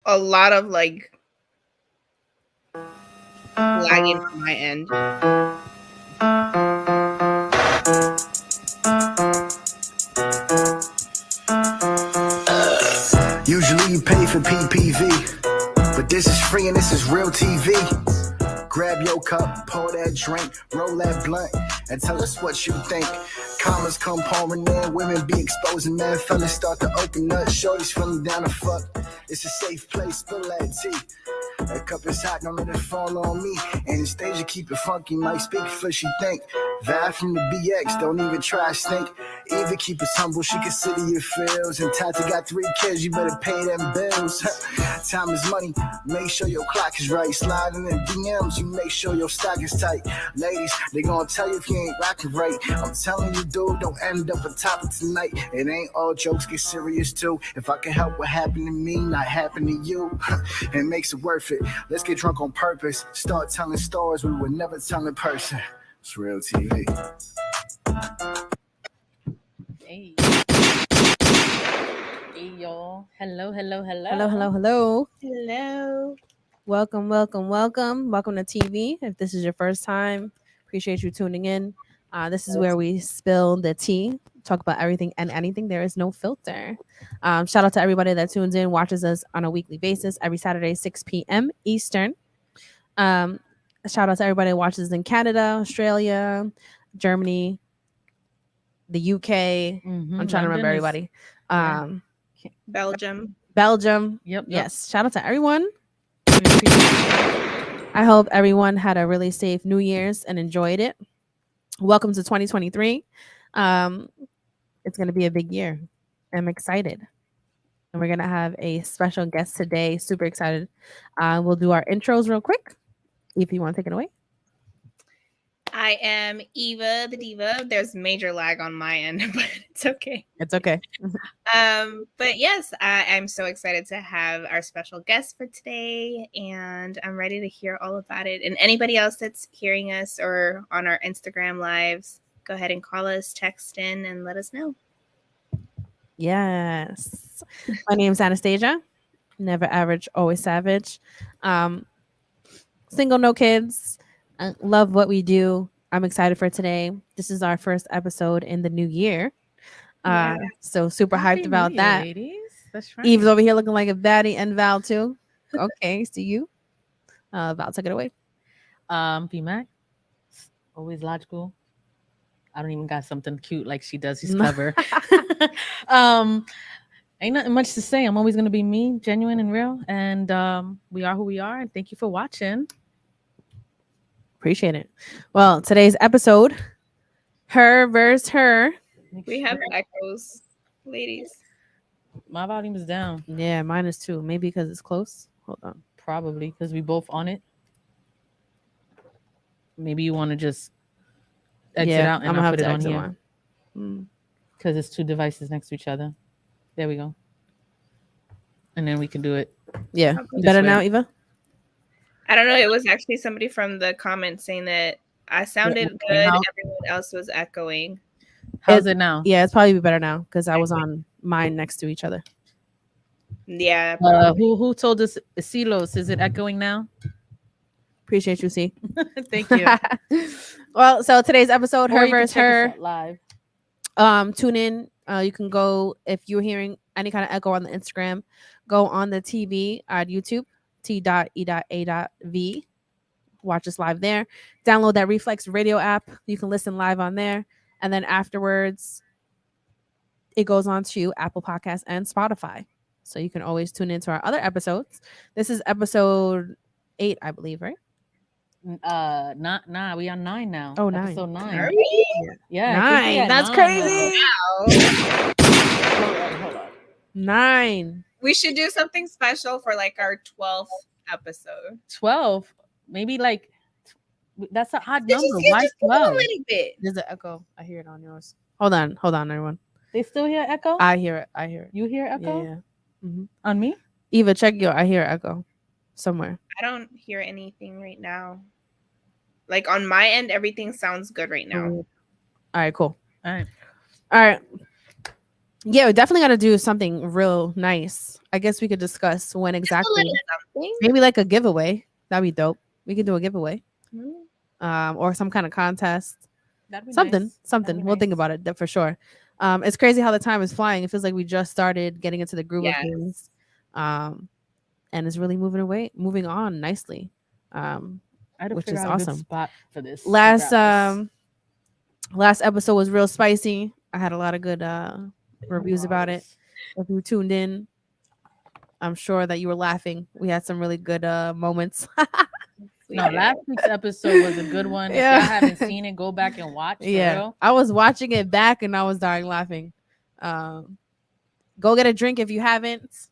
a lot of like lagging on my end. Usually you pay for PPV, but this is free and this is real TV. Grab your cup, pour that drink, roll that blunt, and tell us what you think. Commas come pouring in, women be exposing, man. Fellas start to open up, shorties feeling down the fuck. It's a safe place, spill that tea. That cup is hot, don't let it fall on me. And the stage you keep it funky, might speak for she think. Vibe from the BX, don't even try stink. Eva keep it humble, she consider your feels. And Tati got 3 kids, you better pay them bills. Time is money, make sure your clock is right. Sliding in DMs, you make sure your stock is tight. Ladies, they gonna tell you if you ain't rocking right. I'm telling you, dude, don't end up on top of tonight. It ain't all jokes, get serious too. If I can help what happened to me, not happen to you, it makes it worth it. Let's get drunk on purpose. Start telling stories we would never tell in person. It's real TV. Hey. Hey, y'all. Hello. Hello. Welcome to TV. If this is your first time, appreciate you tuning in. This is where we spill the tea, talk about everything and anything. There is no filter. Shout out to everybody that tunes in, watches us on a weekly basis every Saturday, 6 p.m. Eastern. Shout out to everybody that watches in Canada, Australia, Germany, the UK. I'm trying to remember everybody. Belgium. Yep. Yes. Shout out to everyone. I hope everyone had a really safe New Year's and enjoyed it. Welcome to 2023. It's going to be a big year. I'm excited. And we're going to have a special guest today. Super excited. We'll do our intros real quick. If you want to take it away. I am Eva the Diva. There's major lag on my end, but it's okay. It's okay. But yes, I'm so excited to have our special guest for today, and I'm ready to hear all about it. And anybody else that's hearing us or on our Instagram lives, go ahead and call us, text in, and let us know. Yes. My name's Anastasia. Never average, always savage. Single, no kids. I love what we do. I'm excited for today. This is our first episode in the new year. So super hyped about that. Ladies. That's right. Eve's over here looking like a baddie, and Val too. Okay, see you. Val, take it away. BMAC. Always logical. I don't even got something cute like she does. She's clever. Ain't nothing much to say. I'm always gonna be me, genuine and real. And we are who we are. And thank you for watching. Appreciate it. Well, today's episode, her versus her. We have echoes, ladies. My volume is down. Yeah, mine is too. Maybe because it's close. Hold on. Probably because we both on it. Maybe you want to just exit out and I'll put it on here. Because it's 2 devices next to each other. There we go. And then we can do it. Yeah. Better now, Eva? I don't know. It was actually somebody from the comments saying that I sounded good. Everyone else was echoing. How's it now? Yeah, it's probably better now because I was on mine next to each other. Yeah. Who told us Silos? Is it echoing now? Appreciate you, C. Thank you. Well, so today's episode, Or her you can versus check us her. out live. Tune in. You can go if you're hearing any kind of echo on the Instagram. Go on the TV at YouTube, T.E.A.V. Watch us live there. Download that Reflex radio app. You can listen live on there. And then afterwards, it goes on to Apple Podcasts and Spotify. So you can always tune into our other episodes. This is episode 8, I believe, right? Nah, we on 9 now. Oh, 9. Episode 9. Are we? Yeah, 9. That's crazy. Hold on. 9. We should do something special for like our 12th episode. 12. Maybe like that's an odd Just number. Why a 12? little bit. There's an echo. I hear it on yours. Hold on, everyone. They still hear echo? I hear it. You hear echo? Yeah. Mm-hmm. On me? Eva, check I hear echo somewhere. I don't hear anything right now. Like on my end, everything sounds good right now. All right, cool. All right. Yeah, we definitely got to do something real nice. I guess we could discuss when exactly. Maybe like a giveaway. That'd be dope. We could do a giveaway, or some kind of contest. Something, nice. something. We'll think about it for sure. It's crazy how the time is flying. It feels like we just started getting into the groove of things, and it's really moving on nicely, which is awesome. Spot for this Last episode was real spicy. I had a lot of good reviews about it. If you tuned in, I'm sure that you were laughing. We had some really good moments. No, last week's episode was a good one. If y'all haven't seen it, go back and watch. Real. I was watching it back and I was dying laughing. Go get a drink if you haven't.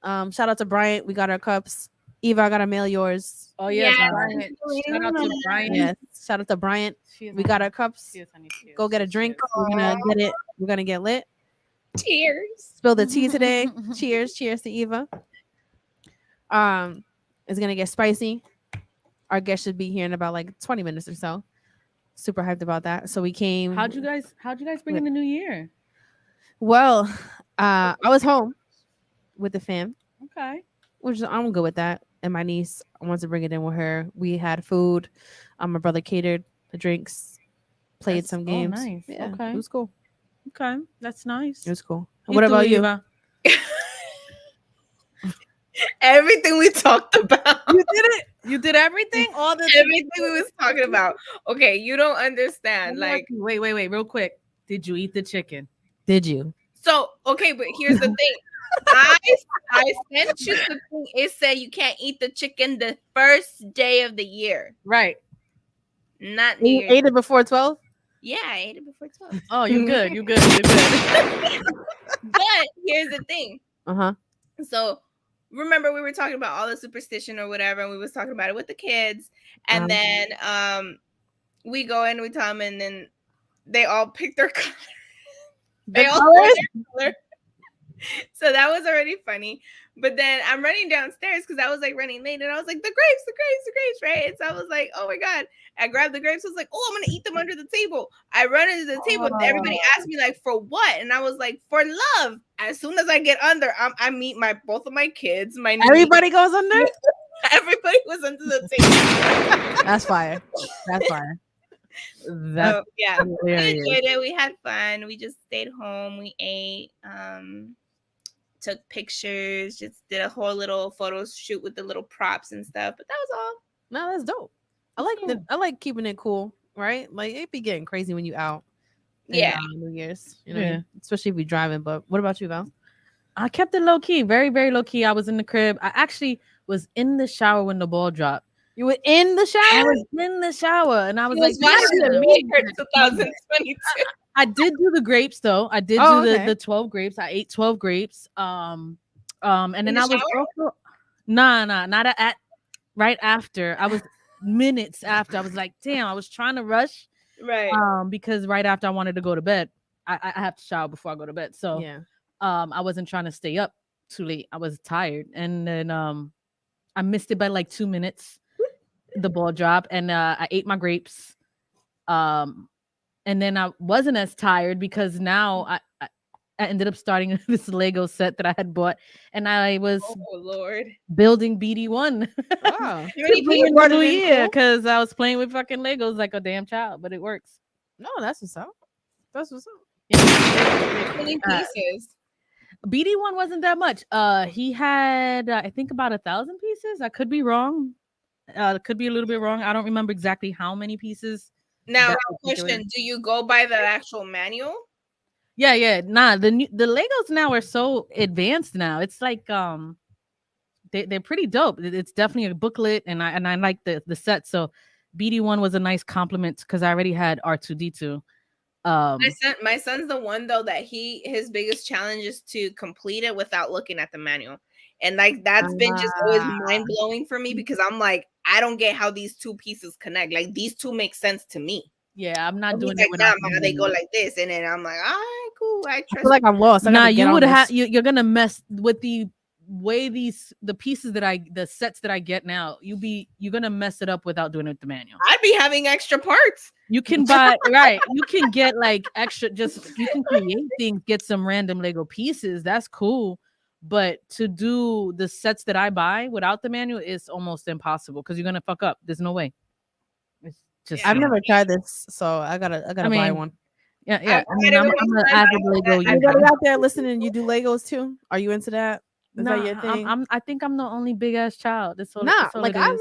Shout out to Bryant. We got our cups. Eva, I gotta mail yours. Oh yes, Bryant. Shout out to Bryant. Yes, shout out to Bryant. We got our cups. Go get a drink. We're gonna get it. We're gonna get lit. Cheers. Spill the tea today. Cheers. Cheers to Eva. It's gonna get spicy. Our guest should be here in about like 20 minutes or so. Super hyped about that. So we came. How'd you guys bring in the new year? Well, I was home with the fam. Okay. Which I'm good with that. And my niece, I wanted to bring it in with her. We had food. My brother catered the drinks, played some games. Oh, nice. Yeah, okay. It was cool. Okay. That's nice. It was cool. What about you? Everything we talked about. You did it. You did everything? Everything we was talking about. Okay, you don't understand. Like, wait, real quick. Did you eat the chicken? Did you? So, okay, but here's the thing. I sent you the thing. It said you can't eat the chicken the first day of the year. Right. Not You ate it before 12? Yeah, I ate it before 12. Oh, you're good. You're good. But here's the thing. Uh-huh. So remember we were talking about all the superstition or whatever, and we was talking about it with the kids. And then we go in, we tell them, and then they all pick their color. They all pick their color. So that was already funny. But then I'm running downstairs because I was like running late, and I was like, the grapes, right? And so I was like, oh my God. I grabbed the grapes. I was like, oh, I'm gonna eat them under the table. I run into the table. Everybody asked me like, for what? And I was like, for love. As soon as I get under, I meet both of my kids. Everybody goes under? Everybody was under the table. That's fire. That's fire. So, yeah, we enjoyed it. We had fun. We just stayed home. We ate. Took pictures, just did a whole little photo shoot with the little props and stuff. But that was all. No, that's dope. I like keeping it cool, right? Like it be getting crazy when you out. Yeah. New Year's, especially if we driving. But what about you, Val? I kept it low key, very, very low key. I was in the crib. I actually was in the shower when the ball dropped. You were in the shower? I was in the shower, and I was like, watching 2022. I did do the grapes though. I did do the 12 grapes. I ate 12 grapes. And then I was also not at right after. I was minutes after. I was like, damn, I was trying to rush. Right. Because right after I wanted to go to bed. I have to shower before I go to bed. So yeah. I wasn't trying to stay up too late. I was tired. And then I missed it by like 2 minutes. The ball drop, and I ate my grapes. And then I wasn't as tired because now I ended up starting this Lego set that I had bought, and I was building BD1. Oh, because I was playing with fucking Legos like a damn child, but it works. No, that's what's up. That's what's up. How many pieces? BD1 wasn't that much. He had I think about 1,000 pieces. I could be wrong. Could be a little bit wrong. I don't remember exactly how many pieces. Now, question: do you go by the actual manual? Yeah. Nah, the Legos now are so advanced now. It's like they're pretty dope. It's definitely a booklet, and I like the set. So BD1 was a nice compliment because I already had R2D2. My son's the one though that his biggest challenge is to complete it without looking at the manual. And like that's been just always mind blowing for me because I'm like, I don't get how these two pieces connect. Like these two make sense to me. Yeah, I'm not doing it without they go like this, and then I'm like, all right, cool. I feel like I'm lost. Nah, you would have. You're gonna mess with the way the sets that I get now, you're gonna mess it up without doing it with the manual. I'd be having extra parts. You can buy right. You can get like extra. Just you can create things. Get some random Lego pieces. That's cool. But to do the sets that I buy without the manual is almost impossible because you're gonna fuck up. There's no way. It's just. I've never tried this, so I gotta buy one. Yeah. I've I mean, tried I'm an avid Lego user. Anybody out there listening? You do Legos too? Are you into that? Is No, that your thing? I think I'm the only big ass child. That's all. Nah, that's all like it I is.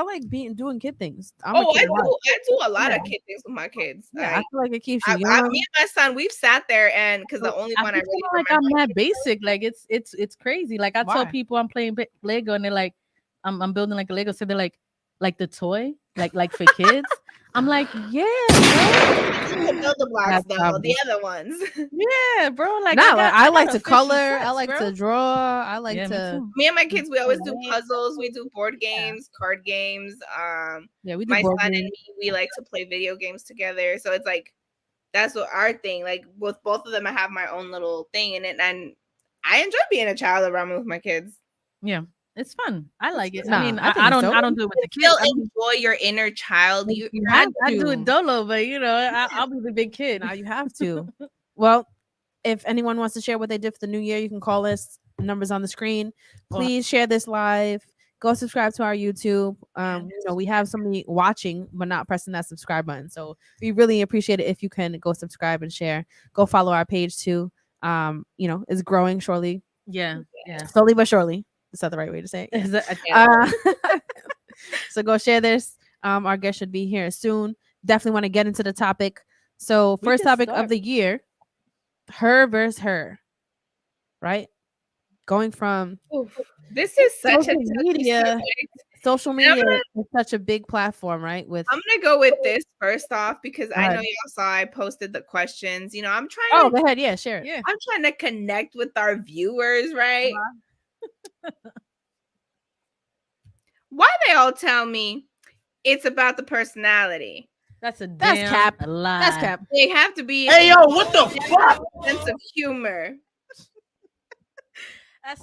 like doing kid things. I do a lot of kid things with my kids. Yeah, I feel like it keeps you young. Me and my son, we've sat there and because the only one I really like I'm that basic. Like it's crazy. Like I tell people I'm playing Lego and they're like, I'm building like a Lego. So they're like the toy, like for kids. I'm like, yeah, bro. The builder blocks though, the other ones. Yeah, bro. Like, I like to color. I like to draw. I like to. Me and my kids, we always do puzzles. We do board games, card games. Yeah, we do. My son and me, we like to play video games together. So it's like that's what our thing. Like with both of them, I have my own little thing in it, and I enjoy being a child around with my kids. Yeah. It's fun. I like it. Nah, I mean, I don't do it with the kids. Still enjoy your inner child. I do it dolo, but you know, I'll be the big kid. Now you have to. Well, if anyone wants to share what they did for the new year, you can call us. The numbers on the screen. Please share this live. Go subscribe to our YouTube. You know, we have somebody watching but not pressing that subscribe button. So we really appreciate it if you can go subscribe and share. Go follow our page too. You know, it's growing surely. Yeah. Slowly but surely. Is that the right way to say it? So go share this. Our guest should be here soon. Definitely want to get into the topic. So first topic of the year, her versus her, right? Going from this is such social media is such a big platform, right? With I'm gonna go with this first off because I know y'all saw I posted the questions. You know, I'm trying go ahead, yeah, share it. Yeah. I'm trying to connect with our viewers, right? Why they all tell me it's about the personality? That's cap. Lie. That's cap. They have to be. Hey yo, what the fuck? Sense of humor.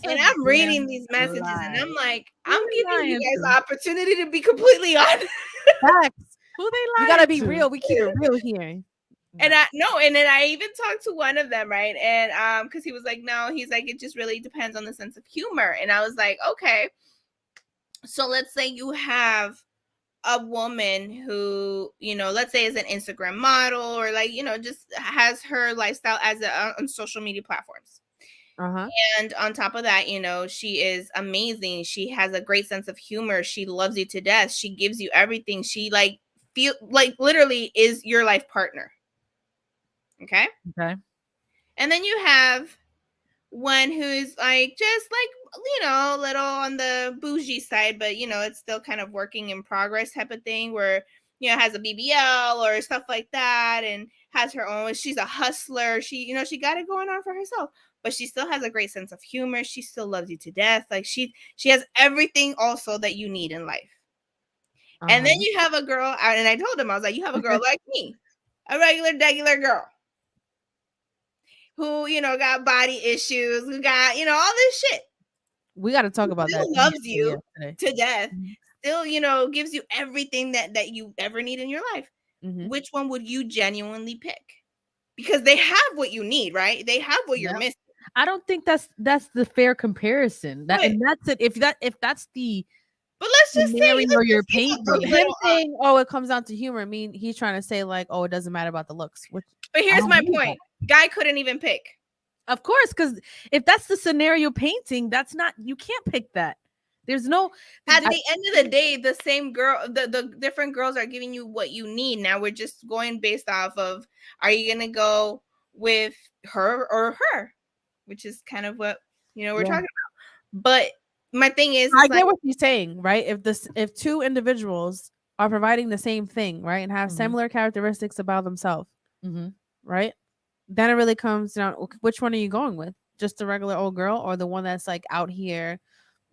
And I'm reading these messages, and I'm like, I'm giving you guys the opportunity to be completely honest. Facts. Who they You gotta be real. We keep it real here. And then I even talked to one of them, right? And because he was like, no, he's like, it just really depends on the sense of humor. And I was like, okay. So let's say you have a woman who, you know, let's say is an Instagram model or like, you know, just has her lifestyle as on social media platforms. And on top of that, you know, she is amazing. She has a great sense of humor. She loves you to death. She gives you everything. She like feel like literally is your life partner. Okay. And then you have one who's like just like, you know, a little on the bougie side, but you know, it's still kind of working in progress type of thing where, you know, has a BBL or stuff like that and has her own. She's a hustler. She, you know, she got it going on for herself, but she still has a great sense of humor. She still loves you to death. Like she has everything also that you need in life. And then you have a girl, and I told him, I was like, you have a girl like me, a regular girl who, you know, got body issues, who got, you know, all this shit. We got to talk about that. Loves you to death. Still, you know, gives you everything that you ever need in your life. Which one would you genuinely pick? Because they have what you need, right? They have what you're missing. I don't think that's the fair comparison. And that's it. If that's the but let's just say you're painting him saying, "Oh, it comes down to humor." I mean, he's trying to say like, "Oh, it doesn't matter about the looks." But here's my point: guy couldn't even pick. Of course, because if that's the scenario painting, that's not. You can't pick that. There's no. At the end of the day, the same girl, the different girls are giving you what you need. Now we're just going based off of: are you gonna go with her or her? Which is kind of what we're talking about. But my thing is, I get what you're saying, right? If two individuals are providing the same thing, right, and have similar characteristics about themselves, right, then it really comes down. Which one are you going with? Just the regular old girl, or the one that's like out here,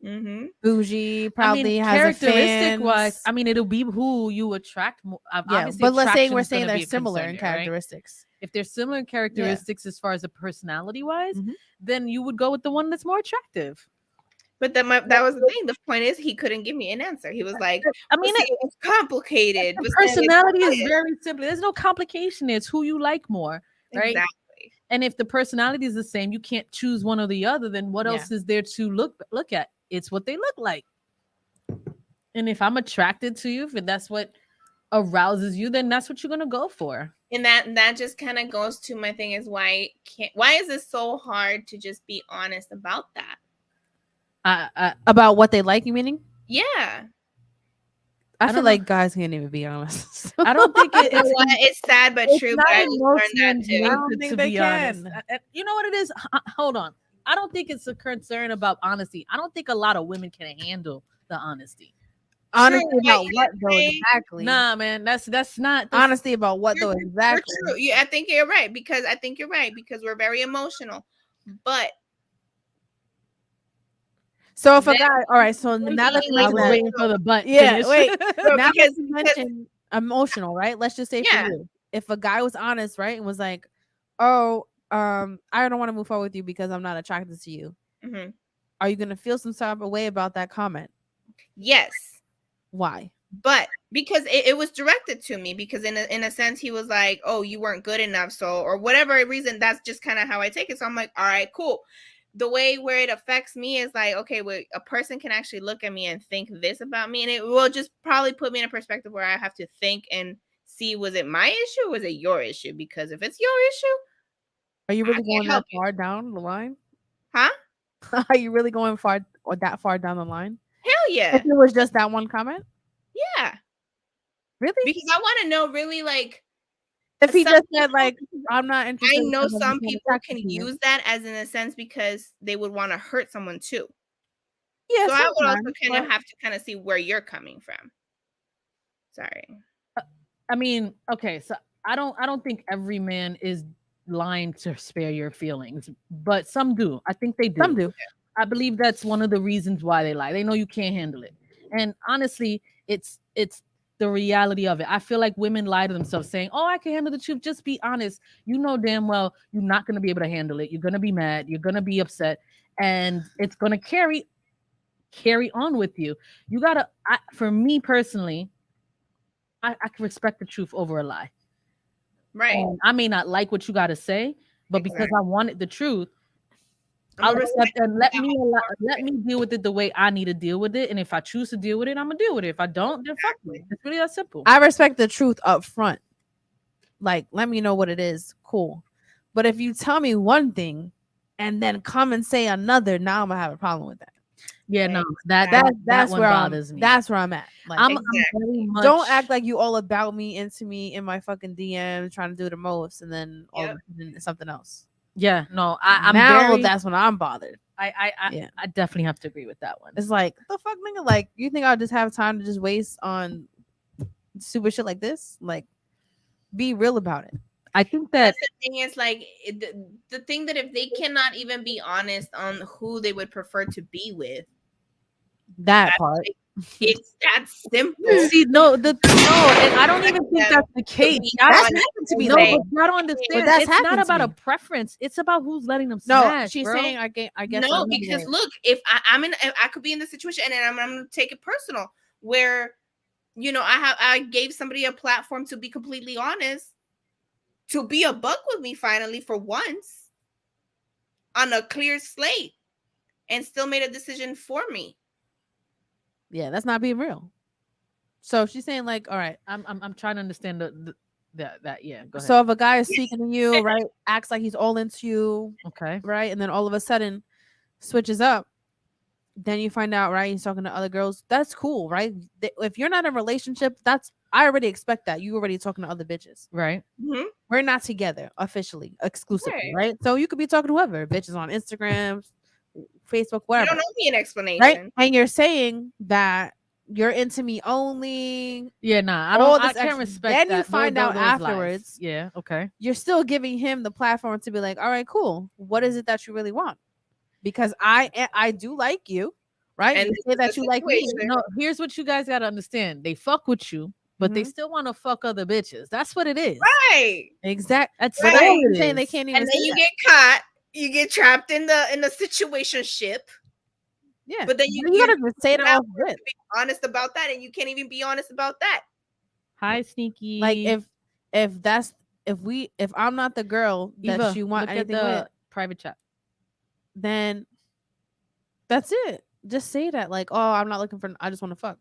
bougie, probably has characteristic wise? I mean, it'll be who you attract more. Yeah, but we're saying they're similar in characteristics. Right? If they're similar in characteristics as far as a personality wise, then you would go with the one that's more attractive. But that was the thing. The point is, he couldn't give me an answer. He was like, I mean, "See, it's complicated. the But see, it's personality is this." very simple. There's no complication. It's who you like more, right? Exactly. And if the personality is the same, you can't choose one or the other. Then what else is there to look at? It's what they look like. And if I'm attracted to you, if that's what arouses you, then that's what you're gonna go for. And that just kind of goes to my thing is why is it so hard to just be honest about that? About what they like, you meaning? Yeah. I feel like guys can't even be honest. I don't think it's sad but true. But I just learned that too. I don't think they can. You know what it is? Hold on. I don't think it's a concern about honesty. I don't think a lot of women can handle the honesty. Honesty about what though exactly? Nah, man, that's not honesty about what though exactly. True. Yeah, I think you're right because we're very emotional. But so if a guy, all right, so now that I was waiting for the butt. Yeah, wait. So now that you mentioned emotional, right? Let's just say for you, if a guy was honest, right, and was like, "Oh, I don't want to move forward with you because I'm not attracted to you," are you gonna feel some type of way about that comment? Yes. Why? But because it was directed to me, because in a sense he was like, "Oh, you weren't good enough," so or whatever reason. That's just kind of how I take it. So I'm like, all right, cool. The way where it affects me is like, okay, well, a person can actually look at me and think this about me, and it will just probably put me in a perspective where I have to think and see, was it my issue or was it your issue? Because if it's your issue, are you really going that far down the line? Huh? Are you really going far or that far down the line? Hell yeah. If it was just that one comment? Yeah. Really? Because I want to know really like if he just said like I'm not interested. I know some people can use that as in a sense because they would want to hurt someone too. Yeah. So I would also kind of have to kind of see where you're coming from. Sorry. I mean, okay, so I don't think every man is lying to spare your feelings, but some do. I think they do. Some do. I believe that's one of the reasons why they lie. They know you can't handle it. And honestly, it's the reality of it. I feel like women lie to themselves saying, "Oh, I can handle the truth." Just be honest. You know damn well you're not going to be able to handle it. You're going to be mad. You're going to be upset. And it's going to carry on with you. You got to, for me personally, I can respect the truth over a lie. Right. And I may not like what you got to say, but because I wanted the truth, I'll accept and let me deal with it the way I need to deal with it. And if I choose to deal with it, I'm gonna deal with it. If I don't, then fuck me. It's really that simple. I respect the truth up front. Like, let me know what it is. Cool. But if you tell me one thing and then come and say another, now I'm gonna have a problem with that. Yeah, no, that's where bothers me. That's where I'm at. Like, I'm very much, don't act like you all about me, into me, in my fucking DM, trying to do the most, and then all of a sudden it's something else. Yeah, no, I'm now that's when I'm bothered. I definitely have to agree with that one. It's like, the fuck, nigga, like, you think I'll just have time to just waste on stupid shit like this? Like, be real about it. I think that the thing is like the thing that if they cannot even be honest on who they would prefer to be with, that part. It's that simple. See, and I don't even think that's the case. That's happened to me. No, but I don't understand. That's it's not about a preference. It's about who's letting them smash. No, she's saying I guess no, because look, if I could be in the situation and I'm gonna take it personal, where I gave somebody a platform to be completely honest, to be a buck with me finally for once on a clear slate, and still made a decision for me. Yeah, that's not being real. So she's saying like, all right, I'm trying to understand that yeah. Go ahead. So if a guy is speaking to you, right, acts like he's all into you, okay, right, and then all of a sudden switches up, then you find out, right, he's talking to other girls. That's cool, right? If you're not in a relationship, I already expect that. You already talking to other bitches, right? Mm-hmm. We're not together officially, exclusively, right? So you could be talking to whoever, bitches on Instagram, Facebook, whatever. You don't owe me an explanation, right? And you're saying that you're into me only. Yeah, nah, I can't respect then that. You find out afterwards. Lies. Yeah, okay. You're still giving him the platform to be like, all right, cool. What is it that you really want? Because I do like you, right? And you say that you like me. No, here's what you guys gotta understand. They fuck with you, but they still want to fuck other bitches. That's what it is. Right. Exactly. That's right. all it is. Saying they can't even. And then you get caught. You get trapped in the situationship. Yeah, But then you you're gotta just say it not off willing rip. to be honest about that, and you can't even be honest about that. Hi, Sneaky. Like if I'm not the girl that Eva, you want look at anything the with, private chat. then that's it. Just say that. Like, oh, I'm not looking for. I just want to fuck.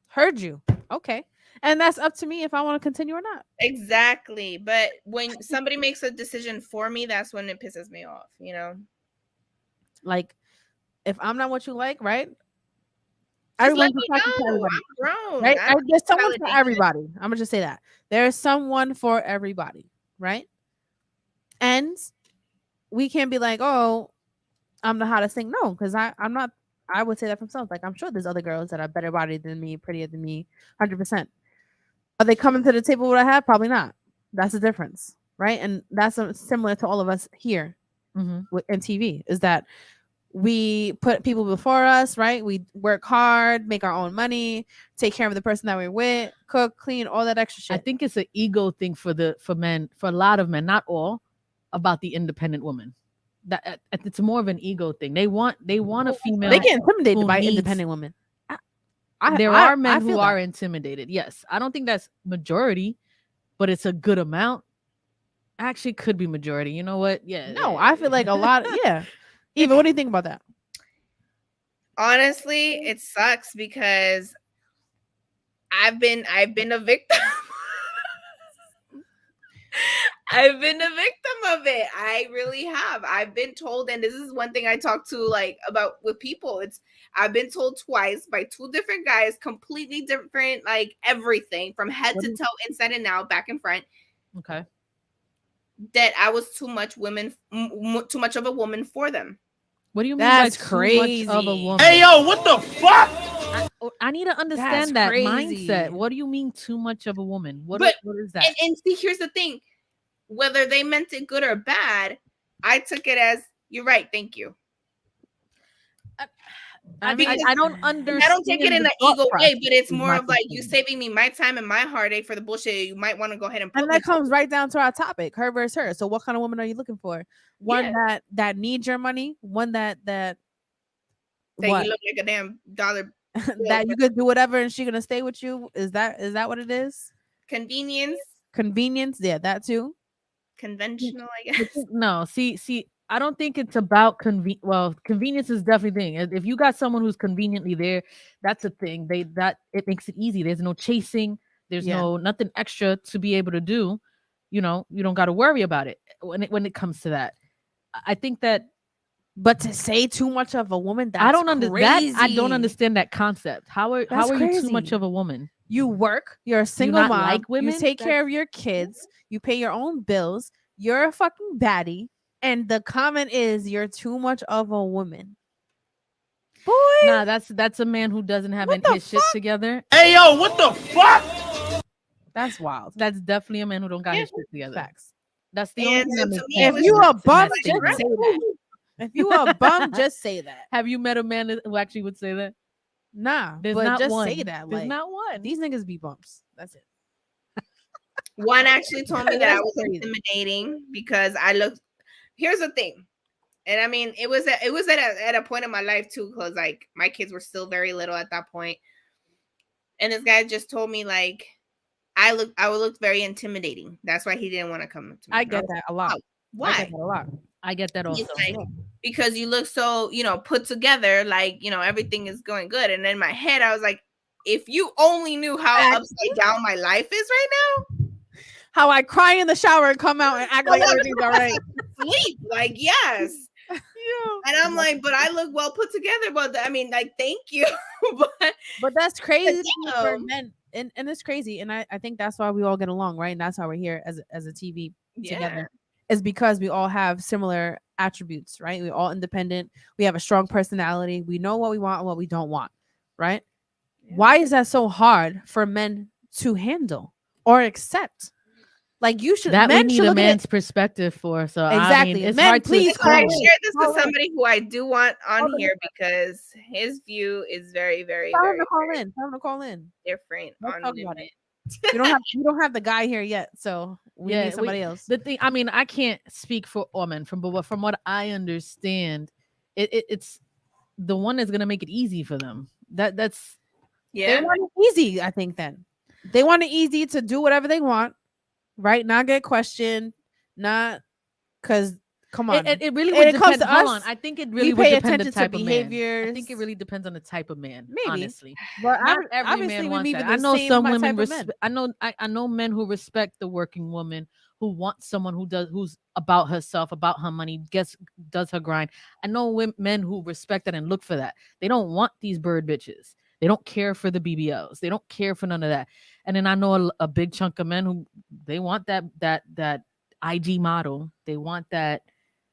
Heard you. Okay, and that's up to me if I want to continue or not. Exactly. But when somebody makes a decision for me, that's when it pisses me off, you know? Like, if I'm not what you like, right? Just let Everyone's me attracted to know. everybody, I'm grown. right? I don't There's need someone for validation. everybody. I'm gonna just say that there's someone for everybody, right? And we can't be like, oh, I'm the hottest thing. No, because I'm not. I would say that from myself. Like, I'm sure there's other girls that are better bodied than me, prettier than me, 100%. Are they coming to the table what I have? Probably not. That's the difference, right? And that's similar to all of us here in TV. Is that we put people before us, right? We work hard, make our own money, take care of the person that we're with, cook, clean, all that extra shit. I think it's an ego thing for men, for a lot of men, not all, about the independent woman. That it's more of an ego thing. They want a female. They get intimidated who by needs- independent women. There are men I who feel are that. intimidated. Yes, I don't think that's majority, but it's a good amount. Actually, could be majority. You know what? Yeah. No, I feel like a lot. Yeah. Eva, what do you think about that? Honestly, it sucks because I've been a victim. I've been a victim of it. I really have. I've been told, and this is one thing I talk to like about with people. I've been told twice by two different guys, completely different, like everything from head to toe, inside and out, back and front. Okay. That I was too much of a woman for them. What do you mean That's by crazy. too much of a woman? Hey, yo, what the fuck? I need to understand That's that crazy. mindset. What do you mean too much of a woman? What is that? And see, here's the thing. Whether they meant it good or bad, I took it as, you're right, thank you. I don't understand. I don't take it in an ego way, but it's more of like thing. you saving me my time and my heartache for the bullshit you might want to go ahead and put. And that comes right down to our topic, her versus her. So what kind of woman are you looking for? One that needs your money, one that what? You look like a damn dollar that you could do whatever and she's gonna stay with you. Is that what it is? Convenience, yeah, that too. Conventional, I guess. No, see, I don't think it's about convenience is definitely a thing. If you got someone who's conveniently there, that's a thing. It makes it easy. There's no chasing. There's no nothing extra to be able to do. You know, you don't got to worry about it when it comes to that. I think that. But to say too much of a woman, that's I don't understand. I don't understand that concept. How are you too much of a woman? You work. You're a single mom. Like women? You take care of your kids. You pay your own bills. You're a fucking baddie. And the comment is, you're too much of a woman. Boy, nah, that's a man who doesn't have his shit together. Hey, yo, what the fuck? That's wild. That's definitely a man who don't got his shit together. Facts. That's the only thing that makes sense. If you a bum, just say that. If you a bum, just say that. Have you met a man who actually would say that? Nah, there's but not just one. say that. There's not one. These niggas be bumps. That's it. One actually told me that I was intimidating because I looked. Here's the thing, and I mean, it was at a point in my life too, because like my kids were still very little at that point, and this guy just told me like I would look very intimidating. That's why he didn't want to come to me. I get that a lot. Why? I get that a lot. I get that also. Like, because you look so, put together, like, everything is going good. And in my head, I was like, if you only knew how upside down my life is right now. How I cry in the shower and come out and act like everything's all right. Sleep, like, yes. Yeah. And I'm like, but I look well put together. But I mean, like, thank you. but that's crazy for men. And it's crazy. And I think that's why we all get along, right? And that's why we're here as a TV together. Is because we all have similar attributes, right? We're all independent. We have a strong personality. We know what we want and what we don't want, right? Yeah. Why is that so hard for men to handle or accept? Like you should. That we need a man's perspective for. So exactly, I mean, it's men, hard please. to I share this with somebody who I do want on here because his view is very, very, very, Time to call in. Different. You don't have the guy here yet, so we need somebody else. The thing, I mean, I can't speak for all men, but from what I understand, it's the one that's gonna make it easy for them. That's They Yeah. want it easy, I think. Then they want it easy to do whatever they want, right? Not get questioned, not because come on. it really And would it comes depend. to Hold us, on, I think it we really would pay depend the attention to type of man. I think behaviors. it really depends on the type of man. Maybe. Honestly, But not every obviously man we wants meet that. with I the know same some type women. of men. I know men who respect the working woman, who want someone who's about herself, about her money, does her grind. I know men who respect that and look for that. They don't want these bird bitches. They don't care for the BBLs. They don't care for none of that. And then I know a big chunk of men who they want that IG model. They want that.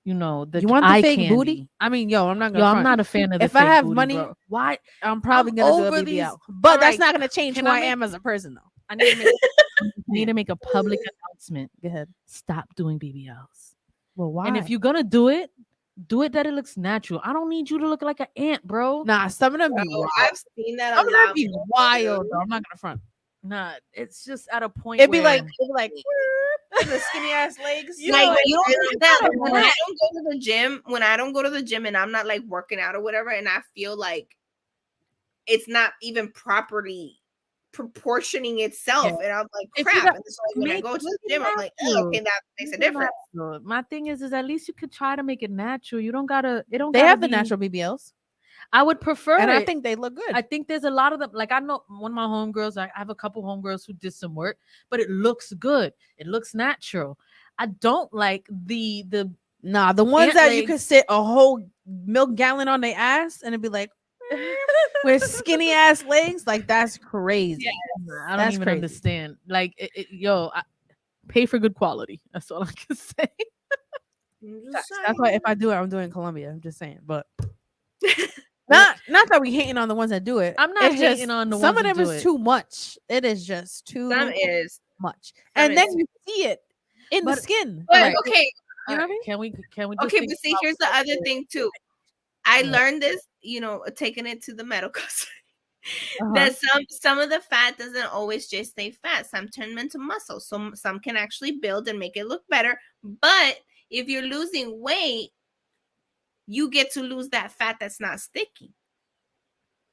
You know, the You want the eye fake candy. booty? I mean, yo, I'm not gonna. Yo, I'm front. not a fan of the If fake I have booty, money, bro. Why? I'm probably I'm gonna do a over BBL. these- But that's Alright, not gonna change can who I I make- am as a person, though. I need to make a public announcement. Go ahead. Stop doing BBLs. Well, why? And if you're gonna do it that it looks natural. I don't need you to look like an ant, bro. nah, some of them be Bro, wild. I've seen that Some a of them lot. be more, wild. dude. Though. I'm not gonna front. Nah, it's just at a point. It'd be where, like the skinny ass legs. Like know, you don't it's understand. not a When I lot. don't go to the gym, and I'm not like working out or whatever, and I feel like it's not even properly proportioning itself, and I'm like, If you crap. got- And so when I make- go to the make it gym, I'm like, oh, natural. okay, that makes a Make it difference. natural. My thing is at least you could try to make it natural. You don't gotta. It don't. They gotta have the be- natural BBLs, I would prefer and I it. think they look good. I think there's a lot of them. Like I know one of my homegirls. I have a couple homegirls who did some work, but it looks good. It looks natural. I don't like the Nah, the ones ant that you could legs. sit a whole milk gallon on their ass and it'd be like with skinny ass legs. Like that's crazy. I don't That's even crazy. understand. Like pay for good quality. That's all I can say. That's why if I do it, I'm doing Colombia. I'm just saying, but not that we hating on the ones that do it. I'm not It's hating just, on the some ones of that them do is it. too much. It is just too Some is, much, some and then is- you see it in the But- skin. but Right. okay, You know what I mean? Can we? Just okay. think But see, about here's the other something? thing too. I What? learned this, taking it to the medical side. Uh-huh. That some of the fat doesn't always just stay fat. Some turn into muscle. Some can actually build and make it look better. But if you're losing weight, you get to lose that fat that's not sticky.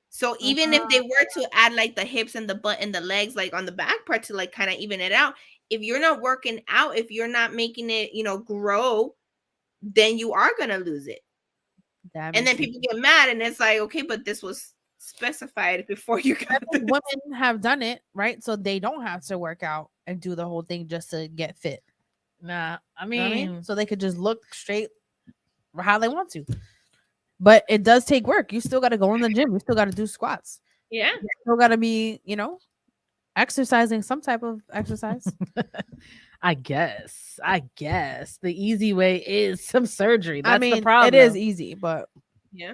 So even if they were to add like the hips and the butt and the legs, like on the back part to like kind of even it out, if you're not working out, if you're not making it, grow, then you are gonna lose it. That And then makes people get mad, and it's like, okay, but this was specified before you got sense. this. Women have done it, right? So they don't have to work out and do the whole thing just to get fit. Nah, I You know what I mean, mean? So they could just look straight how they want to. But it does take work. You still got to go in the gym. You still got to do squats. Yeah. You still got to be, exercising some type of exercise. I guess the easy way is some surgery. That's I mean, the problem. it is easy, but Yeah.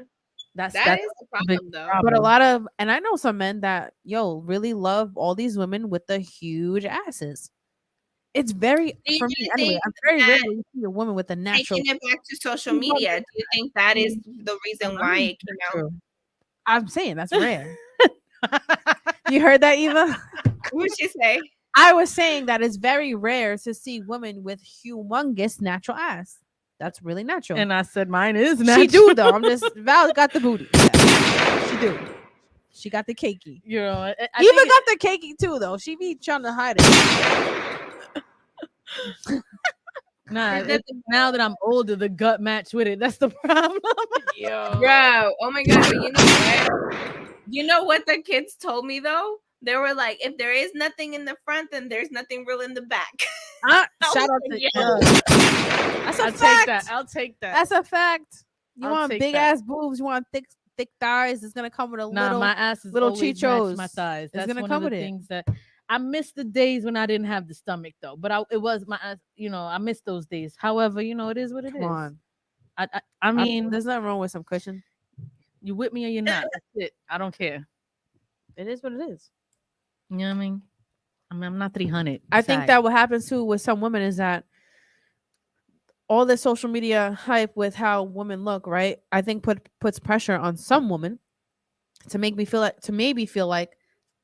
That's That is the big problem, though. problem. a lot of, and I know some men that really love all these women with the huge asses. It's very, Do you for me anyway, think I'm very that rarely see a woman with a natural. Taking it back to social media, do you think that is the reason why it came out? True. I'm saying that's rare. You heard that, Eva? What would she say? I was saying that it's very rare to see women with humongous natural ass. That's really natural. And I said mine is natural. she do though. I'm just Val got the booty. Yeah, she do. She got the cakey. You know, I Eva think got the cakey too though. She be trying to hide it. now that I'm older, the gut match with it. That's the problem. Bro, oh my god, but you know what? You know what the kids told me though? They were like, if there is nothing in the front, then there's nothing real in the back. Shout out to Yeah. That's a I'll fact. take that. I'll take that. That's a fact. You I'll want take big that. ass boobs, you want thick thighs, it's gonna come with a Nah, little my ass is little always chichos. match my thighs. It's That's gonna one come of the with it. things that I miss the days when I didn't have the stomach though. But it was my ass. I miss those days. However, it is what it is. Come on. I mean, There's nothing wrong with some cushion. you with me or you're not. That's it. I don't care. It is what it is. You know what I mean? I'm not 300. I think Sorry. that what happens too with some women is that all this social media hype with how women look, right? I think puts pressure on some women to maybe feel like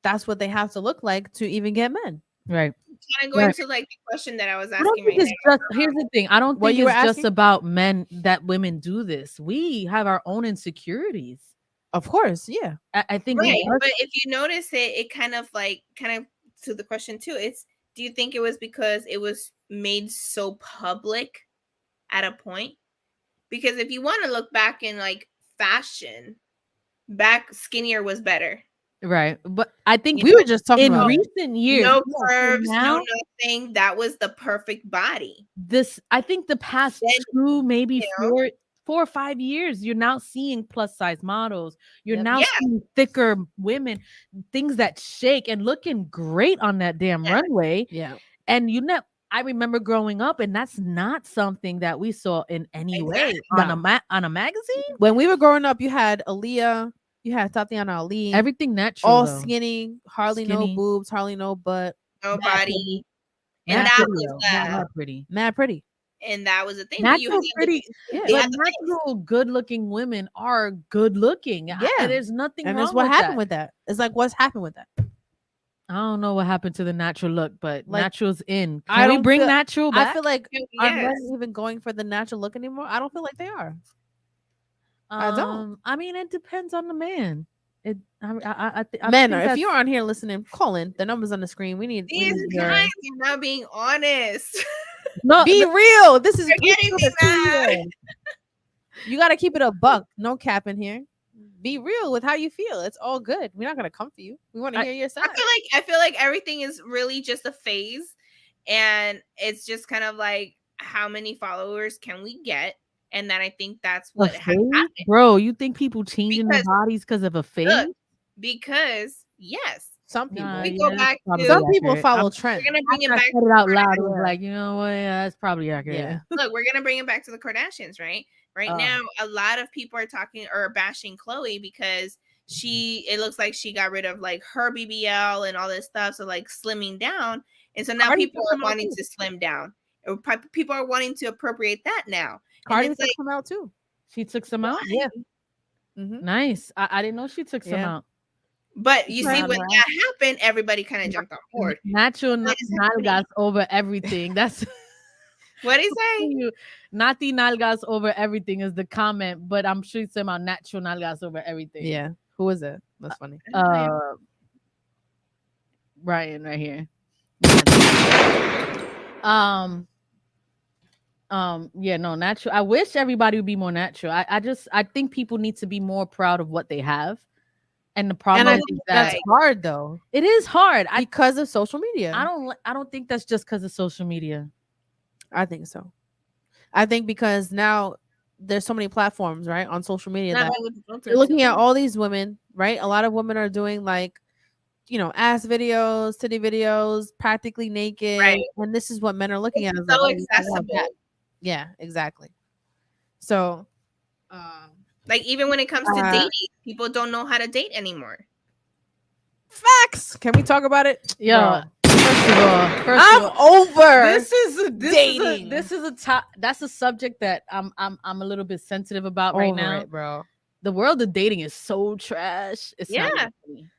that's what they have to look like to even get men. Right. kind of going Right. to like the question that I was I don't asking think right it's just. Here's the thing. I don't What think you were it's just asking? about men that women do this. We have our own insecurities. Of course, yeah. I think Right. us- But if you notice it kind of to the question too, it's do you think it was because it was made so public at a point? Because if you want to look back in like fashion, back skinnier was better. right, but I think We were just talking in about it. recent years, No yeah, so curves, now no nothing. That was the perfect body. this I think the past Then, 2, maybe you know, 4 or 5 years, you're now seeing plus size models. You're Yep. now Yeah. seeing thicker women, things that shake and looking great on that damn Yeah. runway. Yeah. And I remember growing up, and that's not something that we saw in any way Exactly. on a magazine. When we were growing up, you had Aaliyah, you had Tatiana Ali, Everything natural, all though. skinny, hardly no Skinny. boobs, hardly no butt, Nobody. Mad And that pretty, was though. the Mad pretty. mad pretty. and that was the thing. But you Natural had pretty, Yeah. they but had the face. natural good-looking women are good looking. Yeah. There's nothing And wrong that's what with happened that. with that. It's like, what's happened with that? I don't know what happened to the natural look, but Like, natural's in. I Can we don't bring feel- natural back? I feel like are men Yes. even going for the natural look anymore? I don't feel like they are. I don't. I mean, it depends on the man. It. I Men, think if you're that's- on here listening, call in. The numbers on the screen. We need These your guys are not being honest. no, be real. This is You're getting me mad. You got to keep it a buck. No cap in here. Be real with how you feel. It's all good. We're not gonna come for you. We want to hear your side. I feel like everything is really just a phase, and it's just kind of like how many followers can we get, and then I think that's a what has phase? happened. Bro, you think people changing their Because- bodies because of a phase? Look, because yes, Some people. Nah, we yeah, go that's back probably to Some people accurate. follow I'm- we're trends. gonna bring it I back. said it out loud. I Yeah. was like, you know what? Yeah, that's probably accurate. Yeah. Look, we're gonna bring it back to the Kardashians, right? Right now, a lot of people are talking or bashing Chloe because it looks like she got rid of like her BBL and all this stuff, so like slimming down, and so now Cardi people took are some out wanting too. to slim down. Or people are wanting to appropriate that now. Cardi and it's took like, some out too. She took some out. Yeah. Mhm. Nice. I didn't know she took some Yeah. out. but you see, Right. when that happened, everybody kind of jumped on board. Natural What is happening? nalgas over everything. That's What do you say? Nati nalgas over everything is the comment, but I'm sure it's about natural nalgas over everything. Yeah. Who is it? That's funny. Ryan right here. Yeah, no, natural. I wish everybody would be more natural. I think people need to be more proud of what they have. And the problem And I is think that that's hard though. it is hard. Because of social media. I don't think that's just because of social media. I think so. I think because now there's so many platforms, right, on social media Not that only with the filter, you're looking too. at all these women, right? A lot of women are doing like, ass videos, titty videos, practically naked, Right. and this is what men are looking at. It's as like, so oh, I want accessible. that. Yeah, exactly. So, Like even when it comes to Uh, dating, people don't know how to date anymore. facts. Can we talk about it? Yeah. Bro, First I'm of all, over. dating. dating. That's a subject that I'm a little bit sensitive about right Over now. it, bro. The world of dating is so trash. It's not Yeah. even funny.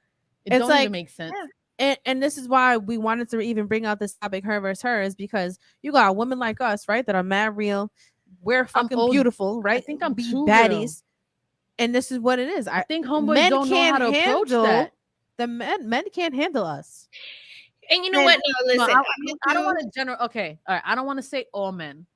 It It's don't like- even make sense. Yeah. And this is why we wanted to even bring out this topic, her versus her, is because you got women like us, right, that are mad real. We're fucking old. beautiful, right? think I'm Be too baddies. And this is what it is. I think homeboys men don't know how can't to approach handle that. the men can't handle us. And you know And- what? No, listen. No, I'm I don't gonna want to general. Okay, all right. I don't want to say all men.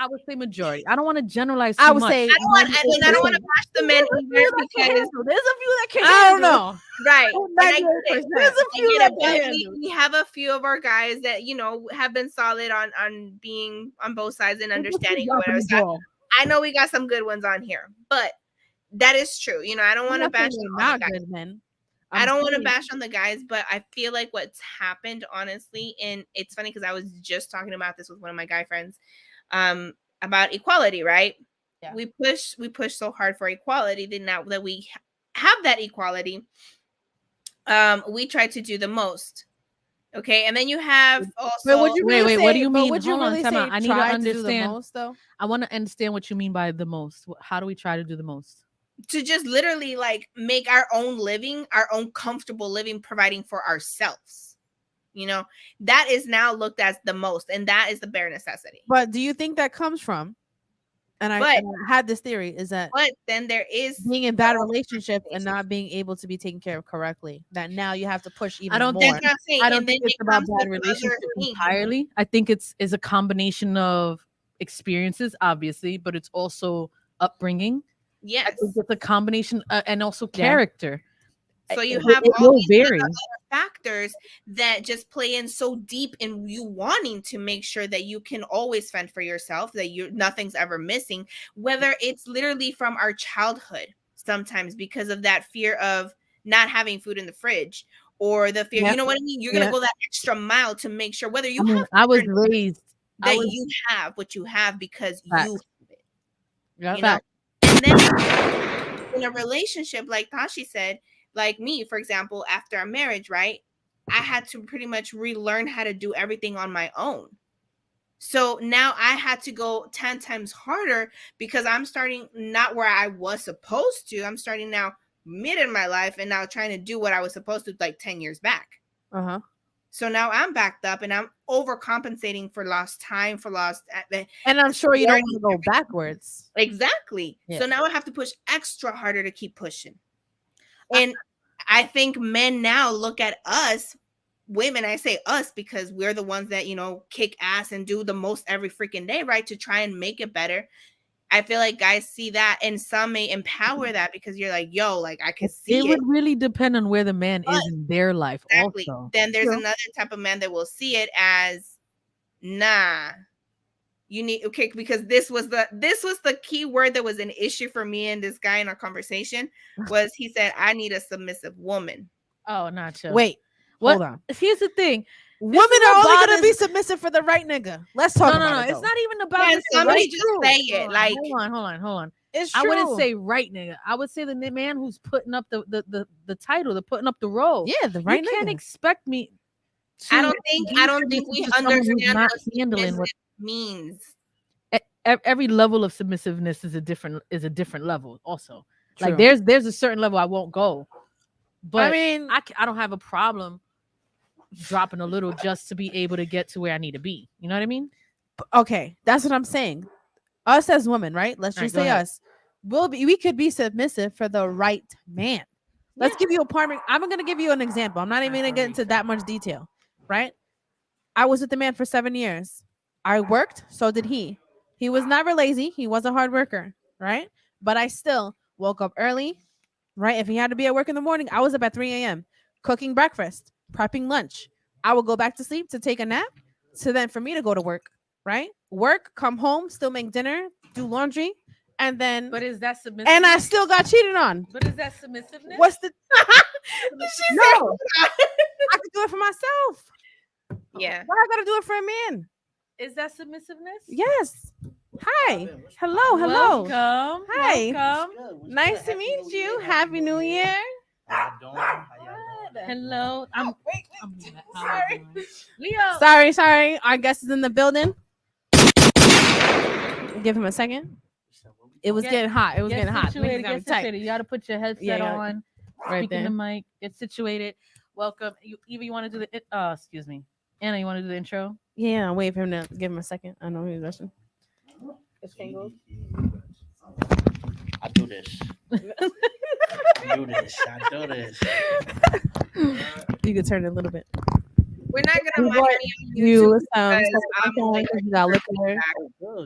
I would say majority. I don't want to generalize. I too would much. say I don't want to bash the men either There's because a few that can. I don't handle. know. right. And I get it. 98%. There's a I few get that it, can but handle. we have a few of our guys that have been solid on being on both sides and understanding or whatever. So I know we got some good ones on here, but that is true. I don't want to bash on all the not guys. good men. I don't want to saying- bash on the guys, but I feel like what's happened, honestly, and it's funny because I was just talking about this with one of my guy friends, about equality, right? Yeah. We push so hard for equality. Then now that we have that equality, we try to do the most. Okay, and then you have also. But would you Wait, really what do say- you but mean? Would you Hold on, really time say out. I need to try do the understand. most, though? I want to understand what you mean by the most. How do we try to do the most? To just literally like make our own living, our own comfortable living, providing for ourselves. You know, that is now looked as the most, and that is the bare necessity. But do you think that comes from? And I had this theory is that But then there is being in bad relationships and not being able to be taken care of correctly. That now you have to push even I don't more. think That's what I'm saying. I don't And then think it's it about comes bad with other relationships things. entirely. I think is a combination of experiences, obviously, but it's also upbringing. I Yes. think it's a combination and also Yeah. character. So you It- have it all will these vary. other factors that just play in so deep in you wanting to make sure that you can always fend for yourself, that nothing's ever missing, whether it's literally from our childhood sometimes because of that fear of not having food in the fridge, or the fear, Yeah. you know what I mean? You're gonna go that extra mile to make sure whether you I mean, have I was food or not, raised that you have what you have because Facts. you have it. Yeah. You know, and then in a relationship, like Tashi said, like me, for example, after our marriage, right? I had to pretty much relearn how to do everything on my own. So now I had to go 10 times harder because I'm starting not where I was supposed to. I'm starting now mid in my life and now trying to do what I was supposed to like 10 years back. Uh-huh. So now I'm backed up and I'm overcompensating for lost time, for lost. And I'm sure you don't want to go backwards. Exactly. Yeah. So now I have to push extra harder to keep pushing. And I think men now look at us, women, I say us because we're the ones that, you know, kick ass and do the most every freaking day, right? To try and make it better. I feel like guys see that and some may empower that because you're like, yo, like I can see it would really depend on where the man is in their life. Exactly. Also, then there's another type of man that will see it as, nah, you need because this was the key word that was an issue for me and this guy in our conversation was he said, I need a submissive woman. Oh, not you. Wait, what? hold on. Here's the thing. Women are only gonna be submissive for the right nigga. Let's talk about it. It's not even about Can somebody just say it. Hold like hold on. It's true. I wouldn't say right nigga. I would say the man who's putting up the title, the putting up the role. Yeah, the right You can't nigga. expect me. I don't think we understand not what handling what means. Every level of submissiveness is a different level. Also, True. like there's a certain level I won't go, but I mean, I don't have a problem dropping a little just to be able to get to where I need to be. You know what I mean? Okay, that's what I'm saying. Us as women, right? Let's just say us. We could be submissive for the right man. Let's give you a partner. I'm gonna give you an example. I'm not even gonna get into that much detail, right? I was with the man for 7 years. I worked, so did he. He was never lazy. He was a hard worker, right? But I still woke up early, right? If he had to be at work in the morning, I was up at 3 a.m. cooking breakfast, prepping lunch. I would go back to sleep to take a nap, so then for me to go to work, right? Work, come home, still make dinner, do laundry, and then. But is that submissive? And I still got cheated on. But is that submissiveness? What's the? She No, I could do it for myself. Yeah. Why I gotta do it for a man? Is that submissiveness? Yes. Hi. Hello. Hello. Welcome. Hi. Welcome. Nice to meet you. Happy New Year. Hello. Sorry. Leo. Sorry. Our guest is in the building. Give him a second. It was getting hot. It was getting hot. Situated, get situated. You got to put your headset on. Right there. The mic. Get situated. Welcome. You want to do the? Excuse me, Anna. You want to do the intro? Yeah. Wait for him to give him a second. I know he's rushing. I do this. I do this. You could turn it a little bit. We're not gonna mind You you got liquor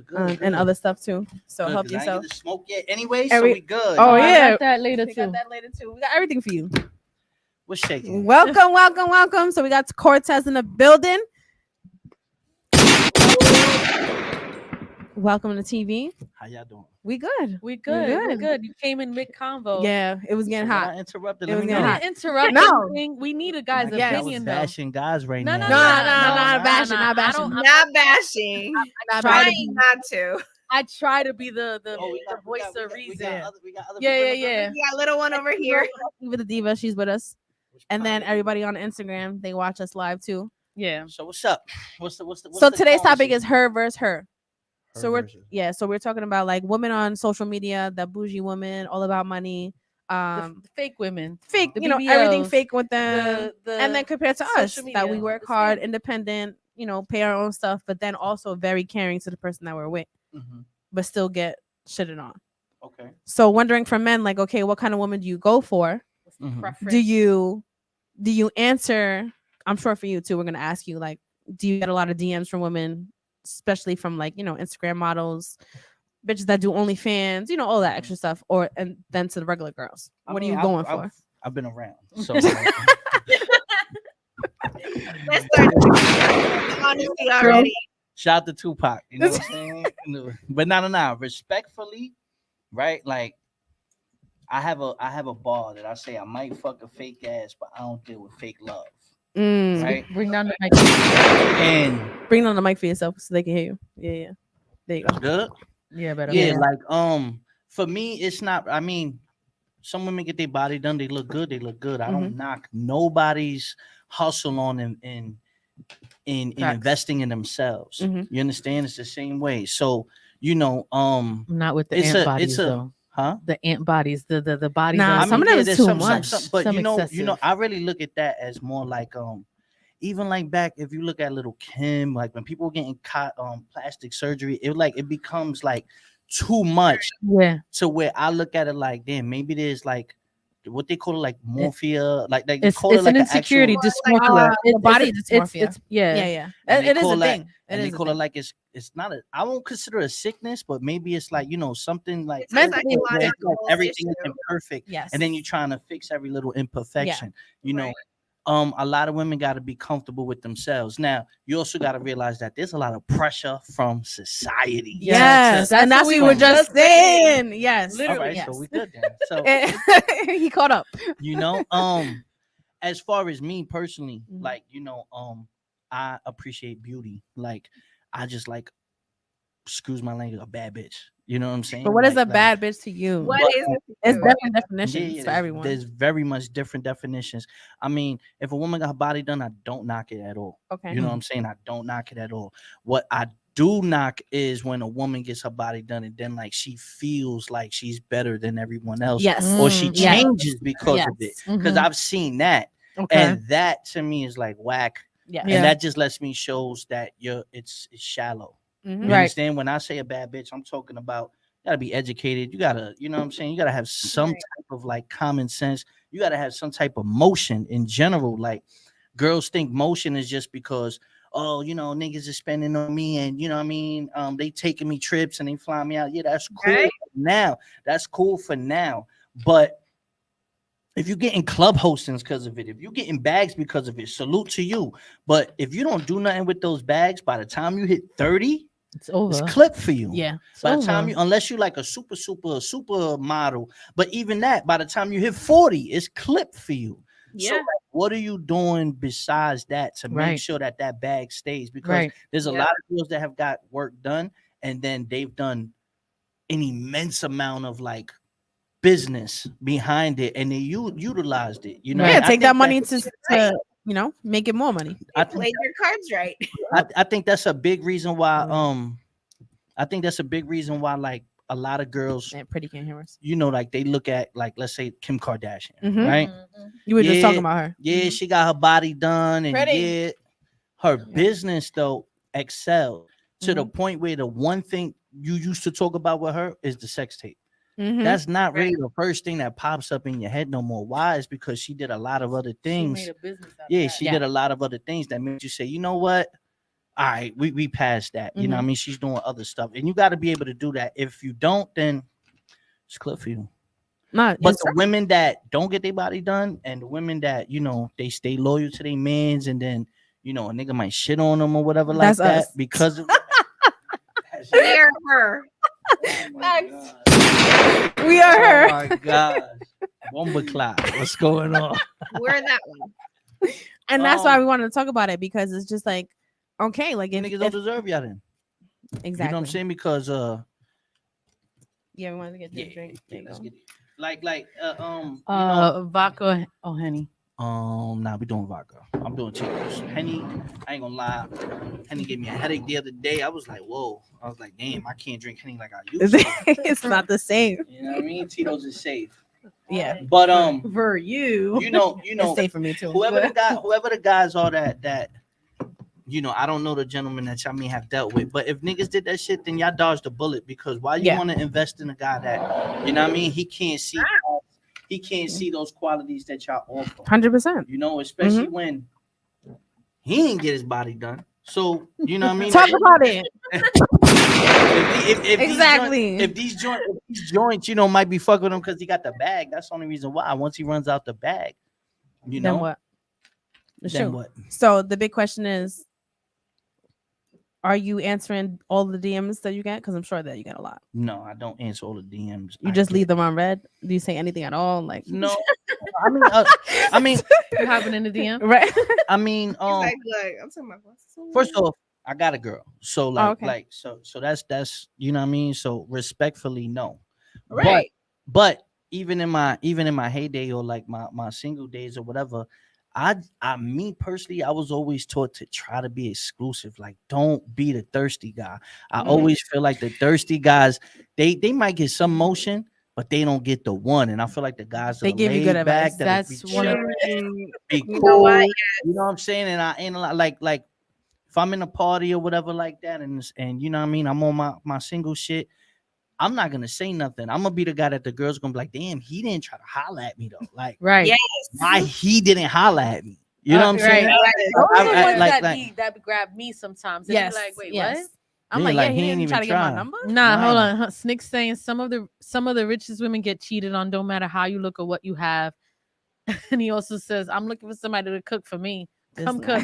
Good. and other stuff too. So Good, help 'cause I ain't yourself. get to smoke yet anyway, Every- so we good. Oh, I yeah. got that later We too. got that later too. We got everything for you. What's shaking? Welcome. So we got Cortez in the building. Welcome to TV. How y'all doing? We good. We good. You came in mid convo. Yeah, it was getting hot. I interrupted. It Let was me getting know. hot. Interrupt. No. anything. We need a guy's Yes. I opinion was though. bashing guys right No, now. no, Not bashing. I Bashing. don't- not bashing. Not Try to Trying not to. I try to be the Oh, we got- voice we of got- we reason. got other people in Yeah. the We got a little one over here. With the diva, she's with us. And then everybody on Instagram, they watch us live too. Yeah. So what's up? What's So the today's topic conversation? is her versus her. Her So versus. we're talking about like women on social media, the bougie woman, all about money, The fake women, fake, the everything BBLs, fake with them. And then compared to us, social that we media, work the hard, same. independent, pay our own stuff, but then also very caring to the person that we're with, but still get shitted on. Okay. So wondering for men, like, okay, what kind of woman do you go for? Preference. Do you answer? I'm sure for you too. We're gonna ask you, like, do you get a lot of DMs from women, especially from like Instagram models, bitches that do OnlyFans, all that extra stuff, or and then to the regular girls? What are you going for? I've been around, so Let's start honesty already. shout out to Tupac. You know what I'm saying? But no. Respectfully, right? Like I have a bar that I say I might fuck a fake ass, but I don't deal with fake love. Right? Bring down the mic. And bring on the mic for yourself so they can hear you. Yeah. There you go. good. Yeah, better. Yeah, like for me, it's not. I mean, some women get their body done, they look good. I don't knock nobody's hustle on in investing in themselves. You understand? It's the same way. So not with the ant bodies though. Huh? The ant bodies, the bodies. Nah, some of them is too much. But some I really look at that as more like even like back, if you look at little Kim, like when people were getting caught plastic surgery, it becomes like too much. Yeah. To where I look at it like, damn, maybe there's like what they call it, like morphia, like they it's call it like an insecurity, dysmorphia. The body dysmorphia. It's yeah. It is a thing. And they call it like it's not a. I won't consider it a sickness, but maybe it's like something like It's a psychological everything is issue. imperfect, Yes. and then you're trying to fix every little imperfection. Right. A lot of women got to be comfortable with themselves. Now, you also got to realize that there's a lot of pressure from society. Yes, and that's what we were just saying. Yes, all right, so we good then. So he caught up. As far as me personally, like I appreciate beauty. Like I just like, excuse my language, a bad bitch. You know what I'm saying? But what is a bad bitch to you? What is it? It's different definitions for everyone. There's very much different definitions. I mean, if a woman got her body done, I don't knock it at all. Okay. You know what I'm saying? I don't knock it at all. What I do knock is when a woman gets her body done and then like she feels like she's better than everyone else. Yes. Or she changes because of it. Because Mhm. I've seen that. Okay. And that to me is like whack. Yeah. And that just lets me shows that it's shallow. You understand? When I say a bad bitch, I'm talking about you gotta be educated. You gotta, you know what I'm saying? You gotta have some type of like common sense. You gotta have some type of motion in general. Like girls think motion is just because, oh, niggas is spending on me and you know what I mean? They taking me trips and they flying me out. Yeah, that's cool now. That's cool for now. But if you're getting club hostings because of it, if you're getting bags because of it, salute to you. But if you don't do nothing with those bags, by the time you hit 30, it's over. It's clipped for you. Yeah. By the time unless you like a super model, but even that, by the time you hit 40, it's clipped for you. Yeah. So like, what are you doing besides that to make sure that bag stays? Because there's a lot of girls that have got work done and then they've done an immense amount of like business behind it and they utilized it. Take that money to make it more money. I played your cards right. I think that's a big reason why like a lot of girls pretty can't hear us. Like they look at like let's say Kim Kardashian, right? You were just talking about her. Yeah, she got her body done and her business though excelled to the point where the one thing you used to talk about with her is the sex tape. That's not really the first thing that pops up in your head no more. Why? It's because she did a lot of other things. She made a business out of that. she Did a lot of other things that made you say, you know what? All right, we passed that. You know what I mean? She's doing other stuff. And you got to be able to do that. If you don't, then it's clip for you. But the women that don't get their body done and the women that, they stay loyal to their mans and then, a nigga might shit on them or whatever like that because of Hear her. We are her. Oh my gosh. Bomba clock. What's going on? We're that one. And that's why we wanted to talk about it because it's just like, okay, like if niggas don't deserve y'all then. Exactly. You know what I'm saying? Because we wanted to get the drink. Let's get it. Vodka or Henny. Nah, we doing vodka. I'm doing Tito's. Henny, I ain't gonna lie. Henny gave me a headache the other day. I was like, whoa. I was like, damn, I can't drink Henny like I used to. It's not the same. You know what I mean? Tito's is safe. Yeah. But For you. It's safe for me too. whoever the guys are that I don't know the gentleman that y'all may have dealt with, but if niggas did that shit, then y'all dodged the bullet, because why you want to invest in a guy that he can't see those qualities that y'all offer. 100%. Especially when he ain't get his body done. So Talk about it. if Exactly. these joints, might be fucking with him because he got the bag. That's the only reason why. Once he runs out the bag, Then what? Then what? So the big question is, are you answering all the DMs that you get? Because I'm sure that you get a lot. No, I don't answer all the DMs. You just leave them on red. Do you say anything at all? Like, no. I mean, you have it in the DM, right? I'm talking about first off, I got a girl, so okay. so that's So respectfully, no. right. But even in my heyday, or like my single days or whatever, me personally, I was always taught to try to be exclusive. Like, don't be the thirsty guy. I always feel like the thirsty guys, they might get some motion, but they don't get the one. And I feel like the guys they give you good advice. That's one of be cool. You know what? Yes. You know what I'm saying? And I ain't like if I'm in a party or whatever like that, and I'm on my single shit, I'm not gonna say nothing. I'm gonna be the guy that the girls gonna be like, damn, he didn't try to holler at me though. Like, right. Yes. why he didn't holler at me? You know what I'm saying? Those are the ones that grab me sometimes. And Yes. like, wait, yes. what? I'm Yeah, like, he he ain't didn't try even to get my try. number. Nah, hold Right. on. Snick's saying some of the richest women get cheated on, don't matter how you look or what you have. And he also says, I'm looking for somebody to cook for me. Come cook.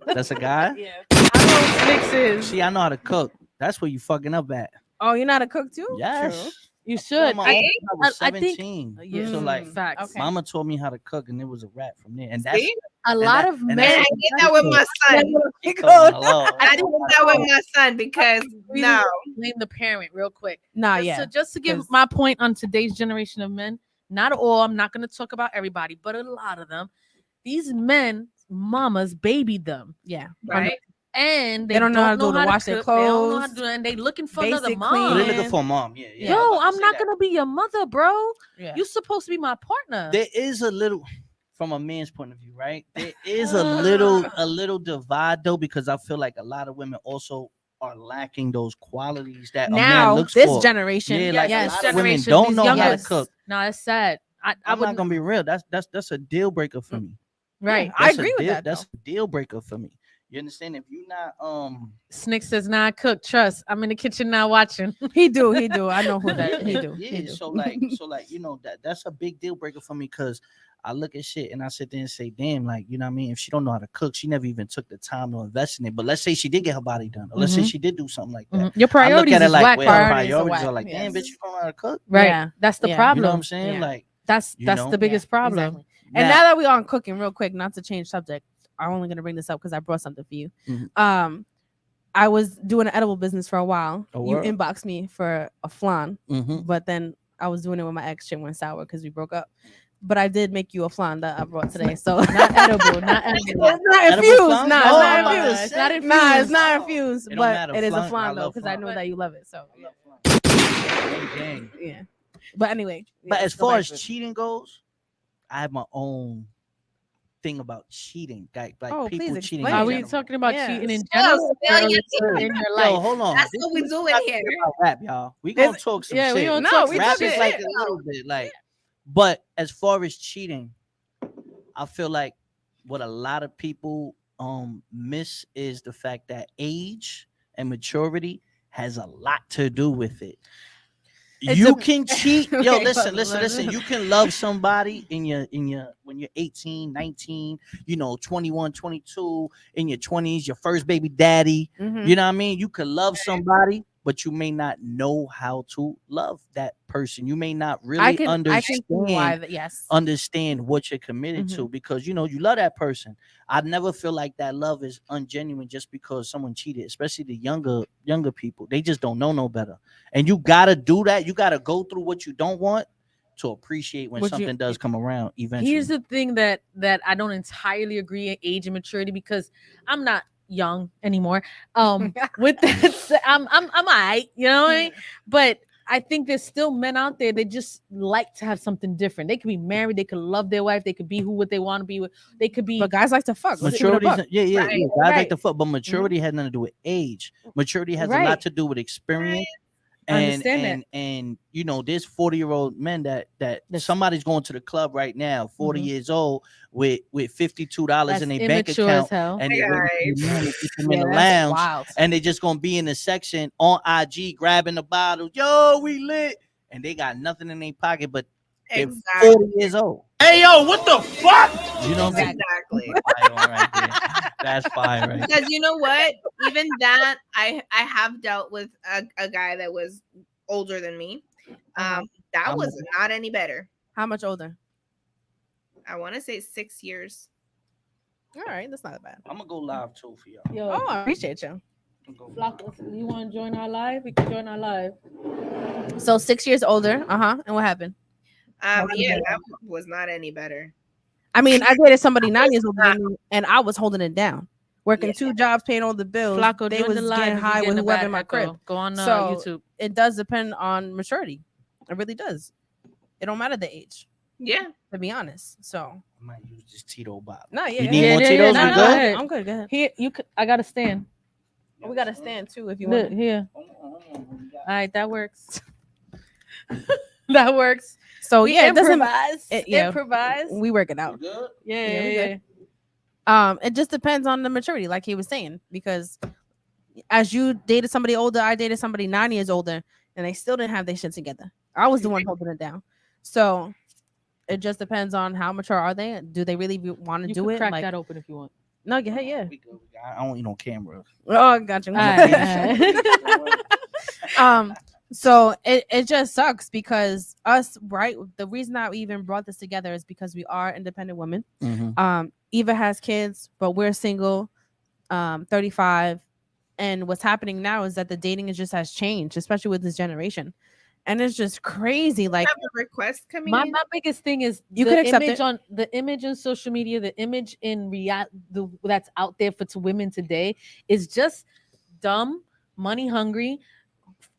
That's a guy? Yeah. I know Snicks is. See, I know how to cook. That's where you fucking up at. Oh, you're not a cook too? Yes. True. You should. I was I think 17. yeah, So like facts. Okay. mama taught me how to cook, and it was a wrap from there. And that's See? A lot of and men. I did that with my son. hello. I did that with my son because no. Blame the parent real quick. Nah, So yeah. just to give 'Cause- my point on today's generation of men, not all, I'm not going to talk about everybody, but a lot of them, these men, mamas babied them. Yeah. Right. And They don't know how to do to wash their cook. They don't know how to clothes, do it, and they looking for another basic mom. They're cleaning. looking for a mom. Yeah. Yeah. Yo, I was I'm about not to say gonna be your mother, bro. Yeah. You're supposed to be my partner. There is a little, from a man's point of view, right? There is a little divide though, because I feel like a lot of women also are lacking those qualities that a man Now, looks this for. generation. Yeah, like yes, a lot of women generation, don't these know how to youngers. cook. No, it's sad. I'm I'm not gonna be real. That's a deal breaker for me. right. I That's agree with that. That's a deal breaker for me. You understand? If you're not Snick says, "Nah, I cook. Trust. I'm in the kitchen now watching." He do. I know who that. He do. Yeah, He do. so like that's a big deal breaker for me, because I look at shit and I sit there and say, damn, like, you know what I mean? If she don't know how to cook, she never even took the time to invest in it. But let's say she did get her body done, or let's say she did do something like that. Your priorities I look at it is like, whack. well, her Priorities are priorities are whack, like, damn, yes. bitch, you don't know how to cook. Right. Yeah. That's the Yeah. problem. You know what I'm saying? Yeah. Like, That's know? the biggest problem. Exactly. And now that we're on cooking, real quick, not to change subject, I'm only gonna bring this up because I brought something for you. Mhm. I was doing an edible business for a while. Oh, You word. inboxed me for a flan, Mhm. but then I was doing it with my ex. Shit went sour because we broke up. But I did make you a flan that I brought today. So Not edible. Not edible. it's not Edible infused. flans? Nah, Oh, it's I'm not about to infused. It's not say. infused. Nah, it's not Oh. infused, It don't but matter. it is a Flan, I flan though love because I flan. know that you love it. So I love flan. Gang. yeah. But anyway. But yeah, as go far back as to it. cheating goes, I have my own thing about cheating. Like Oh, people please cheating. explain. Are in we general. talking about Yeah. cheating in Spill, general spill or your in your Yo, life? hold on. That's This what we is do not in here. about rap, y'all. We gonna talk some Yeah, we shit. gonna No, talk we some Rap talking is shit. like shit. a little bit like, but as far as cheating, I feel like what a lot of people miss is the fact that age and maturity has a lot to do with it. It's You a- can cheat. Yo, Okay, listen. You can love somebody in your when you're 18, 19, 21, 22, in your 20s, your first baby daddy. Mhm. You know what I mean? You could love somebody, but you may not know how to love that person. You may not really I can see understand why that. Yes. understand what you're committed to, because you love that person. I never feel like that love is ungenuine just because someone cheated, especially the younger people. They just don't know no better. And you gotta do that. You gotta go through what you don't want to appreciate when something does come around eventually. Here's the thing that I don't entirely agree in age and maturity, because I'm not young anymore. With that said, I'm alright, you know what I mean? But I think there's still men out there that just like to have something different. They could be married, they could love their wife, they could be what they want to be with. They could be. But guys like to fuck. Maturity, Right. guys like Right. to fuck, but maturity had nothing to do with age. Maturity has a Right. lot to do with experience. I understand And you know, there's 40-year-old men that somebody's going to the club right now, 40 years old, with $52 That's in their bank immature as account, hell. and they're waiting for the man to get them in Yeah, the that's lounge, wild. and they just gonna be in the section on IG grabbing the bottle. Yo, we lit, and they got nothing in their pocket, but they're Exactly. 40 years old. Hey, yo, what the fuck? You know what I'm saying? Exactly. Fire right there. That's fire right there. Because you know what? Even that, I have dealt with a guy that was older than me. That was not any better. How much older? I want to say 6 years. All right, that's not bad. I'm gonna go live too for y'all. Yo, Oh, I appreciate you. Flock, you want to join our live? We can join our live. So 6 years older. And what happened? Yeah, that was not any better. I mean, I dated somebody 9 years older than me, and I was holding it down, working 2 jobs, paying all the bills. Flacco, they join was the live getting if you high get with a whoever bad in my echo. crib. Go on So YouTube. it does depend on maturity. It really does. It don't matter the age, Yeah. to be honest. So I might use this Tito bottle. no, yeah, You need Yeah, more yeah, Tito's? yeah, We no, good? go ahead. I'm good. Go ahead. Here, you could. I got to stand. We got to stand too if you Look, want. here. All right, that works. That works. So We yeah, it doesn't. improvise. Yeah. Improvise. We work it out. Good? Yeah, Yeah, we yeah, good. yeah. It just depends on the maturity, like he was saying, because as you dated somebody older, I dated somebody 9 years older, and they still didn't have their shit together. I was the one holding it down. So it just depends on how mature are they. Do they really want to You do can it? crack Like, that open if you want. no, yeah. We good. I don't eat on camera. Oh, I got you. All right, all right. So it just sucks because us, right? The reason that we even brought this together is because we are independent women. Eva has kids, but we're single, 35. And what's happening now is that the dating is just has changed, especially with this generation. And it's just crazy. Like, Have a request coming My in. biggest thing is You the could accept image it. on the image on social media, the image in that's out there for women today is just dumb, money hungry,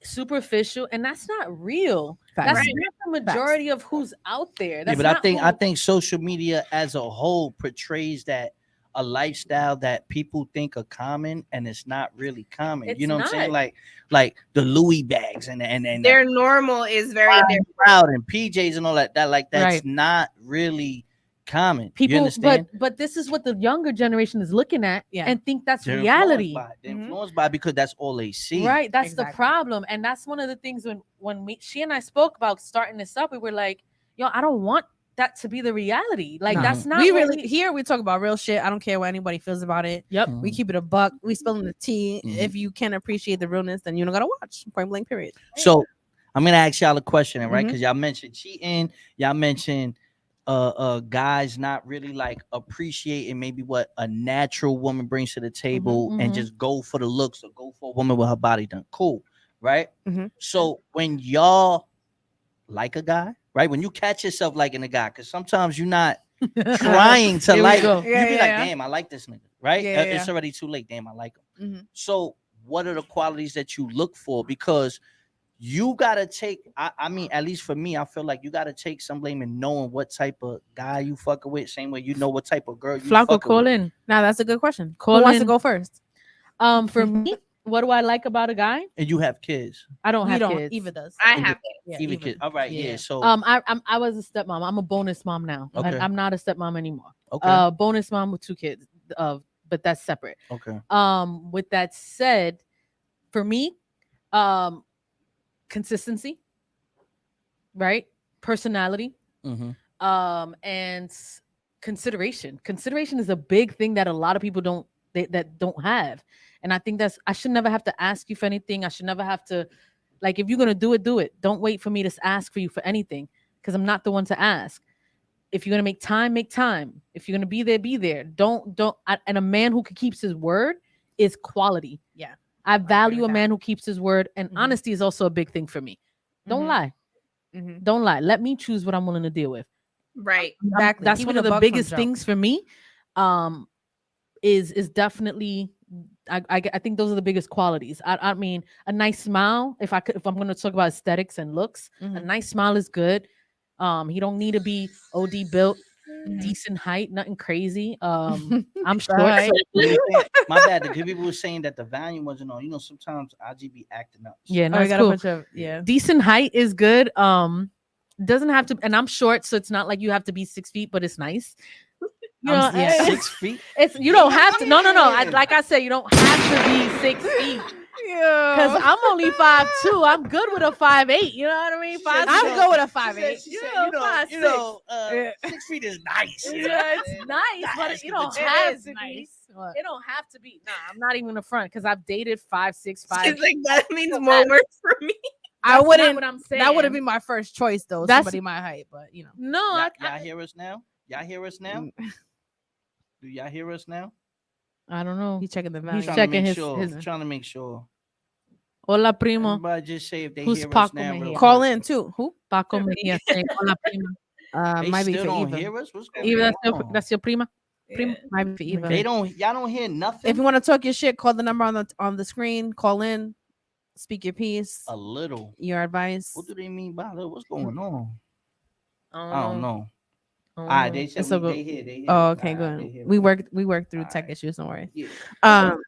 superficial, and that's not real. Facts. That's Right. not the majority of who's out there. Yeah, That's but I not think who- social media as a whole portrays that a lifestyle that people think are common, and it's not really common. It's You know what I'm saying? not. Like the Louis bags and Their normal is very different. proud and PJs and all that. That's Right. not really common. You people, understand? but this is what the younger generation is looking at Yeah. and think that's They're reality. They're influenced by it because that's all they see. Right, that's the Exactly. problem, and that's one of the things when she and I spoke about starting this up. We were like, "Yo, I don't want that to be the reality. Like No. that's not we what really here we talk about real shit. I don't care what anybody feels about it. Yep. We keep it a buck. We spilling the tea. Mhm. If you can't appreciate the realness, then you don't gotta watch. Point blank. Period. So I'm gonna ask y'all a question, right? Mhm. Because y'all mentioned cheating, y'all mentioned guys not really like appreciating maybe what a natural woman brings to the table and mhm. just go for the looks or go for a woman with her body done. Cool, right? Mhm. So when y'all like a guy, right? When you catch yourself liking a guy, because sometimes you're not trying to Here we like go. you be Yeah, like, yeah. damn, I like this nigga, right? Yeah, It's yeah. already too late. Damn, I like him. Mhm. So what are the qualities that you look for? Because you gotta take, I mean, at least for me, I feel like you gotta take some blame in knowing what type of guy you fucking with. Same way you know what type of girl you Flacco, fucking call with. in. Now that's a good question. Call Who wants to in. go first? For me, what do I like about a guy? And you have kids. I don't We have don't. kids. Eva does. I have Yeah, Even Eva. kids. All right, yeah. Yeah. So I was a stepmom. I'm a bonus mom now. Okay. I'm not a stepmom anymore. okay, Bonus mom with 2 kids. But that's separate. okay. With that said, for me, consistency, right? Personality, Mm-hmm. and consideration. Consideration is a big thing that a lot of people don't have. And I think I should never have to ask you for anything. I should never have to, like, if you're gonna do it, do it. Don't wait for me to ask for you for anything, because I'm not the one to ask. If you're gonna make time, make time. If you're gonna be there, be there. And a man who keeps his word is quality. Yeah. I agree value with a that. man who keeps his word, and Mhm. honesty is also a big thing for me. Don't Mhm. lie. Mhm. Don't lie. Let me choose what I'm willing to deal with. right. Exactly. That's Keep one it of a the buck from biggest jump. things for me. Is definitely I think those are the biggest qualities. I mean, a nice smile. If I'm going to talk about aesthetics and looks, a nice smile is good. He don't need to be OD built, decent height, nothing crazy. I'm short, so my bad. The good people were saying that the volume wasn't on. You know, sometimes IGB acting up. yeah, no, I it's got a cool. bunch of Decent height is good. Doesn't have to, and I'm short, so it's not like you have to be 6 feet, but it's nice. You know, yeah. 6 feet. it's you don't have to. No. Like I said, you don't have to be 6 feet. Because I'm only 5'2". I'm good with a 5'8". You know what I mean? I'm good with a 5'8". You know, 6 feet is nice. Yeah, it's nice, but you don't have to be. It don't have to be. Nah, I'm not even a front because I've dated 5'6", 5'8". It's like that means more work for me. I wouldn't. What I'm saying. That would have been my first choice, though. That's- Somebody my height, but you know. No, Y'all hear us now? Y'all hear us now? Do y'all hear us now? I don't know. He's checking the value. He's Trying checking to make his- sure. his- Trying to make sure. Hola, primo. Everybody just say if they Who's hear us Paco now. Mejia? real Call quick. in too. Who? Paco Mejia saying hola, prima. They Might be still for don't Eva. hear us. What's going Eva, on? that's your prima. Prima. Might be for Eva. They don't. Y'all don't hear nothing. If you want to talk your shit, call the number on the screen. Call in. Speak your piece. A little. Your advice. What do they mean by that? What's going on? I I don't know. I All don't right, know. they said So they hear. They hear. Oh, okay, All right, they good. hear. We work through tech Alright. issues. Don't worry. Yeah. Um.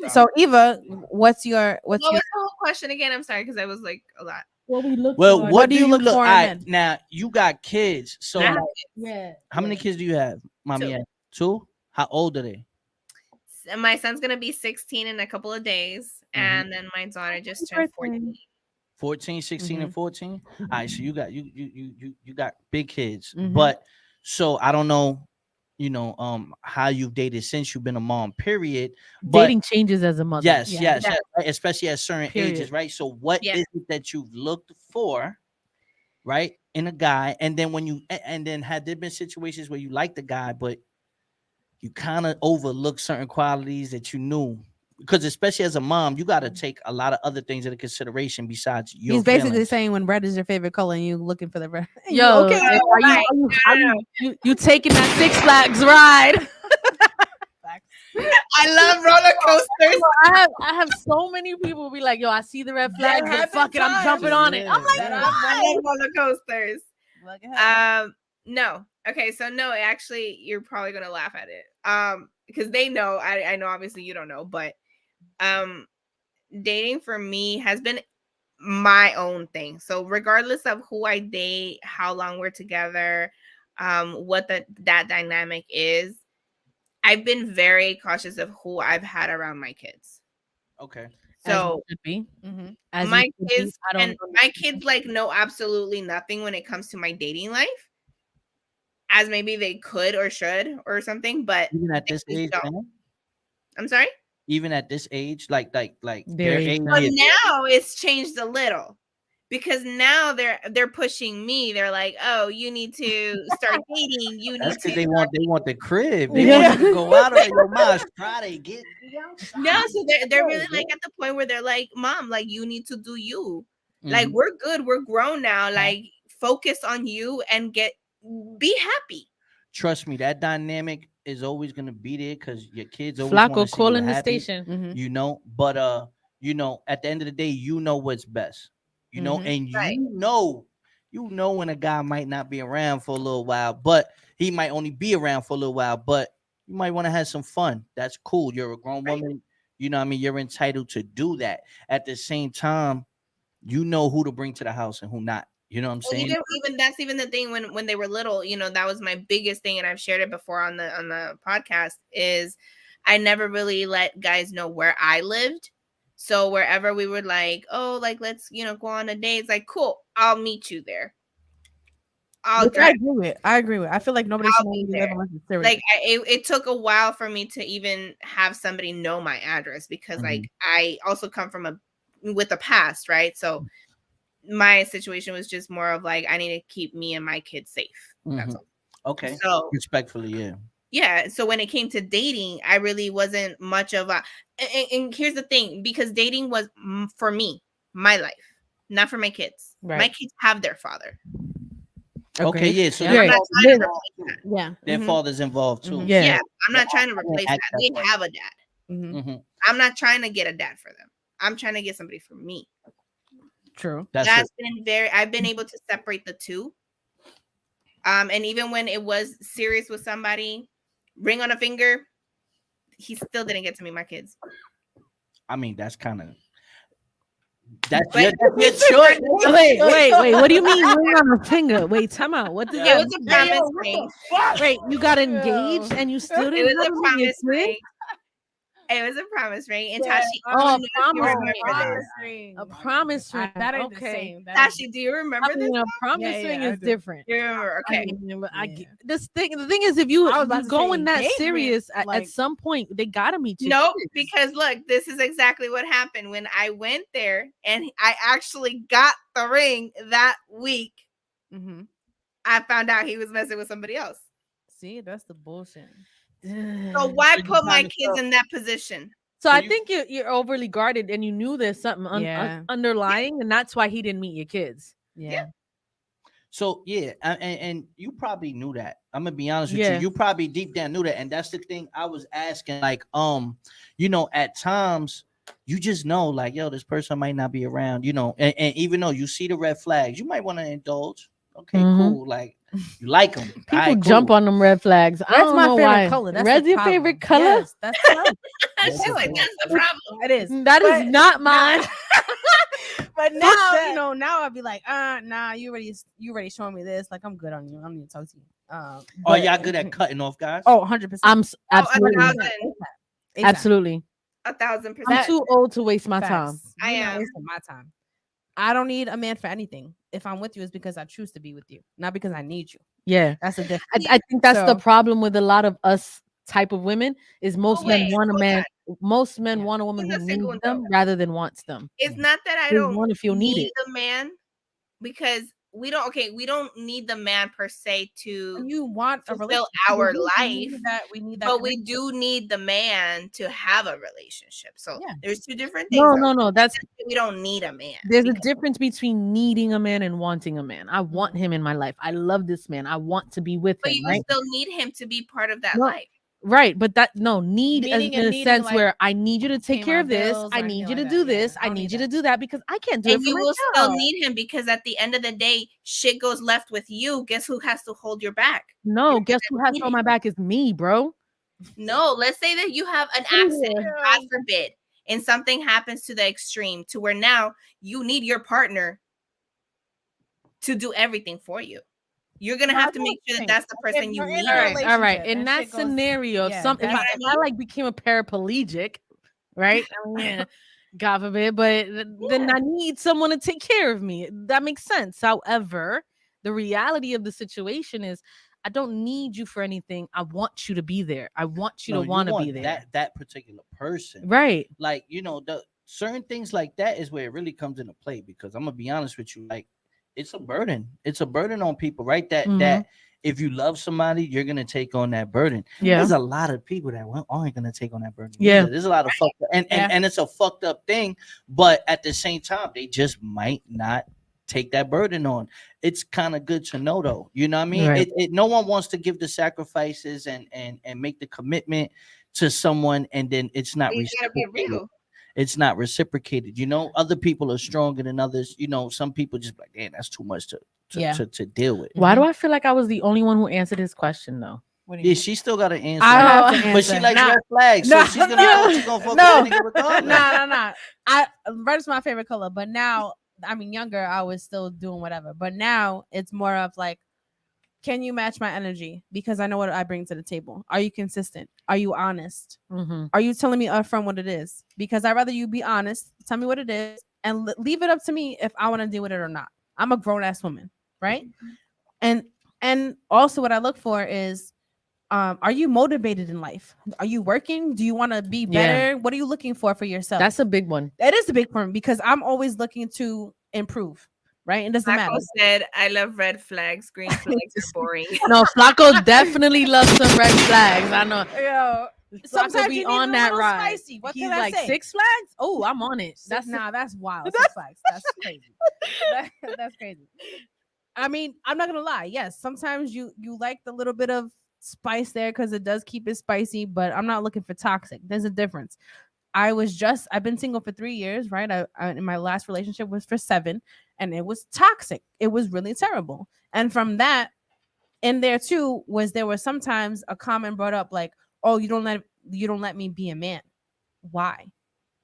So Eva, what's your What was the whole question again? I'm sorry because I was like a lot. What we look Well, for. what do you look for in Alright, men? now you got kids. So I like, have Yeah. how many kids do you have, mommy? Two. Have? 2? How old are they? My son's gonna be 16 in a couple of days, and then my daughter just turned 14. 14, 16, and 14. All right, so you got big kids. Mhm. But so I don't know, how you've dated since you've been a mom, period. But Dating changes as a mother. yes, Yeah. yes, especially at certain Period. ages, right? So what Yeah. is it that you've looked for, right, in a guy? And then had there been situations where you liked the guy, but you kind of overlooked certain qualities that you knew? Because especially as a mom, you got to take a lot of other things into consideration besides your He's basically feelings. saying when red is your favorite color and you looking for the red. Yo, okay? you taking that Six Flags ride? I love roller coasters. I have so many people be like, yo, I see the red flag, but happens fuck it, I'm jumping on it. I'm like, Yeah. I love roller coasters. Look ahead. No. Okay, so no, actually, you're probably gonna laugh at it. Because they know. I know. Obviously, you don't know, but dating for me has been my own thing. So regardless of who I date, how long we're together, what that dynamic is, I've been very cautious of who I've had around my kids. Okay. So should be. Mm-hmm. As my you should be. kids I don't and my kids like know absolutely nothing when it comes to my dating life, as maybe they could or should or something. But Even at this they age, don't. man? I'm sorry. Even at this age, like their Their age. age. But is- now it's changed a little because now they're pushing me. They're like, "Oh, you need to start dating. You That's need because to." they want the crib. They Yeah. want you to go out on your mom's Friday. Get No, so they're really like at the point where they're like, "Mom, like you need to do you. Like Mhm. we're good. We're grown now. Like focus on you and be happy." Trust me, that dynamic is always gonna be there because your kids always want to Flacco see you calling the happy. station. Mm-hmm. But at the end of the day, you know what's best. And Right. you know when a guy might not be around for a little while, but he might only be around for a little while, but you might want to have some fun. That's cool. You're a grown Right. woman. You know what I mean? You're entitled to do that. At the same time, you know who to bring to the house and who not. You know what I'm Well, saying? even that's even the thing when they were little, that was my biggest thing, and I've shared it before on the podcast, is I never really let guys know where I lived. So wherever we were like, oh, like let's go on a date, it's like, cool, I'll meet you there. I'll Which I drive. agree with. I feel like nobody I'll should know be where you there. live unless it's serious. Like it took a while for me to even have somebody know my address because like I also come from with a past, right? So my situation was just more of like I need to keep me and my kids safe. That's all. Okay. So Respectfully, yeah. Yeah. So when it came to dating, I really wasn't much of a. And here's the thing, because dating was for me, my life, not for my kids. Right. My kids have their father. Okay, yeah. So Yeah. their I'm not trying to replace that. Yeah. their father's involved too. Yeah. Yeah, I'm not trying to replace act that. that They way. have a dad. I'm not trying to get a dad for them. I'm trying to get somebody for me. True. That's been I've been able to separate the two. And even when it was serious with somebody, ring on a finger, he still didn't get to meet my kids. I mean, that's kind of that's But- your choice. Wait. What do you mean ring on a finger? Wait, time out. What did It that was a promise ring. Wait, you got engaged and you still It didn't was have a to meet your promise kid? ring. It was a promise ring. And Yeah. Tashi, Oh, you promise remember ring. this. ring. A promise ring. That ain't the Okay. same. Tashi, do you remember I mean, this? a promise Yeah, ring I is do. different. You remember? I Okay. mean, but I Yeah. get this thing. The thing is, if you I was about to go say in that engagement, serious, at like- some point they gotta meet you. Nope, because look, this is exactly what happened when I went there and I actually got the ring that week. I found out he was messing with somebody else. See, that's the bullshit. So why put my kids in that position? So I think you're overly guarded, and you knew there's something underlying, and that's why he didn't meet your kids. Yeah. So yeah, and you probably knew that. I'm gonna be honest with Yeah. you. You probably deep down knew that, and that's the thing I was asking. Like, you know, at times you just know, like, yo, this person might not be around. You know, and even though you see the red flags, you might want to indulge. Okay, cool. Like, you like them. People jump on them red flags. I don't know why. color. That's Red's the your problem. favorite color? Yes, that's the problem. She's like, that's the problem. It is. That is not mine. But now, now I'd be like, nah, you already showing me this. Like, I'm good on you. I'm gonna talk to you. Oh, y'all good at cutting off guys? Oh, 100%. I'm absolutely, 1,000. absolutely. 1,000%. I'm too old to waste my time. Facts. I You're not am. wasting my time. I don't need a man for anything. If I'm with you, it's because I choose to be with you, not because I need you. Yeah, That's the difference. I think that's the So- problem with a lot of us type of women is most men wait, want a hold man. on. Most men Yeah. want a woman Who's who the single needs one, them rather than wants them. It's not that I They don't want to feel need needed. the man, because we don't need the man per se to You want a fulfill relationship. our We need life, that. We need that. but we do need the man to have a relationship. So Yeah. there's two different things. No. That's We don't need a man. there's a because- difference between needing a man and wanting a man. I want him in my life. I love this man. I want to be with but him. you Right? still need him to be part of that No, life. Right, but that need Meaning in and a needing, sense like, where I need you to take pay care my of this. bills I or need anything you to like do that. Yeah, this. I I don't need need you to that. do that because I can't do And it for you will myself. still need him, because at the end of the day, shit goes left with you. Guess who has to hold your back? No, You're guess who has need on it. my back is me, bro. No, let's say that you have an accident, God forbid, and something happens to the extreme to where now you need your partner to do everything for you. You're gonna have to make sure that that's the person you you're in need. a All right. In relationship that and shit goes- scenario, yeah, if that's- I like became a paraplegic, right? I mean, God forbid, but then I need someone to take care of me. That makes sense. However, the reality of the situation is I don't need you for anything. I want you to be there. I want you No, to want to want be there. that particular person. Right. Like, you know, the certain things like that is where it really comes into play, because I'm gonna be honest with you, like, it's a burden. It's a burden on people, right? That if you love somebody, you're gonna take on that burden. Yeah. There's a lot of people that aren't gonna take on that burden. Yeah. Either. There's a lot of fucked up, and it's a fucked up thing, but at the same time, they just might not take that burden on. It's kind of good to know, though. You know what I mean? Right. No one wants to give the sacrifices and make the commitment to someone, and then it's not You gotta be reciprocated. real. It's not reciprocated. You know, other people are stronger than others. You know, some people just like, damn, that's too much to deal with. Why do I feel like I was the only one who answered his question though? What do you Yeah, mean? she still got an answer. I have to But she answer. likes Nah. red flags, so No, she's gonna no, she gonna fuck no. with that nigga regardless. Nah. Red is my favorite color, but now, I mean, younger, I was still doing whatever, but now it's more of like, can you match my energy? Because I know what I bring to the table. Are you consistent? Are you honest? Mm-hmm. Are you telling me upfront what it is? Because I'd rather you be honest, tell me what it is, and leave it up to me if I want to deal with it or not. I'm a grown ass woman, right? And also what I look for is, are you motivated in life? Are you working? Do you want to be better? What are you looking for yourself? That's a big one. That is a big one because I'm always looking to improve, right? It doesn't matter. Flacco said, "I love red flags. Green flags are boring." No, Flacco definitely loves some red flags. I know. Yo, sometimes Flacco you be need on a that little ride. spicy. What He's can I like say? Six Flags. Oh, I'm on it. That's wild. Six Flags. That's crazy. That's crazy. I mean, I'm not gonna lie. Yes, sometimes you like the little bit of spice there because it does keep it spicy, but I'm not looking for toxic. There's a difference. I've been single for 3 years, right? I in my last relationship was for 7, and it was toxic. It was really terrible. And from that, in there too, there was sometimes a comment brought up like, oh, you don't let me be a man. Why?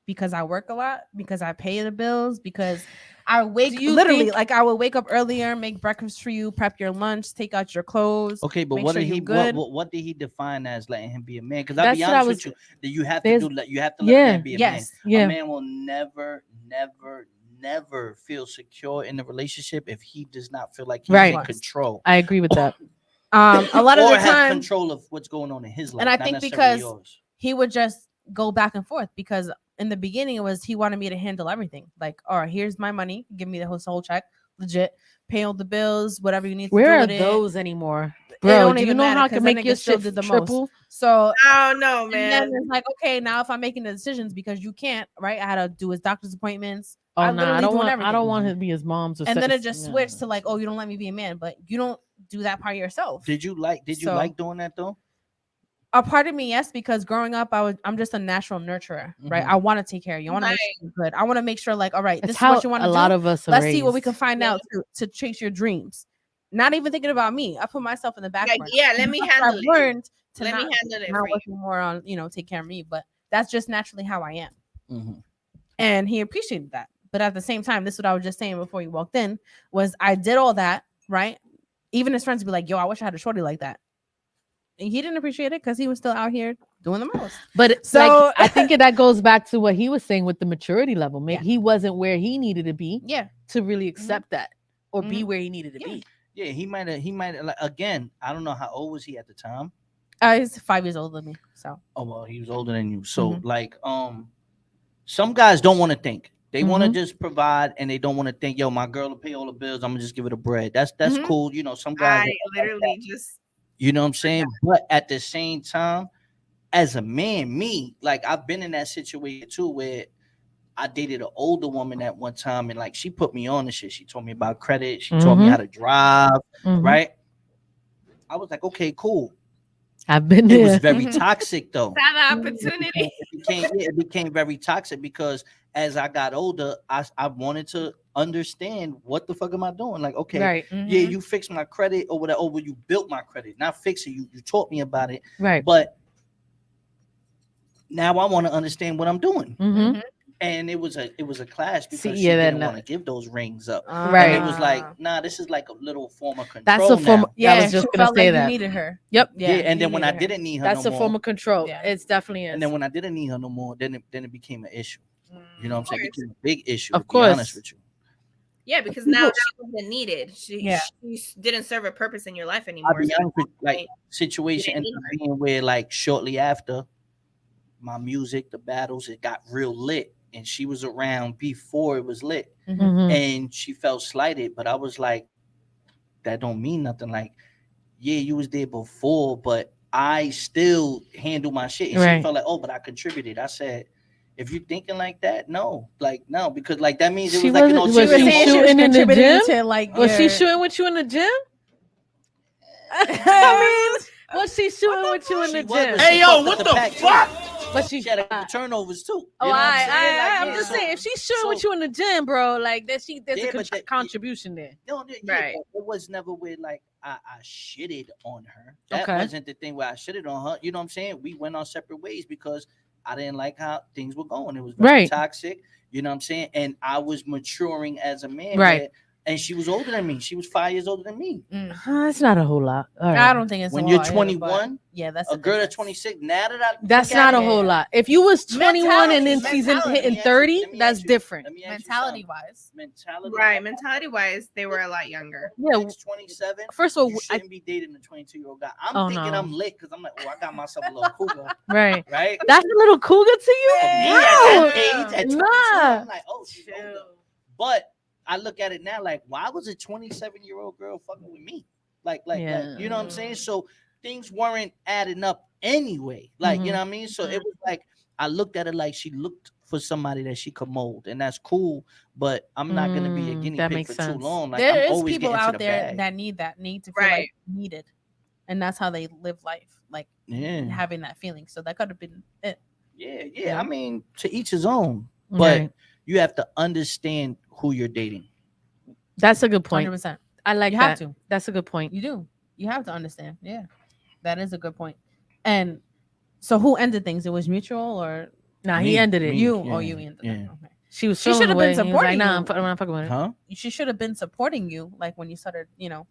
Because I work a lot, because I pay the bills, because I wake literally like I will wake up earlier, make breakfast for you, prep your lunch, take out your clothes. Okay, but what did he what did he define as letting him be a man? Because I'll be honest with you, that you have to let a man be a man. A man will never feel secure in the relationship if he does not feel like he's in control. I agree with that. A lot of the time, have control of what's going on in his life. And I think because he would just go back and forth, because in the beginning it was he wanted me to handle everything. Like, all right, here's my money, give me the whole check, legit, pay all the bills, whatever you need to do. Where are those anymore? Bro, do you know how I can make your shit the triple? Most. So I don't know, man. And then it's like, okay, now if I'm making the decisions because you can't, right? I had to do his doctor's appointments. Oh no, I don't want him to be his mom's. And then it just switched to like, oh, you don't let me be a man, but you don't do that part yourself. Did you like doing that though? A part of me, yes, because growing up, I'm just a natural nurturer, right? I want to take care of you. I want to make sure you're good. I want to make sure, like, all right, this is what you want to do. A lot of us. Let's see what we can find out to chase your dreams. Not even thinking about me. I put myself in the back. Like, yeah, let me handle it. I've learned to let me handle it. Not working more on, take care of me, but that's just naturally how I am. And he appreciated that. But at the same time, this is what I was just saying before you walked in, was I did all that, right? Even his friends would be like, yo, I wish I had a shorty like that. And he didn't appreciate it because he was still out here doing the most. But so I think that goes back to what he was saying with the maturity level. Maybe he wasn't where he needed to be to really accept that or be where he needed to be. Yeah, he might have like, again, I don't know how old was he at the time. He's 5 years older than me. So well, he was older than you. So like some guys don't want to think. They want to just provide, and they don't want to think, yo, my girl will pay all the bills, I'm gonna just give her the bread. That's cool. Some guys literally just, you know what I'm saying? But at the same time, as a man, like I've been in that situation too, where I dated an older woman at one time, and like she put me on and shit. She told me about credit. She taught me how to drive. Right? I was like, okay, cool. I've been there. It was very toxic though. That opportunity. It became very toxic because as I got older, I wanted to understand what the fuck am I doing? Like, okay, yeah, you fixed my credit or whatever. Well, you built my credit, not fix it. You taught me about it. Right. But now I want to understand what I'm doing. And it was a clash because she didn't want to give those rings up. Right. And it was like, nah, this is like a little form of control. That's a form. Yeah, I was just gonna say that. You needed her. Yep. Yeah. And then when I didn't need her, that's a form of control. Yeah. It's definitely is. And then when I didn't need her no more, then it became an issue. You know what I'm saying? It became a big issue. Of course. To be honest with you. Yeah, because now she wasn't needed. She didn't serve a purpose in your life anymore. I'll be honest with you, like situation ended up being where like shortly after my music, the battles, it got real lit. And she was around before it was lit. And she felt slighted. But I was like, that don't mean nothing. Like, yeah, you was there before, but I still handle my shit. And she felt like, oh, but I contributed. I said, if you're thinking like that, no. Like, no, because like that means it was like, was she shooting in the gym? To, like, was she shooting with you in the gym? I mean, was she shooting with you in the gym? Hey, yo, what the fuck? But she had a couple turnovers too. I'm just saying, if she's shooting with you in the gym, bro, like there's a contribution there. No, right. It was never where like I shitted on her. That wasn't the thing where I shitted on her. You know what I'm saying? We went our separate ways because I didn't like how things were going. It was very toxic. You know what I'm saying? And I was maturing as a man. Right. And she was older than me. She was 5 years older than me. That's not a whole lot. Right. I don't think it's when you're 21. That's a girl at 26. Now that that's not a whole lot. If you was 21 and then she's hitting 30, that's different. Mentality wise, mentality wise, they were a lot younger. Yeah, 27. First of all, you shouldn't be dating a 22-year-old guy. I'm thinking I'm lit because I'm like, oh, I got myself a little cougar. Right. Right. That's a little cougar to you. At 22, I'm like, oh, she's older. But I look at it now like, why was a 27-year-old girl fucking with me? Like, you know what I'm saying? So things weren't adding up anyway. Like, you know what I mean? So it was like, I looked at it like she looked for somebody that she could mold, and that's cool. But I'm not gonna be a guinea pig for too long. Like, there is people out there that need to feel like needed. and that's how they live life, like Yeah. having that feeling. So that could have been it. Yeah. Yeah. I mean, to each his own. But Right. you have to understand who you're dating. That's a good point. 100%. I like You that. have to. That's a good point. You do. You have to understand. Yeah, that is a good point. And so, who ended things? It was mutual, or Nah, Me, he ended it. me. you? Yeah, Oh, you ended yeah. it. Okay. She was She feeling should the have way. been He was like, supporting nah, you. I'm not fucking with it. Huh? She should have been supporting you, like when you started, Yeah,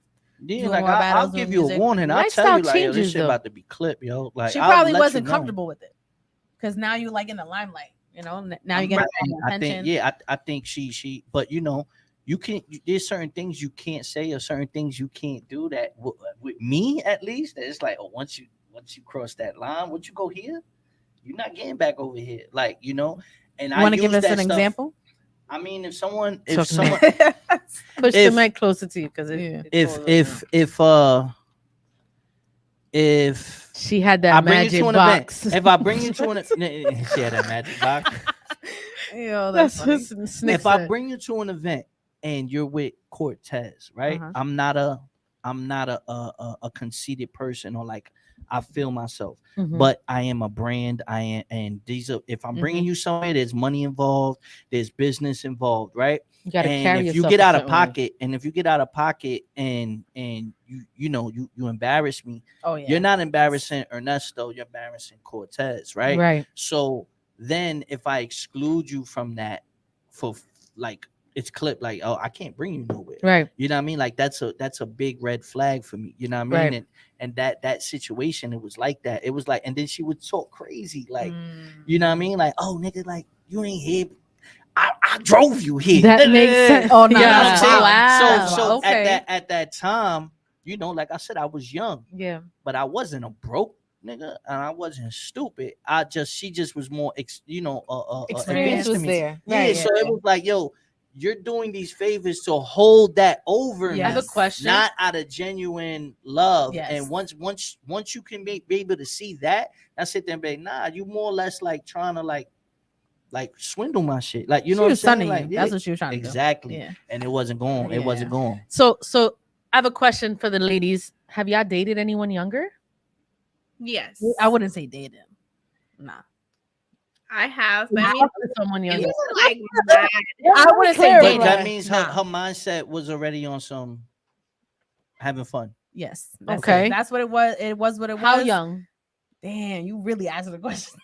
doing like more I'll battles, give doing you a music. warning. I'll Lifestyle tell you, like, yo, this changes, shit though. about to be clipped, yo. Like, She I'll probably let wasn't you know. comfortable with it because now you like in the limelight. Now I'm you're getting right. all the I attention. think, I think she, but you can. There's certain things you can't say or certain things you can't do that with me at least. That it's like, oh, once you cross that line, once you go here, you're not getting back over here. Like, And You I want to use give us that an stuff. example? I mean, if someone, Push if- the mic closer to you because if she had that I bring you magic to an box. event, if I bring you to an, she had that magic box. Yo, That's funny. what Snick If I said. bring you to an event and you're with Cortez, right? Uh-huh. I'm not a conceited person or like I feel myself, Mhm. but I am a brand. I am, and these are. If I'm bringing Mhm. you somewhere, there's money involved, there's business involved, right? You got to And carry if you yourself get a out of certain way. pocket, and you embarrass me, Oh yeah. you're not embarrassing Ernesto, you're embarrassing Cortez, right? Right. So then if I exclude you from that for like it's clipped, like, oh, I can't bring you nowhere. Right. You know what I mean? Like that's a big red flag for me. You know what I mean? Right. And that situation, it was like that. It was like, and then she would talk crazy, like, Mm. you know what I mean? Like, oh nigga, like you ain't here. I drove you here. That makes sense. Oh, no, You know what I'm yeah. saying? Wow. So okay. at that time, like I said, I was young, Yeah. but I wasn't a broke nigga, and I wasn't stupid. She just was more, Experience advanced was to me. there. Yeah, Right. so it was like, yo, you're doing these favors to hold that over Yes. I have me, a question. not out of genuine love. Yes. And once you can be able to see that, I sit there and be like, nah, you more or less like trying to like swindle my shit. Like, you know what I'm saying? Like, you. That's what she was trying to do. exactly. Yeah. And it wasn't going. Yeah. It wasn't going. So I have a question for the ladies. Have y'all dated anyone younger? Yes, I wouldn't say dated. Nah. I have. But I mean, Talked to someone it younger. wasn't like mad. I wouldn't say Clear, But dated. that means Nah. her mindset was already on some having fun. Yes. That's Okay. it. That's what it was. It was what it was. How young? Damn, you really asked the question.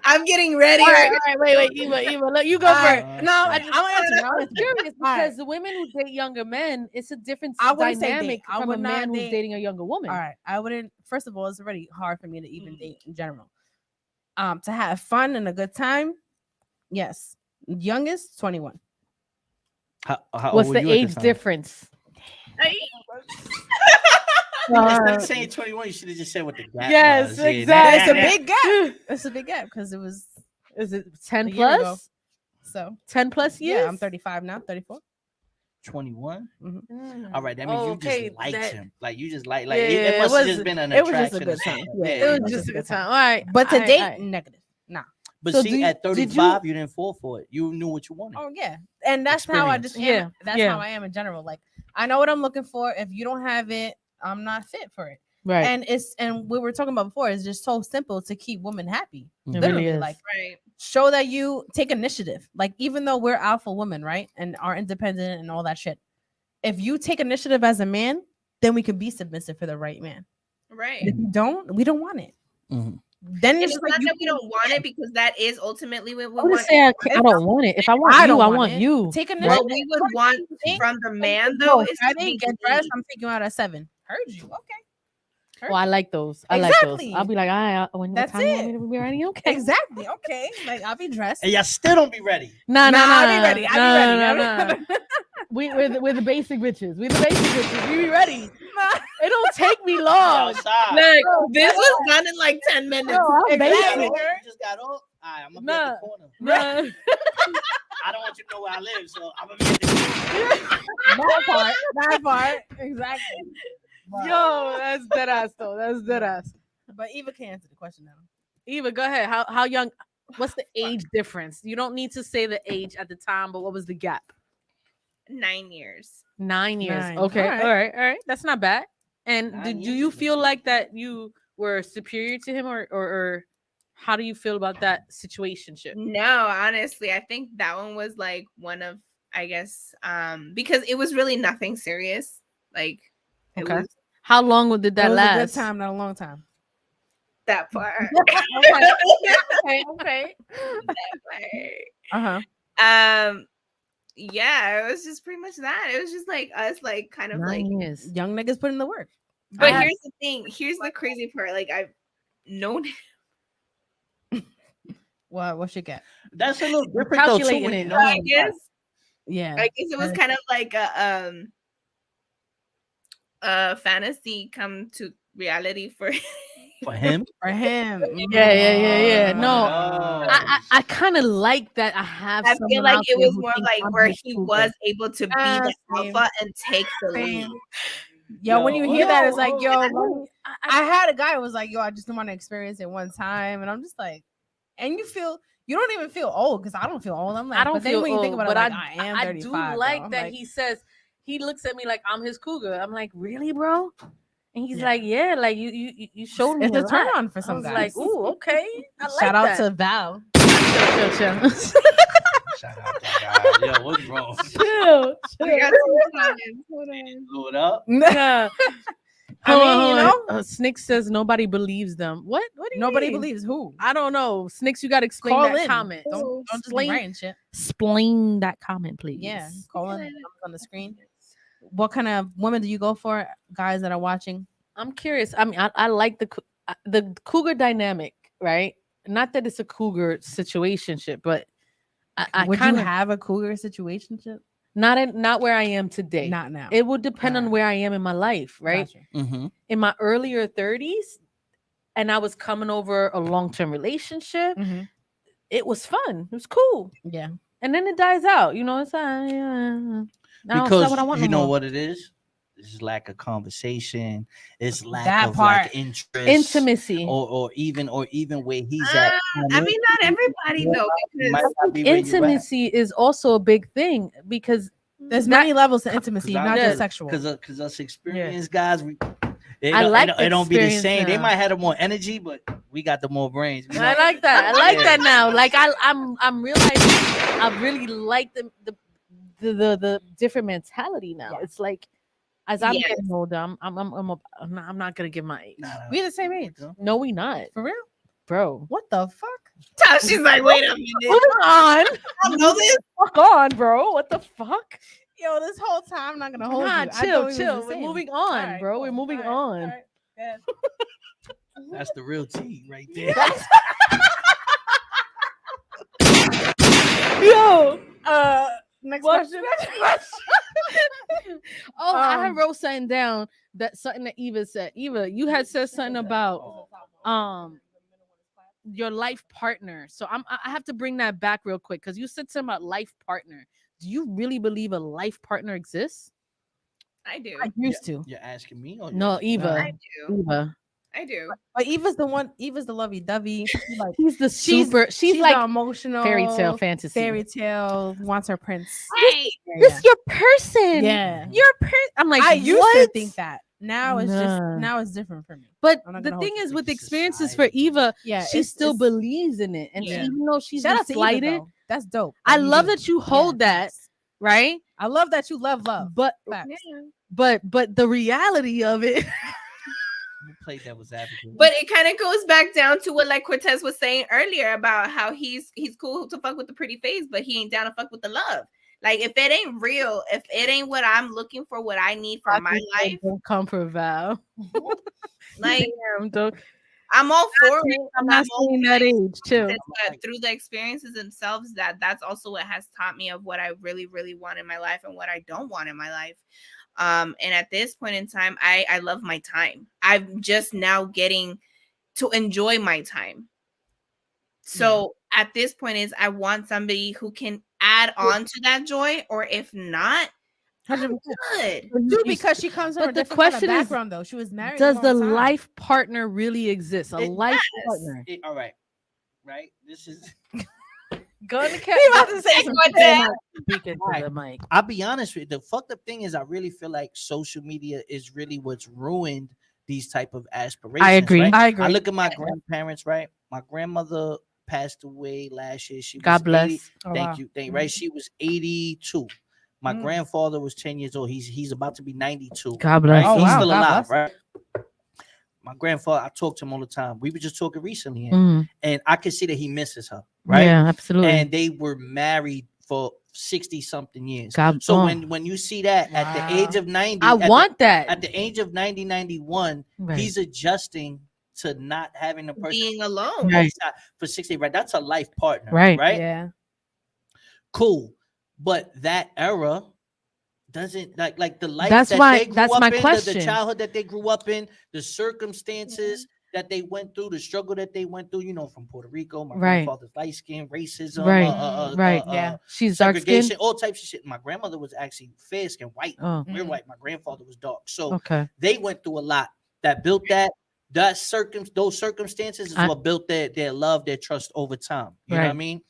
I'm getting ready. All right, wait, Eva, let you go All first. right. No, I'm answering. I'm curious All right. because the women who date younger men, it's a different I wouldn't say dynamic date. I from would a not man who's date- dating a younger woman. All right. I wouldn't. First of all, it's already hard for me to even date in general. To have fun and a good time, yes. Youngest 21. How What's old were the you at age time? difference? Instead of saying 21, you should have just said what the gap Yes, was. Yeah, exactly. It's a big gap. It's a big gap because it was Is it 10 a year ago. plus? So 10 plus years? yeah, I'm 35 now, 34. 21. Mm. All right, that means you Okay, just liked that- him. Like you just like Yeah, it it must have was- just been an it was attraction. just a good or time. something. Yeah, It it was was just just a a good good time. All right. But to all right, date, all right. negative. Nah. But So see, do you- at did 35, you didn't fall for it. You knew what you wanted. Oh yeah, and that's how I just am. Yeah, That's yeah. how I am in general. Like I know what I'm looking for. If you don't have it, I'm not fit for it. Right. And what we were talking about before is just so simple to keep women happy. It really Literally, is. like Right. show that you take initiative. Like even though we're alpha women, right, and are independent and all that shit, if you take initiative as a man, then we can be submissive for the right man. Right. If you don't, we don't want it. Mhm. Then And it's it's like not you that we don't want it because that is ultimately what we I would want. say I don't want it. If I want I you, don't I want want it. you. take initiative. What we would want from the man Yo, though is I to be didn't get dressed. neat. I'm taking you out at 7. Heard you. Okay. Oh, I like those. I like those. Exactly. I'll be like, all right, what That's time you want me it. to be ready? Okay. Exactly. Okay. Like I'll be dressed. And y'all still don't be ready. Nah, I'll be ready. I'll be ready. Nah. We're the basic bitches. We're the basic bitches. We be ready. Nah. It don't take me long. Outside. Like this was done in like 10 minutes. No, I'm Exactly. basic. You just got off. All right, I'm gonna be at Nah. the corner. Nah. I don't want you to know where I live, so I'm gonna be at the corner. That part. Exactly. Yo, that's dead ass though. That's dead ass. But Eva can answer the question now. Eva, go ahead. How young? What's the age difference? You don't need to say the age at the time, but what was the gap? 9 years. 9 years. 9. Okay. All right. All right. That's not bad. And 9 do years you is feel mature. like that you were superior to him, or how do you feel about that situationship? No, honestly, I think that one was like one of, I guess, because it was really nothing serious. Like it Okay. was How long did That that was last? a good time, not a long time. that part. Okay. That part. Yeah, it was just pretty much that. It was just like us, like kind of 9 like. years. Young niggas put in the work. But here's the thing. Here's the crazy part. Like I've known. What you get? That's a little different though, too, Calculating when you it. know I somebody. guess. Yeah. I guess it was kind of like a fantasy come to reality for For him. For him. Yeah. No, Oh. I kind of like that. I have. I feel someone like out it there was who more thinks like I'm where his he cougar. was able to be the Same. alpha and take the Same. lead. Yo, when you hear that, it's like, yo, I- I had a guy who was like, yo, I just want to experience it one time. And I'm just like, and you don't even feel old, because I don't feel old. I'm like, I don't but then feel when you think old, about it, but like, I am I 35. do like bro. I'm that like, he says, he looks at me like I'm his cougar. I'm like, really, bro? And he's Yeah. like, yeah, like you showed me it's a turn lot. on for I some was guys. like, ooh, okay. I like Shout out that. to Val. Chill. Shout out to God. Yo, what's wrong? chill. We got some time. Hold on. Blew it up. Yeah. I mean, you know, Snick says nobody believes them. What do you nobody mean? believes who. I don't know. Snicks, you got to explain Call that in. comment. Don't just be Explain- writing shit. Explain that comment, please. Yeah, call in on the screen. What kind of women do you go for, guys that are watching? I'm curious. I mean, I like the cougar dynamic, right? Not that it's a cougar situationship, but I Would kind you of have a cougar situationship? not where I am today. Not now. It would depend on Alright. where I am in my life, right? Gotcha. Mm-hmm. In my earlier 30s, and I was coming over a long-term relationship. Mhm. It was fun. It was cool. Yeah. And then it dies out. You know, it's not Because what I want you no know more. what it is? It's lack of conversation. It's lack That of part. like interest, Intimacy. or even where he's at. I mean, not everybody though, He might because not be where you at. Intimacy is also a big thing because There's many levels to intimacy, not Yeah. just sexual. Because us experienced guys, I like it don't be the experience same. They now. might have the more energy, but we got the more brains. We I know- like that. I like Yeah. that now. Like I'm realizing I really like the different mentality now. Yeah. It's like as I'm Yes. getting older, I'm not gonna give my age. Nah, We the same age. No, we not, For real? bro. What the fuck? she's like, wait a minute. Moving on. I know this. Fuck on, bro. What the fuck? Yo, this whole time I'm not gonna hold Nah, you. I thought we was chill. the We're same. moving on, Alright, bro. cool. We're moving Alright, on. alright, yeah. That's the real T right there. Yo, Next What? question. I had wrote something down something that Eva said. Eva, you had said something about your life partner. So I have to bring that back real quick because you said something about life partner. Do you really believe a life partner exists? I do. I used to. You're asking me? Or No, you're- Eva. I do. Eva. I do. But Eva's the one. Eva's the lovey-dovey. Like, She's the super. She's the like emotional fairy tale fantasy. Fairy tale wants her prince. Hey, This your person. Yeah. Your person. I'm like, I used what? to think that. Now it's just Nah. now it's different for me. But I'm not the gonna hold thing you. is, with It's experiences for society. Eva, Yeah, she still believes in it, and Yeah. even though she's shout been out to Eva, slighted, though. That's dope. I you love do. that you hold Yeah, that, facts. right? I love that you love. But Facts. yeah. but the reality of it, You play devil's advocate. But it kind of goes back down to what like Cortez was saying earlier about how he's cool to fuck with the pretty face, but he ain't down to fuck with the love. Like if it ain't real, if it ain't what I'm looking for, what I need for my life, don't come for Val. like Damn, don't- I'm all for it. I'm not all saying that age, too. but through the experiences themselves, that's also what has taught me of what I really, really want in my life and what I don't want in my life. And at this point in time, I love my time. I'm just now getting to enjoy my time. So at this point is I want somebody who can add on to that joy, or if not, I'm 100%. good. Dude, because she comes from But a the different kind of question is, background, though. She was married. Does a the long time. life partner really exist? A It life does. partner. All right. Right. This is Go in the cat. He about to say some What shit. the- Speaking to the mic. I'll be honest with you. The fucked up thing is, I really feel like social media is really what's ruined these type of aspirations. agree. Right? I agree. I look at my grandparents. Right, my grandmother passed away last year. She was God bless. 80. Oh, Thank wow. you. Right, she was 82. My grandfather was 10 years old. He's about to be 92. God bless. Right? Oh, He's wow. still God alive. bless. Right. My grandfather, I talk to him all the time. We were just talking recently, Mhm. and I could see that he misses her. Right. Yeah, absolutely. And they were married for 60 something years. God, So oh. when you see that at the age of 90, I at want the, that. at the age of 90, 91, Right. he's adjusting to not having a person Being alone. Right. for 60. Right. That's a life partner. Right. Right. Yeah. Cool. But that era doesn't like the life That's that why- they grew that's up my in, the question. childhood that they grew up in, the circumstances that they went through, the struggle that they went through, from Puerto Rico. My Right. grandfather's light skin, racism, Right. Right. Yeah. She's dark segregation, skinned. all types of shit. My grandmother was actually fair skin, white. Oh, We're white. My grandfather was dark. So okay. they went through a lot that built those circumstances is what built their love, their trust over time. You know what I mean?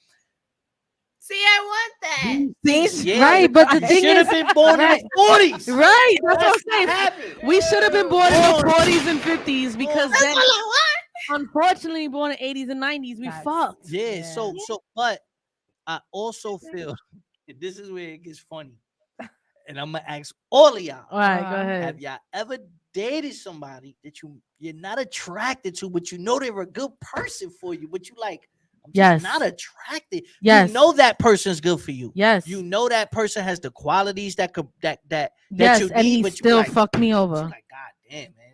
See, I want that. Yeah, Right, but the you thing should have is- been born right. in the 40s. Right. That's what That's I'm saying. what happened. We should have been born in Oh. the 40s and 50s because That's then, what I want. unfortunately, born in 80s and 90s, we That's- fucked. Yeah, so but I also feel this is where it gets funny. And I'm gonna ask all of y'all. All right, go ahead. Have y'all ever dated somebody that you're not attracted to, but you know they're a good person for you, but you like, I'm just Yes. not attracted. Yes. You know that person's good for you. Yes. You know that person has the qualities that Yes, you need, and he but still you like, fucked me you over. like, God damn, man.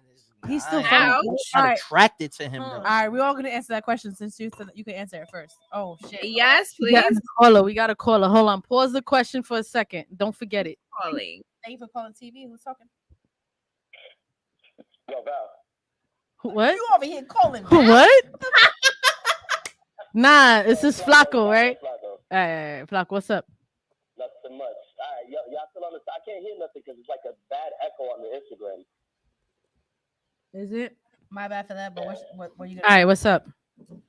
He's still I'm fucking- not All right. attracted to him though. All right, we're all gonna answer that question since you said that you can answer it first. Oh shit. Yes, We got please. a caller. We got a caller. Hold on. Pause the question for a second. Don't forget it. Calling. Thank you for calling TV. Who's talking? Yo, Val. What? You over here calling? What? Nah, this is Flacco, right? Flacco. Hey, Flacco, what's up? Nothing much. All right, y'all still on the? I can't hear nothing because it's like a bad echo on the Instagram. Is it? My bad for that. But what you All right, what's up?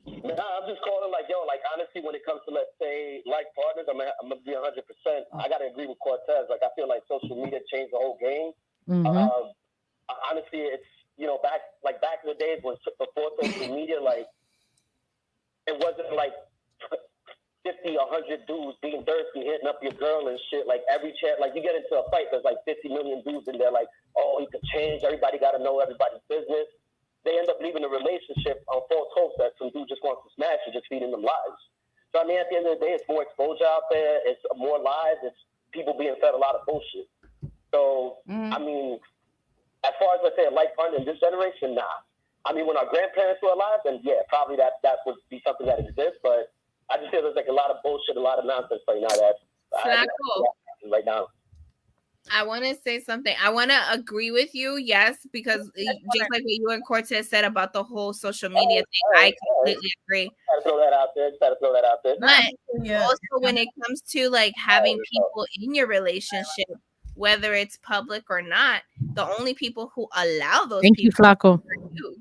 Nah, I'm just calling like, yo, like honestly, when it comes to, let's say, life partners, I'm gonna be 100%. I gotta agree with Cortez. Like, I feel like social media changed the whole game. Mhm. Honestly, it's back in the days before social media, like it wasn't like 50, 100 dudes being thirsty, hitting up your girl and shit. Like every chat, like you get into a fight, there's like 50 million dudes in there. Like, oh, he could change. Everybody got to know everybody's business. They end up leaving a relationship on false hopes that some dude just wants to smash and just feeding them lies. So I mean, at the end of the day, it's more exposure out there. It's more lies. It's people being fed a lot of bullshit. So I mean, as far as, let's say, a life partner in this generation, nah. I mean, when our grandparents were alive, then yeah, probably that would be something that exists. But I just feel there's like a lot of bullshit, a lot of nonsense right now. Right now. I want to say something. I want to agree with you, yes, because just like what you and Cortez said about the whole social media thing, I completely agree. Gotta throw that out there. But also when it comes to like having people in your relationship, whether it's public or not, the only people who allow those Thank you, people Flacco. are you.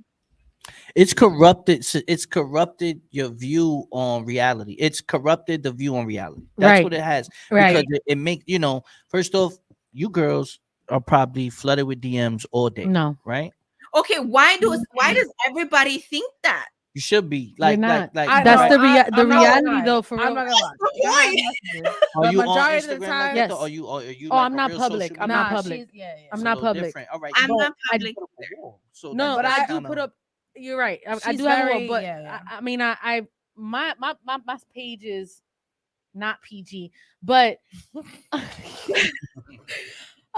It's corrupted. It's corrupted your view on reality. It's corrupted the view on reality. That's Right. what it has. Right. Because it makes, first off, you girls are probably flooded with DMs all day. No. Right? Okay, why does everybody think that? You should be You're like not. like That's know, the I'm not reality gonna lie. though, for I'm real. not gonna lie. Why? Are The you on majority of the Instagram time- like Yes. that? Or are you Oh, like I'm a not real public. social I'm media? not public. She's, yeah. It's I'm a not little public. different. All right. I'm But not I- public. So No, But but I do kinda- put up. You're right. I She's do have a very- little, but yeah. I mean, my page is not PG, but I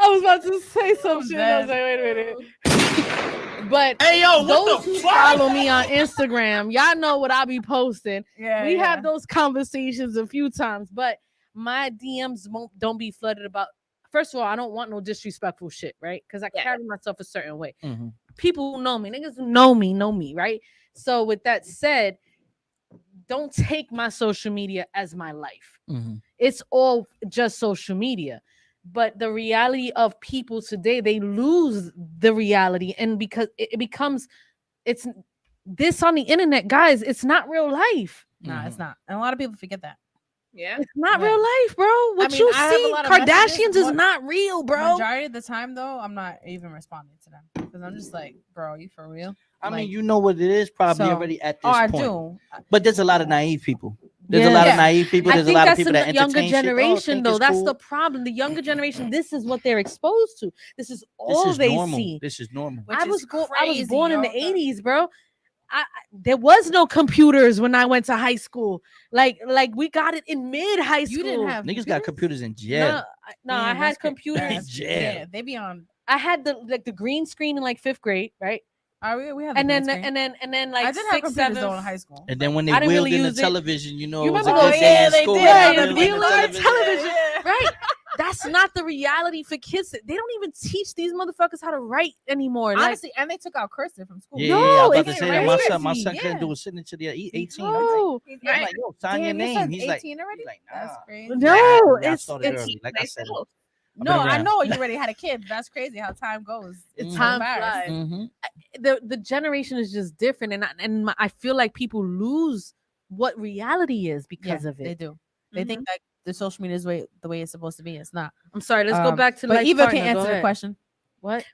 was about to say some shit. I was like, wait a minute. But Hey yo, those who follow me on Instagram, y'all know what I be posting. Yeah, We yeah. have those conversations a few times, but my DMs don't be flooded about. First of all, I don't want no disrespectful shit, right? Because I Yeah. carry myself a certain way. Mhm. People who know me, niggas who know me, right? So with that said, don't take my social media as my life. Mhm. It's all just social media. But the reality of people today, they lose the reality, and because it becomes, it's this on the internet, guys. It's not real life. Nah, Mhm. it's not. And a lot of people forget that. Yeah. It's not Yeah. real life, bro. What mean, you I have a see, lot of Kardashians messages, is but not real, bro. Majority of the time, though, I'm not even responding to them because I'm just like, bro, you for real? I mean, Like, you know what it is probably so- already at Oh, this I point. do. But there's a lot of naive people. There's a Yeah. lot Yeah. of naive people. I There's a think lot of that's people in that the younger entertain shit. Oh, generation, think though. it's That's cool. the problem. The younger generation, this is what they're exposed to. This is This all is they normal. see. This is normal. Which I is was crazy, born in the yo. 80s, bro. There was no computers when I went to high school. Like we got it in mid high school. You didn't have Niggas got computers in jail. No, I Damn, had that's cra- computers. that's- Jail. Yeah, they be on. I had the green screen in like 5th grade, right? We have. And the then green screen. and then like I did have 6th, computers 7th. though in high school. And then when they I didn't wheeled really in the use it. television, you know, You it was remember a those? good day in they school. did. when Yeah, they the wheeled in wheeling on the television. Yeah. Right? That's not the reality for kids. They don't even teach these motherfuckers how to write anymore. Like, Honestly, and they took out cursive from school. Yeah, No, I was about to it's say that. My son crazy. couldn't Yeah. do a signature there. He 18. no, He's I'm like, yo, sign your Damn, your name. son's He's like, 18 already? Nah. That's crazy. no, Yeah, I it's started it's early. Like I said, Myself. No, I around. know you already had a kid. That's crazy how time goes. It's so time fast. flies. Mhm. The generation is just different, and I feel like people lose what reality is because of They it. do. They think that the social media is the way it's supposed to be. It's not. I'm sorry. Let's go back to But like Eva partner. can't Go answer the ahead. question. What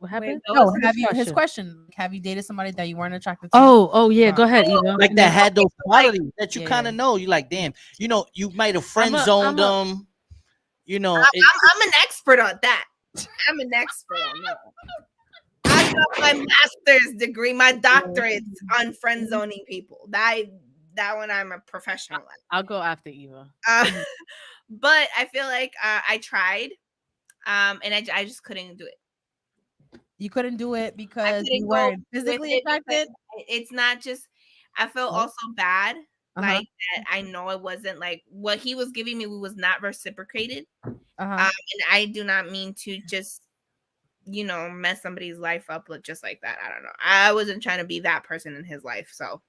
happened? Wait, No, what's have the you his question? question? Have you dated somebody that you weren't attracted to? Oh yeah. Go ahead, Eva. Like that had those qualities that you Yeah. kind of know. You like, damn, you know, you might have friend I'm zoned a- them. You know, I'm an expert on that. I'm an expert on that. I got my master's degree, my doctorates on friend zoning people. That one I'm a professional at. I'll go after Eva. But I feel like I tried, and I just couldn't do it. You couldn't do it I because couldn't you go weren't with physically it because attracted. it's not just. I felt Oh. also bad, Uh-huh. like that. I know it wasn't like what he was giving me was not reciprocated, Uh-huh. and I do not mean to just mess somebody's life up just like that. I don't know. I wasn't trying to be that person in his life, so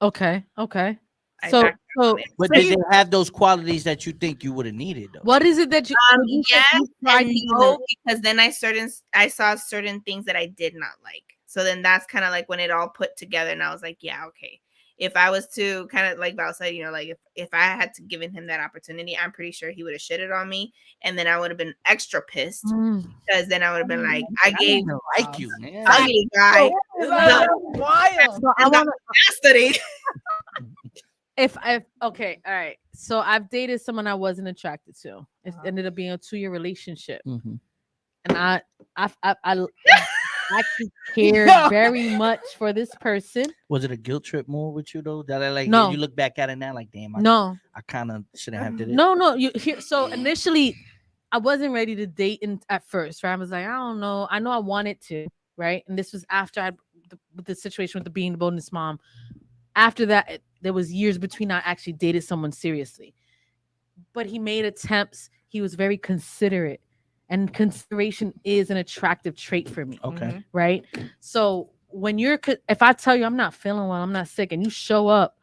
Okay. I So backed out on it. but did they have those qualities that you think you would have needed though? what is it that you? would you say Yes you tried and doing no, that? because then I saw certain things that I did not like. So then that's kind of like when it all put together, and I was like, yeah, okay. If I was to kind of like Val said, like if I had to given him that opportunity, I'm pretty sure he would have shitted on me, and then I would have been extra pissed because then I would have been like, I gave like you, man. ugly guy Wild. So I want custody. okay, all right. So I've dated someone I wasn't attracted to. It ended up being a 2-year relationship, Mhm. and I actually cared very much for this person. Was it a guilt trip more with you though? That I like No. you look back at it now like, damn, I kind of shouldn't have did it. No. You here? So initially, I wasn't ready to date at first. Right? I was like, I don't know. I know I wanted to, right? And this was after with the situation with the being the bonus mom. After that, there was years between I actually dated someone seriously. But he made attempts. He was very considerate. And consideration is an attractive trait for me. Okay. Right? So if I tell you I'm not feeling well, I'm not sick, and you show up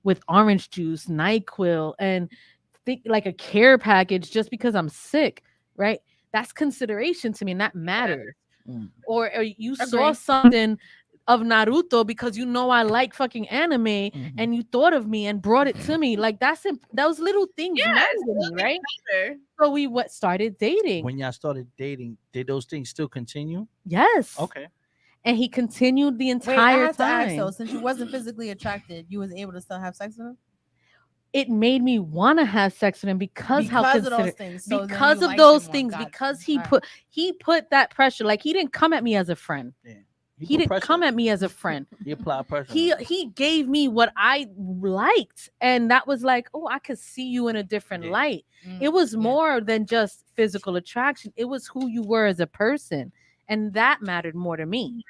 with orange juice, NyQuil, and think like a care package just because I'm sick, right? That's consideration to me, and that matters. Mm. Or you saw something of Naruto because I like fucking anime, and you thought of me and brought it to me. Like those little things matter to me, right? So we started dating. When y'all started dating, did those things still continue? Yes. Okay. And he continued the Wait, I entire have to ask time. though, since you wasn't physically attracted, you was able to still have sex with him? It made me want to have sex with him because how of those considerate. things. So then Because you of liked those him more. things, Got because you. he put that pressure. Like he didn't come at me as a friend. Yeah. He didn't come at me as a friend. He applied pressure. He gave me what I liked, and that was like, oh, I could see you in a different light. It was more than just physical attraction. It was who you were as a person, and that mattered more to me.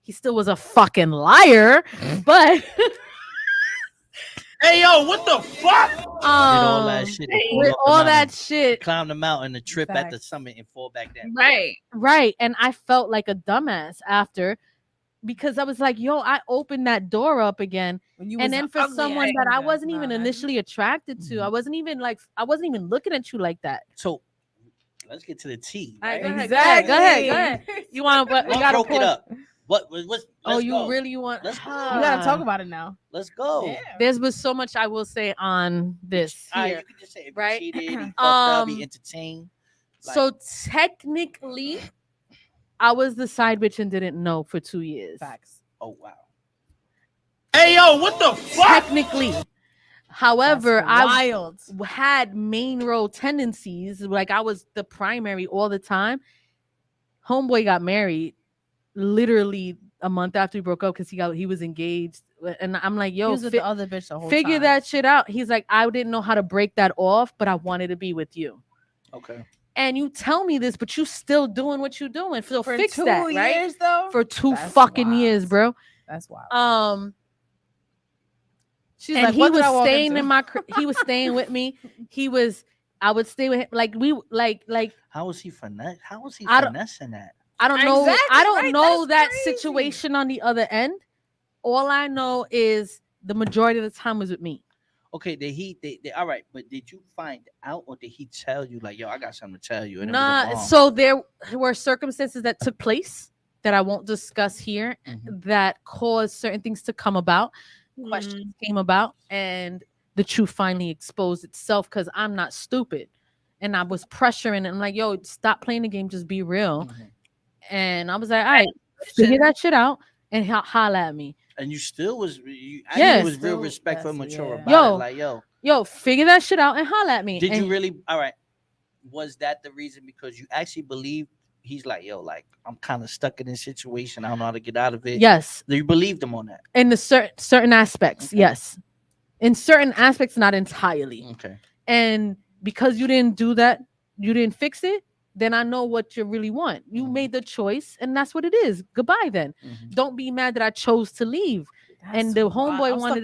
He still was a fucking liar, but hey yo, what the fuck? Did all that shit. With all that shit, climb the mountain, the trip at the Facts. summit, and fall back down. right. And I felt like a dumbass after, because I was like, yo, I opened that door up again. And then for someone that I wasn't even initially attracted to, I wasn't even looking at you like that. So let's get to the tea. All right, Right? go ahead. You want? We Don't gotta broke it pause. up. Let's Oh, you go. really want? Let's go. You gotta talk about it now. Let's go. Yeah. There's been so much I will say on this You here. can just say if right? he cheated, he fucked up, he entertained. So technically, I was the side bitch and didn't know for 2 years. Facts. Oh wow. Hey yo, what the fuck? Technically. However, wild. I had main role tendencies. Like I was the primary all the time. Homeboy got married literally a month after we broke up because he was engaged. And I'm like, He yo, was with the other bitch the whole figure time. that shit out. He's like, I didn't know how to break that off, but I wanted to be with you. Okay. And you tell me this, but you still doing what you doing. So For fix 2 that, right? years though. For 2 That's fucking wild. years, bro. That's wild. She's And like, he what did was I walk staying into? in my he was staying with me. I would stay with him. Like we like How was he finessing I don't- that? I don't know. Exactly, I don't right? know That's that crazy. situation on the other end. All I know is the majority of the time was with me. Okay, all right, but did you find out or did he tell you like, yo, I got something to tell you? And it was a Nah, bomb? so there were circumstances that took place that I won't discuss here that caused certain things to come about. Questions came about, and the truth finally exposed itself because I'm not stupid. And I was pressuring and I'm like, yo, stop playing the game, just be real. And I was like, all right, figure that shit out and holla at me. And you still was Yes. was real respectful and mature about Yo, it. Like, yo, figure that shit out and holla at me. Did and you really? All right. Was that the reason? Because you actually believe he's like, yo, like I'm kind of stuck in this situation. I don't know how to get out of it. Yes. You believed him on that. In the certain aspects, yes. In certain aspects, not entirely. Okay. And because you didn't do that, you didn't fix it, then I know what you really want. You made the choice, and that's what it is. Goodbye then. Don't be mad that I chose to leave. And the homeboy wanted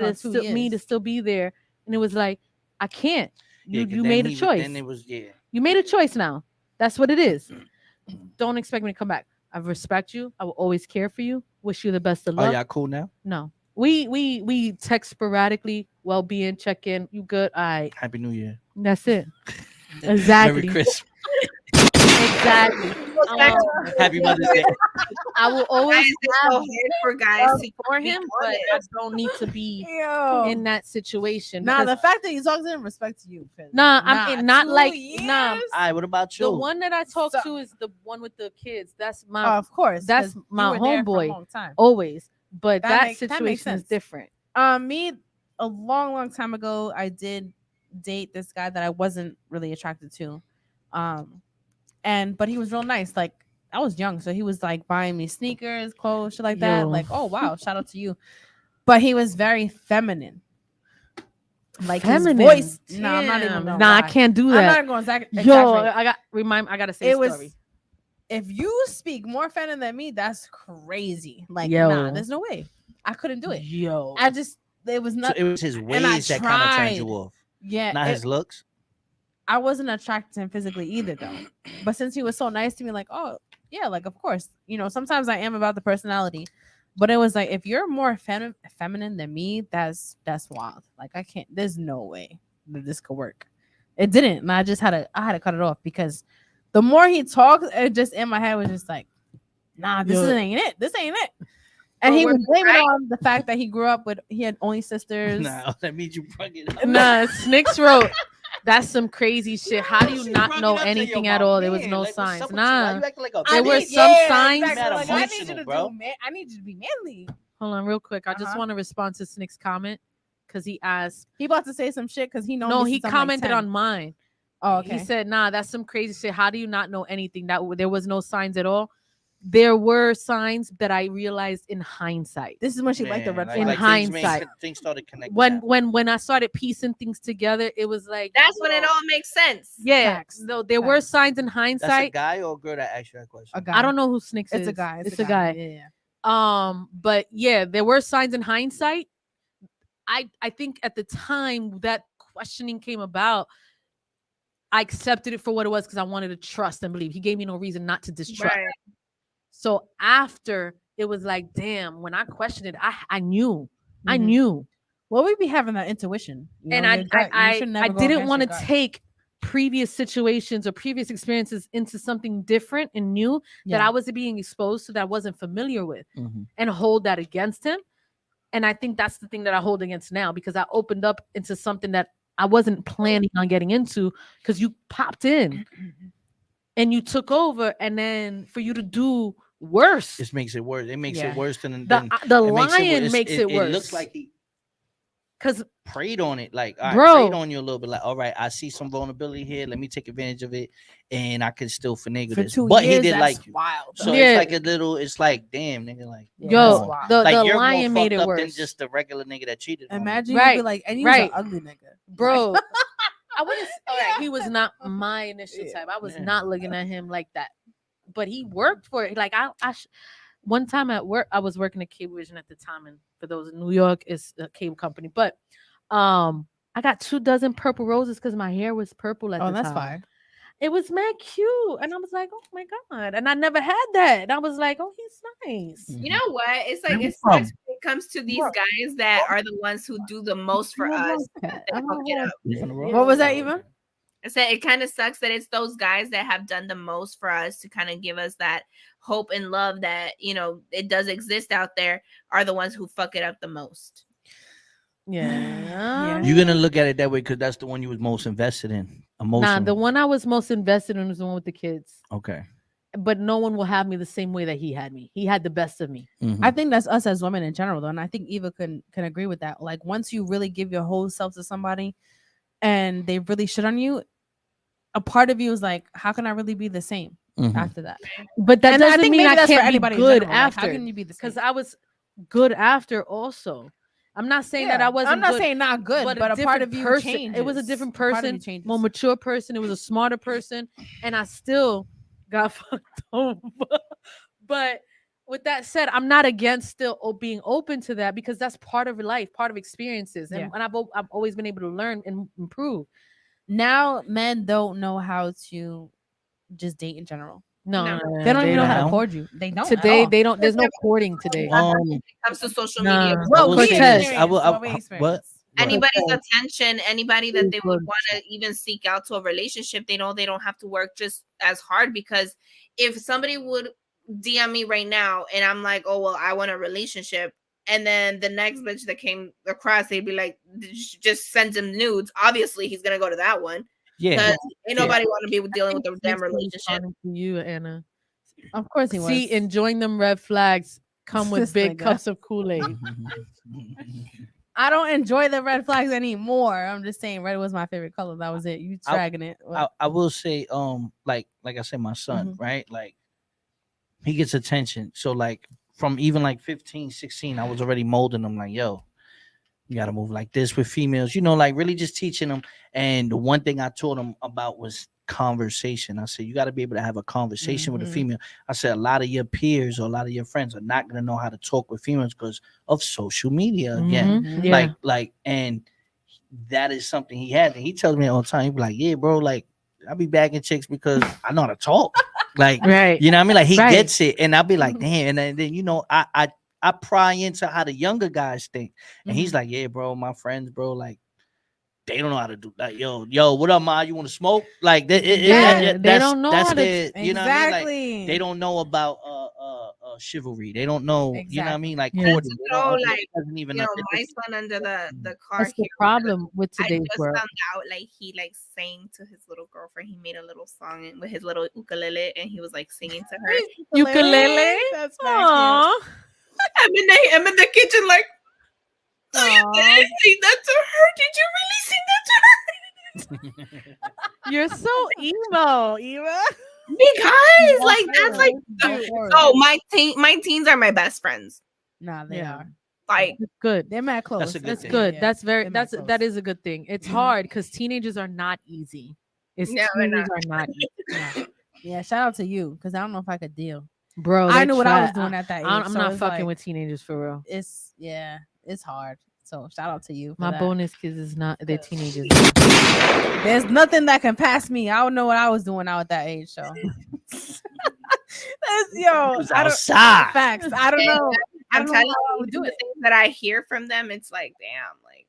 me to still be there. And it was like, I can't. You made a choice. Then it was, You made a choice now. That's what it is. Don't expect me to come back. I respect you. I will always care for you. Wish you the best of luck. Are y'all cool now? No. We text sporadically, well-being, check in. You good? All right. Happy New Year. That's it. Exactly. Merry Christmas. Exactly. Happy Mother's Day. I will always have for guys for him, but I don't need to be in that situation. Nah, the fact that you talk to him, respect to you. Nah, I'm not 2 like years? nah. All right, what about you? The one that I talk to is the one with the kids. That's my of course. that's 'cause my you were there for a homeboy. long time. Always. But that makes situation is sense. different. Me a long time ago, I did date this guy that I wasn't really attracted to. But he was real nice. Like I was young, so he was like buying me sneakers, clothes, shit like that. Yo. Like, oh wow, shout out to you. But he was very feminine. Like Feminine. his voice. No, I'm not Damn. even gonna Nah, I lie. can't do I'm that. not going to Yo, exaggerate. I gotta say It a was story. if you speak more feminine than me, that's crazy. Like, Yo. nah, there's no way. I couldn't do it. Yo. It was So not. it was his I ways that kind of turned you tried. off, Yeah, not his looks. I wasn't attracted to him physically either, though. But since he was so nice to me, like, oh yeah, like of course, sometimes I am about the personality, but it was like if you're more feminine than me, that's wild. Like I can't. There's no way that this could work. It didn't, and I had to cut it off because the more he talked, it just in my head was just like, nah, this ain't it. This ain't it. And he was blaming it on the fact that he had only sisters. No, that means you brought it up. Nah, Snicks wrote, that's some crazy shit. How do you not know anything at all? There was no signs. Nah. There were some signs. Exactly. Like, I need you emotional, to bro. I need you to be manly. Hold on, real quick. I just want to respond to Snick's comment because he asked. He about to say some shit because he knows. No, he commented on mine. Oh, okay. He said, "Nah, that's some crazy shit. How do you not know anything? That there was no signs at all. There were signs that I realized in hindsight. This is when she liked the red In flag. hindsight. Things started connecting. When I started piecing things together, it was like That's when it all makes sense. yeah. Facts. No, there were signs in That's a hindsight. guy or a girl that asked you that question? A guy. I don't know who Snicks is. It's a guy. It's a guy. Yeah. But yeah, there were signs in hindsight. I think at the time that questioning came about, I accepted it for what it was because I wanted to trust and believe. He gave me no reason not to distrust. Right. So after it was like, damn, when I questioned it, I knew. I Mhm. knew. Well, we be having that intuition. And I didn't want to take previous situations or previous experiences into something different and new that I was being exposed to that I wasn't familiar with, and hold that against him. And I think that's the thing that I hold against now, because I opened up into something that I wasn't planning on getting into, because you popped in and you took over, and then for you to do worse, This makes it worse. It makes it worse than the lion makes it worse. It looks like he because preyed on it, like, I preyed on you a little bit, like, all right, I see some vulnerability here, let me take advantage of it, and I can still finagle this. But he did like you. Wild. So it's like a little, it's like, damn, nigga, like, yo, like the you're lion more made fucked it up worse than just the regular nigga that cheated. Imagine you be like, and you was an ugly nigga, bro. I wouldn't. All right, he was not my initial type. I was not looking at him like that, but he worked for it. Like one time at work, I was working at Cable Vision at the time, and for those in New York, it's a cable company. But I got 24 purple roses because my hair was purple at the time. Oh, that's fine. It was mad cute, and I was like, "Oh my god!" And I never had that. And I was like, "Oh, he's nice." You know what? It's like it sucks when it comes to these guys that are the ones who do the most for us. What was that even? I said it kind of sucks that it's those guys that have done the most for us to kind of give us that hope and love that, you know, it does exist out there, are the ones who fuck it up the most. Yeah. You're gonna look at it that way because that's the one you was most invested in. Emotionally. Nah, the one I was most invested in was the one with the kids. Okay. But no one will have me the same way that he had me. He had the best of me. I think that's us as women in general, though, and I think Eva can agree with that. Like, once you really give your whole self to somebody, and they really shit on you, a part of you is like, how can I really be the same after that? But that doesn't mean I can't be good after. after. Like, how can you be the same? Because I was good after also. I'm not saying that I wasn't. I'm not good, saying not good, but a part of you changed. It was a different person, more mature person. It was a smarter person, and I still got fucked over. But with that said, I'm not against still being open to that, because that's part of life, part of experiences, and I've always been able to learn and improve. Now men don't know how to just date in general. No, they don't even know how to court you. They don't today. They don't. There's no courting today. When it comes to social media, what? Anybody's attention, anybody that they would want to even seek out to a relationship, they know they don't have to work just as hard. Because if somebody would DM me right now and I'm like, oh well, I want a relationship, and then the next bitch that came across, they'd be like, just send him nudes. Obviously, he's gonna go to that one. Yeah, because ain't nobody want to be dealing with a damn relationship. You, Anna, of course he was. See, enjoying them red flags come with big cups of Kool-Aid. I don't enjoy the red flags anymore. I'm just saying, red was my favorite color. That was it. You dragging it. I will say, like I said, my son, right? Like, he gets attention. So like from even like 15, 16, I was already molding him like, yo, you got to move like this with females, you know, like really just teaching them. And the one thing I taught him about was conversation. I said, you got to be able to have a conversation with a female. I said, a lot of your peers or a lot of your friends are not going to know how to talk with females because of social media again. Like, and that is something he had. And he tells me all the time, he be like, yeah, bro, like, I be bagging chicks because I know how to talk. Like, you know what I mean? Like, he gets it. And I'll be like, damn. And then, you know, I pry into how the younger guys think. And he's like, yeah, bro, my friends, bro, like, they don't know how to do that. Yo, what up, Ma? You want to smoke? Like, they don't know how to. You know what I mean? Like, they don't know about chivalry. They don't know. You know what I mean? Like, courting. Like, you know, my son under the car. That's the problem with today's world. I just found out, like, he like sang to his little girlfriend. He made a little song with his little ukulele, and he was like singing to her. Ukulele. That's Aww. I'm in the kitchen, like. So you didn't sing that to her? Did you really sing that to her? You're so emo, Eva. Because like that's like my teens are my best friends. Nah, they are. Like, it's good. They're mad close. That's good. Yeah. That is a good thing. It's hard because teenagers are not easy. Teenagers are not easy. Yeah, shout out to you, because I don't know if I could deal. Bro, I knew what I was doing at that age. I'm not fucking with teenagers for real. It's hard. So shout out to you. My bonus kids is not, they're teenagers. There's nothing that can pass me. I don't know what I was doing out at that age. So outside. Facts. I don't know. I'm telling you, the things that I hear from them, it's like, damn, like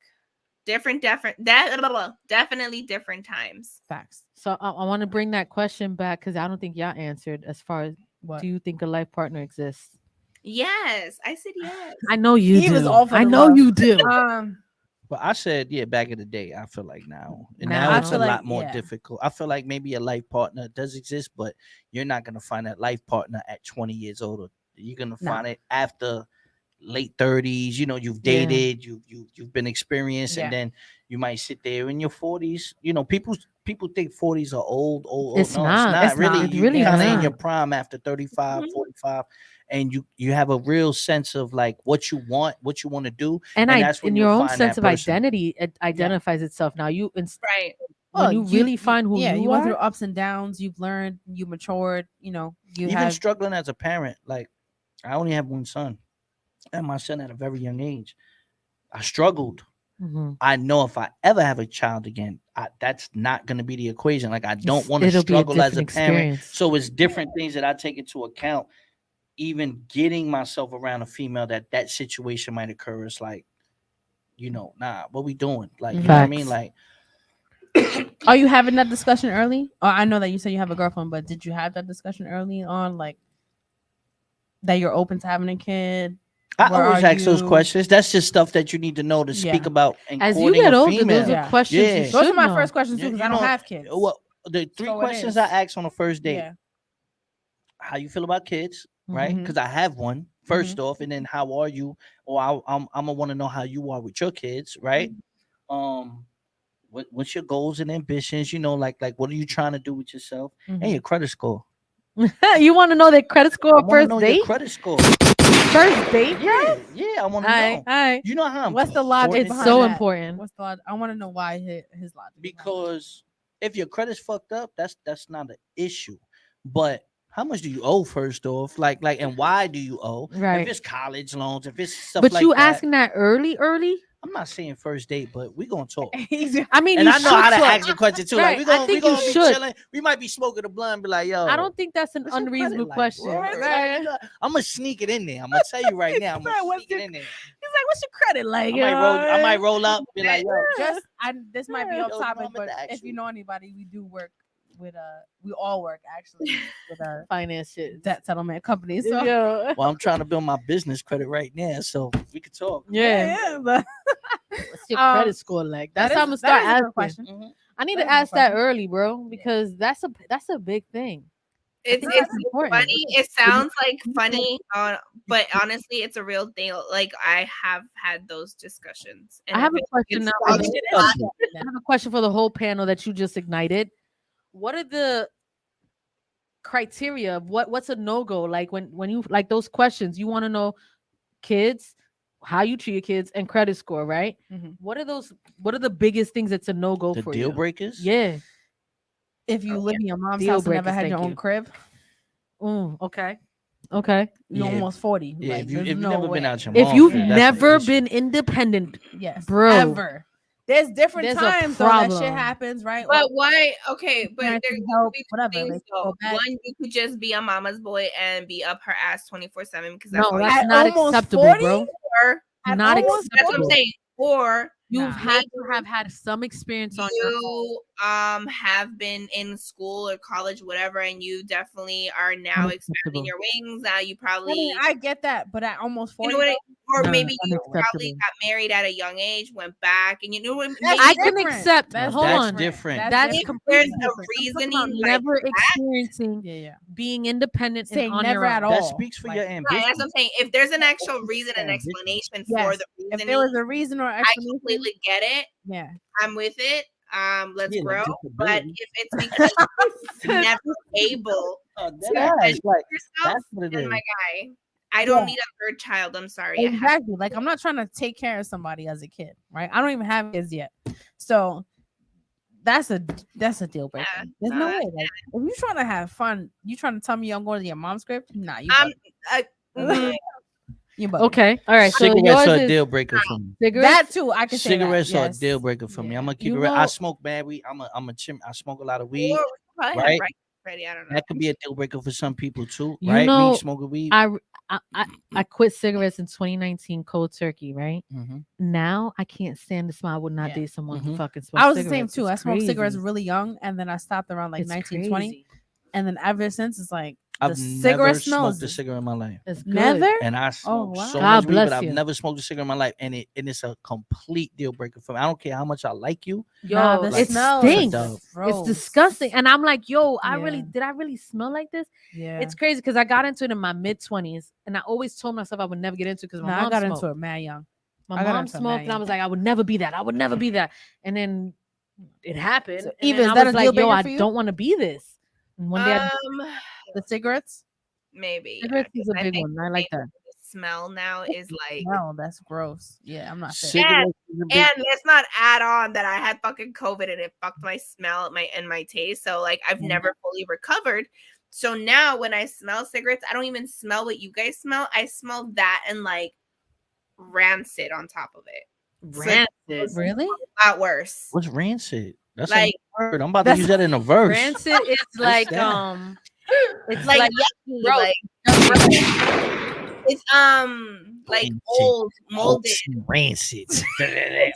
definitely different times. Facts. So I want to bring that question back because I don't think y'all answered as far as What? do you think a life partner exists? Yes, I said yes. I know you He do. was off on I the know rough. you do. But I said, yeah, back in the day. I feel like now, and Now, now I it's a feel lot like, more yeah. difficult. I feel like maybe a life partner does exist, but you're not gonna find that life partner at 20 years old. You're gonna No. find it after late 30s. You know, you've Yeah. dated, you've been experienced, Yeah. and then you might sit there in your 40s. You know, people think 40s are old. It's No, not. it's not It's really. not. You Really kind of in not. your prime after 35, Mhm. 45. And you have a real sense of like what you want to do, And that's when in you'll your own find sense that of person. identity, it identifies itself. Now you Right. when you really find who you you went are. through ups and downs, you've learned, you matured, you Even have struggling as a parent, like I only have one son, and my son at a very young age, I struggled. Mhm. I know if I ever have a child again, that's not going to be the equation. Like I don't want to It'll be a struggle as a different parent. experience. So it's different things that I take into account. Even getting myself around a female that situation might occur. It's like, nah, what we doing? Like, you know what I mean? Facts. Like, Are you having that discussion early? Or I know that you said you have a girlfriend, but did you have that discussion early on, like that you're open to having a kid? I Where always are ask those you? questions. That's just stuff that you need to know to speak Yeah. about and As you courting get a older, those female. are questions you Yeah. should Those are my know. first questions too, because I don't have kids. Well, the three So it questions is. I ask on the first date: Yeah. how you feel about kids, right? Mhm. Because I have one 1st off, and then how are you? Or I'm gonna want to know how you are with your kids, right? What's your goals and ambitions? Like what are you trying to do with yourself and your credit score? You want to know their credit score I want to first know your date? credit score. First date, bro? Yeah, I want to All know. right. You know how What's the logic It's behind so that? important. What's the logic? I want to know why his logic. Because if your credit's fucked up, that's not an issue. But how much do you owe first off? Like, and why do you owe? Right. If it's college loans, if it's stuff But like you that. asking that early? I'm not saying first date, but we gonna talk. I mean, And you I know should how to talk. ask the question too. Right. Like I we think gonna you be should. chilling. We might be smoking a blunt and be like, yo. I don't think that's an what's your unreasonable credit like, question. bro? Right. Like, I'm gonna sneak it in there. I'm gonna tell you right now. I'm gonna sneak it in there. He's like, "What's your credit like?" I might roll up, be like, yo, This might be off Yo, topic, mom, but to ask if you you. know anybody, we do work with we all work actually with Finance shit. debt settlement companies. So Yeah. well, I'm trying to build my business credit right now, so we could talk. Yeah. but What's your Um, credit score like? That's that how is- I'm gonna that start is a good asking. question. Mhm. I need That to is a good ask that question. early, bro, because that's a big thing. It's important. funny. It sounds like funny, but honestly, it's a real deal. Like I have had those discussions. I have a question now. like, I have a question for the whole panel that you just ignited. What are the criteria of what's a no-go? Like when you like those questions, you want to know kids, how you treat your kids, and credit score, right? Mhm. What are the biggest things that's a no-go The for deal you? breakers. Yeah. If you live in your mom's Deal house and never breakers, had your thank own you. crib, Okay. Okay. you're Yeah, almost 40. Yeah, Like, if you've there's no never been way. out your If mom's you've crib, that's an never issue. been independent, Yes, bro, ever. There's different there's a times though that shit problem. happens, right? but why? Okay, but parents there need could help, be two whatever, things they though. go back. One, you could just be a mama's boy and be up her ass 24/7 because that's No, all you that's At not almost acceptable, 40? bro. or At Not almost that's what I'm 40? saying. Or You've Nah. had to have had some experience on your own. you have been in school or college, whatever, and you definitely are now expanding Unacceptable. your wings. Now you I probably mean, I get that, but at almost 40, you know what or No, maybe you probably unacceptable. got married at a young age, went back, and you know what? That's I Maybe can different. accept. That's Hold That's on. different. That's if completely there's a different. I'm talking reasoning about like never experiencing yeah. being independent and Saying on never your at own. all. That speaks for Like, your right, ambition. that's what I'm saying. If there's an actual That's reason, an ambition. explanation Yes. for the If reasoning, there was a reason or I explanation, completely get it. yeah. I'm with it. Let's Yeah, grow. But disability. if it's because you're never able Oh, to dead ass, fend like, yourself, that's what it then is. my guy, I don't Yeah. need a third child. I'm sorry. I have Exactly. Like, I'm not trying to take care of somebody as a kid, right? I don't even have kids yet. So that's a deal breaker. Yeah, There's no, no that's way. Like, if you're trying to have fun, you trying to tell me I'm going to your mom's crib? Nah, you mm, you bugging. Okay. All right. So Cigarettes yours are a is deal breaker for me. cigarettes. That too, I can say Cigarettes that. are a Yes. deal breaker for me. I'm gonna keep You it real. I know- smoke bad weed. I smoke a lot of weed. or probably Right? have Freddie, I don't know. That could be a deal breaker for some people too, You right? know, Me smoking weed. I quit cigarettes in 2019, cold turkey, right? Mm-hmm. Now I can't stand the smell. I would not date someone who fucking smokes I was the cigarettes. same too. It's I smoked cigarettes crazy. really young, and then I stopped around like It's 19, 20. crazy. And then ever since, it's like the I've cigarette never smells. smoked a cigarette in my life. It's good. Never. And I Oh, smoke wow. so God much weed, bless but I've you. never smoked a cigarette in my life, and it's a complete deal breaker for me. I don't care how much I like you. Nah, the it smell stinks. is It's gross. disgusting. And I'm like, yo, Yeah. did I really smell like this? Yeah. It's crazy because I got into it in my mid-20s, and I always told myself I would never get into it because my mom I got smoked. into it mad young. My mom smoked, and I was like, I would never be that. I would never be that. And then it happened. So, and Eva, then is I that was a like, deal yo, breaker I for you? don't want to be this. And one day, The cigarettes. Maybe. cigarettes is a I big think one. I like that. the smell now is like. No, that's gross. Yeah, I'm not. Cigarettes is a big- And let's not add on that I had fucking COVID and it fucked my smell and my taste. So like I've never fully recovered. So now when I smell cigarettes, I don't even smell what you guys smell. I smell that and like rancid on top of it. Rancid. So Really? a lot worse. What's rancid? That's Like a word. I'm about to use that in a verse. Rancid is like that? it's like like yucky, gross. like it's like Rancid. old, molded. Rancid.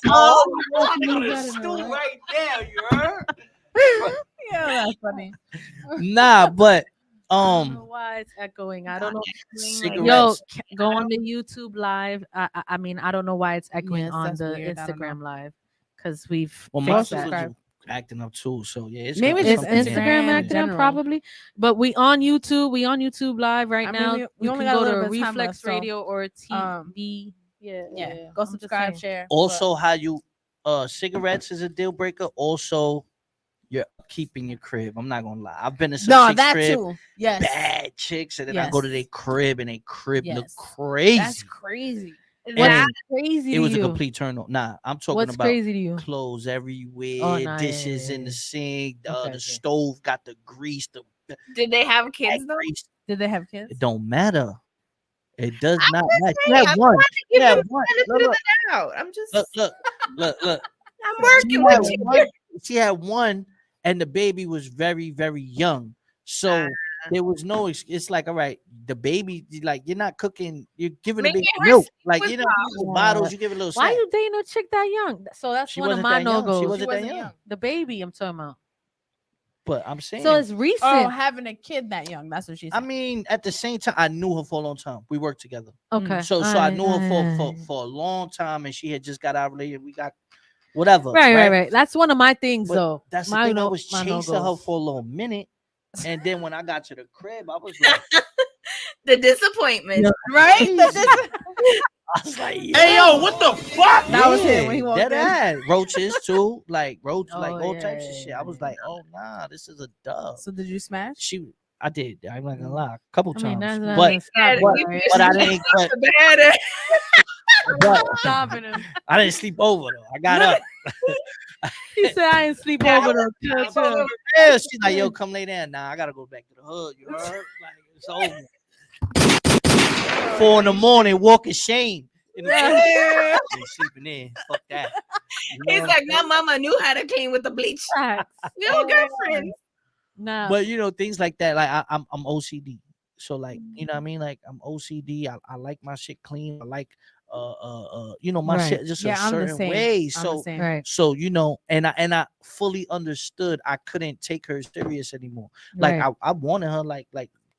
Oh, right there, you heard? Yeah, that's funny. Nah, but I don't know why it's echoing. I don't know. cigarettes. Yo, go on the YouTube live. I mean, I don't know why it's echoing Yes, on that's the weird. I don't Instagram know. live because we've Well, fixed my that. sister's acting up too, so yeah, it's Maybe It's just something there. Instagram in acting up general. probably, but we on YouTube. We on YouTube live right I mean, now. we We only can got a go to little bit of time Reflex left, so, Radio or TV. Yeah, I'm go just subscribe, saying. share. Also, how you cigarettes is a deal breaker. Also, you're keeping your crib. I'm not gonna lie. I've been in some No, chicks' that crib, too. Yes, bad chicks, and then I go to Yes. their crib and they crib look Yes. crazy. that's crazy. And What's then crazy it to was a you? complete turn on. Nah, I'm talking What's about crazy to you? clothes everywhere, Oh, nah, dishes yeah, in the yeah. sink, Okay, the okay. stove got the grease, the Did they have kids though? grease. Did they have kids? It don't matter. It does not just matter. She saying, had I'm one. trying to She give had them one. the benefit of the doubt. I'm just Look. I'm She working had with you. one. She had one, and the baby was very, very young. So there was no. It's like, all right, the baby, like you're not cooking. You're giving the Make baby it milk. her Like with you know, mom. the bottles. You give it a little. Why snack. you dating a chick that young? So that's She one of wasn't my that no young. She goes. wasn't that young. The baby I'm talking about. But I'm saying. So it's recent. Oh, having a kid that young. That's what she said. I mean, at the same time, I knew her for a long time. We worked together. Okay. So I knew her for a long time, and she had just got out related. We got whatever. Right. That's one of my things, But though. that's the My thing. I no- was my chasing her no-goes. for a little minute, and then when I got to the crib, I was like, The disappointment. right? crazy. I was like, Hey, yo, what the fuck? That was him when he walked in. Dead roaches too, like roaches, like Oh, all yeah, types of yeah, shit. I was like, oh nah, this is a dub. So did you smash? I did. I'm not gonna lie, a couple I mean, times, that's not but gonna stop it, but, right? but I didn't. But Stopping him. I didn't sleep over though. I got up. He said I ain't sleep over though. Chill. Yeah, she's like, yo, come lay down. Nah, I gotta go back to the hood. You heard? Like it's over. 4 a.m, walking shame. Yeah. Sleeping in. Fuck that. You know He's what like, I'm my saying? mama knew how to clean with the bleach. Facts. We were girlfriends. Nah. But you know, things like that. Like I'm OCD. So like, you know what I mean? Like I'm OCD. I like my shit clean. I like you know, my Right. shit just Yeah, a I'm the certain same. way. I'm the So same. Right. so you know, and I fully understood I couldn't take her serious anymore. Like Right. I wanted her like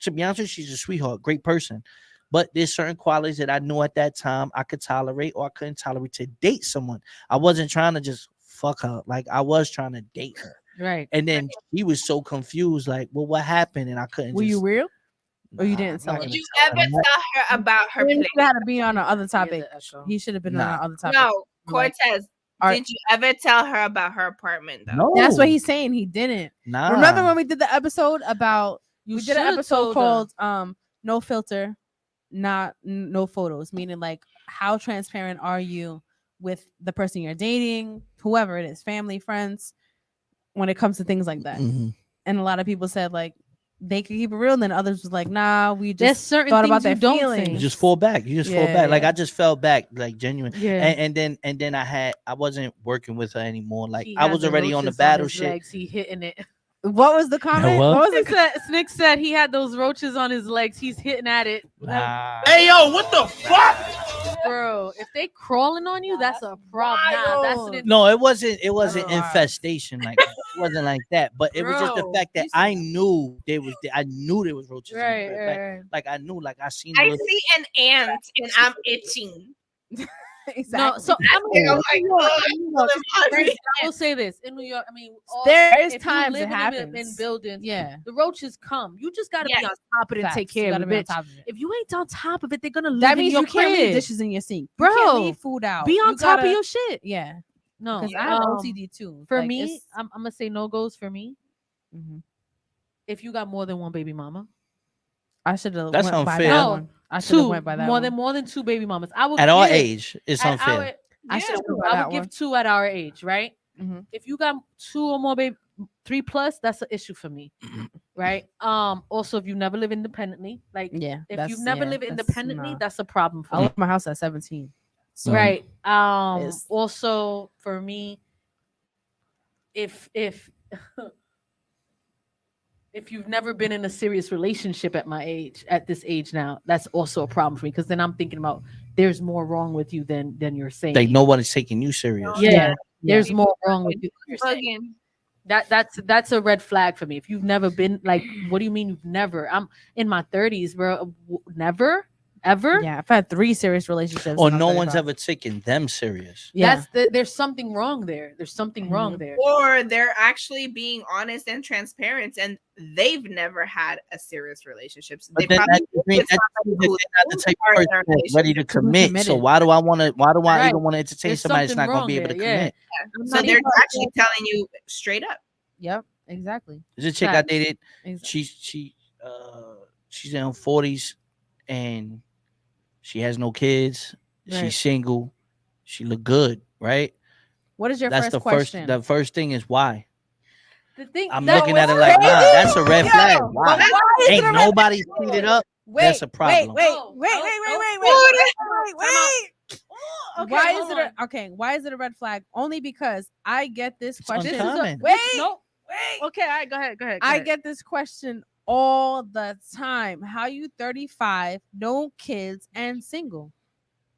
to be honest with you, she's a sweetheart, great person. But there's certain qualities that I knew at that time I could tolerate or I couldn't tolerate to date someone. I wasn't trying to just fuck her. Like I was trying to date her. Right. And then he was so confused, like, well, what happened? And I couldn't. Were you just, real? Or you Nah, didn't I'm tell not her? Did gonna you tell ever her. tell her about her Maybe place? he had to be on the other topic. the echo. He should have been on Nah. the other topic. No, Like, Cortez. are- Did you ever tell her about her apartment though? No, That's what he's saying. He didn't. Nah. Remember when we did the episode about You we did an should've episode told her. called no filter, no photos, meaning like how transparent are you with the person you're dating, whoever it is, family, friends, when it comes to things like that. Mhm. And a lot of people said like they could keep it real, and then others was like, nah, we There's just certain thought things about you their don't feelings. You think. just fall back. You just fall Yeah, back. Like yeah. I just fell back, like genuine. Yeah. And then I wasn't working with her anymore. Like He I had was the already on the roaches battle his shit. legs, he hitting it. What was the comment? what? What was Snick said he had those roaches on his legs. He's hitting at it. Hey yo, what the fuck? Bro, if they crawling on you, that's a problem. Nah, that's an No, it wasn't Wild. infestation like that. It wasn't like that. But it was just the Bro, fact that I knew there was roaches. Right, in the crib. right. Like I knew, like I seen. I see an ant and I'm itching. exactly. No, so I'm like, I will say this in New York. I mean, there is if you times live it happens in buildings. Yeah. The roaches come. You just gotta be Yes. on top of it and take Facts. You care of gotta it, be on bitch. top of it. If you ain't on top of it, they're gonna live That in means your you can't leave crib. dishes in your sink. You can't Bro, leave food out. Be on You top of gotta- your shit. Yeah. No, Because I have OCD too. For Like, me, it's- I'm gonna say no goes for me. Mhm. If you got more than one baby mama, I should have That's went by unfair. that No, one. I should have two went by that more one. than more than two baby mamas. I would At our give- age, it's at unfair. our- I yeah, should've went by I that would give one. 2 at our age, right? Mhm. If you got 2 or more baby, 3 plus, that's an issue for me, right? Also, if you never live independently, like Yeah. if you've never lived independently, nah. that's a problem for I me, left my house at 17. So right? It's- Also for me, if if you've never been in a serious relationship at this age now, that's also a problem for me because then I'm thinking about there's more wrong with you than you're saying. Like nobody's taking you serious. Yeah, Yeah. there's more wrong with you than you're saying. bugging. That's a red flag for me. If you've never been like, what do you mean you've never? I'm in my 30s, bro. Never, ever. Yeah, I've had 3 serious relationships. Or and I'm no one's 35. ever taken them serious. Yeah. There's something wrong there. There's something wrong there. Or they're actually being honest and transparent and they've never had a serious relationship. So But they then probably that means with somebody they're who not the type are of in person a that's ready to relationship. commit. So committed. why do I Right. even want to entertain There's somebody that's something not going to wrong be able to there, yeah. commit? So they're actually telling you straight up. Yep. Exactly. There's a chick I Facts. dated. Exactly. She's in her 40s and she has no kids. Right. She's single. She look good, right? What is your That's first the question? The first thing is why. The thing I'm that- looking at it like, nah, that's a red flag. Why? Why is it Ain't a red nobody cleaned it up. That's a problem. Wait. Okay, Why hold is it on. why is it a red flag? Only because I get this question. uncommon. Wait, Wait. Okay, all right, go ahead. I get this question all the time. How you 35, no kids, and single?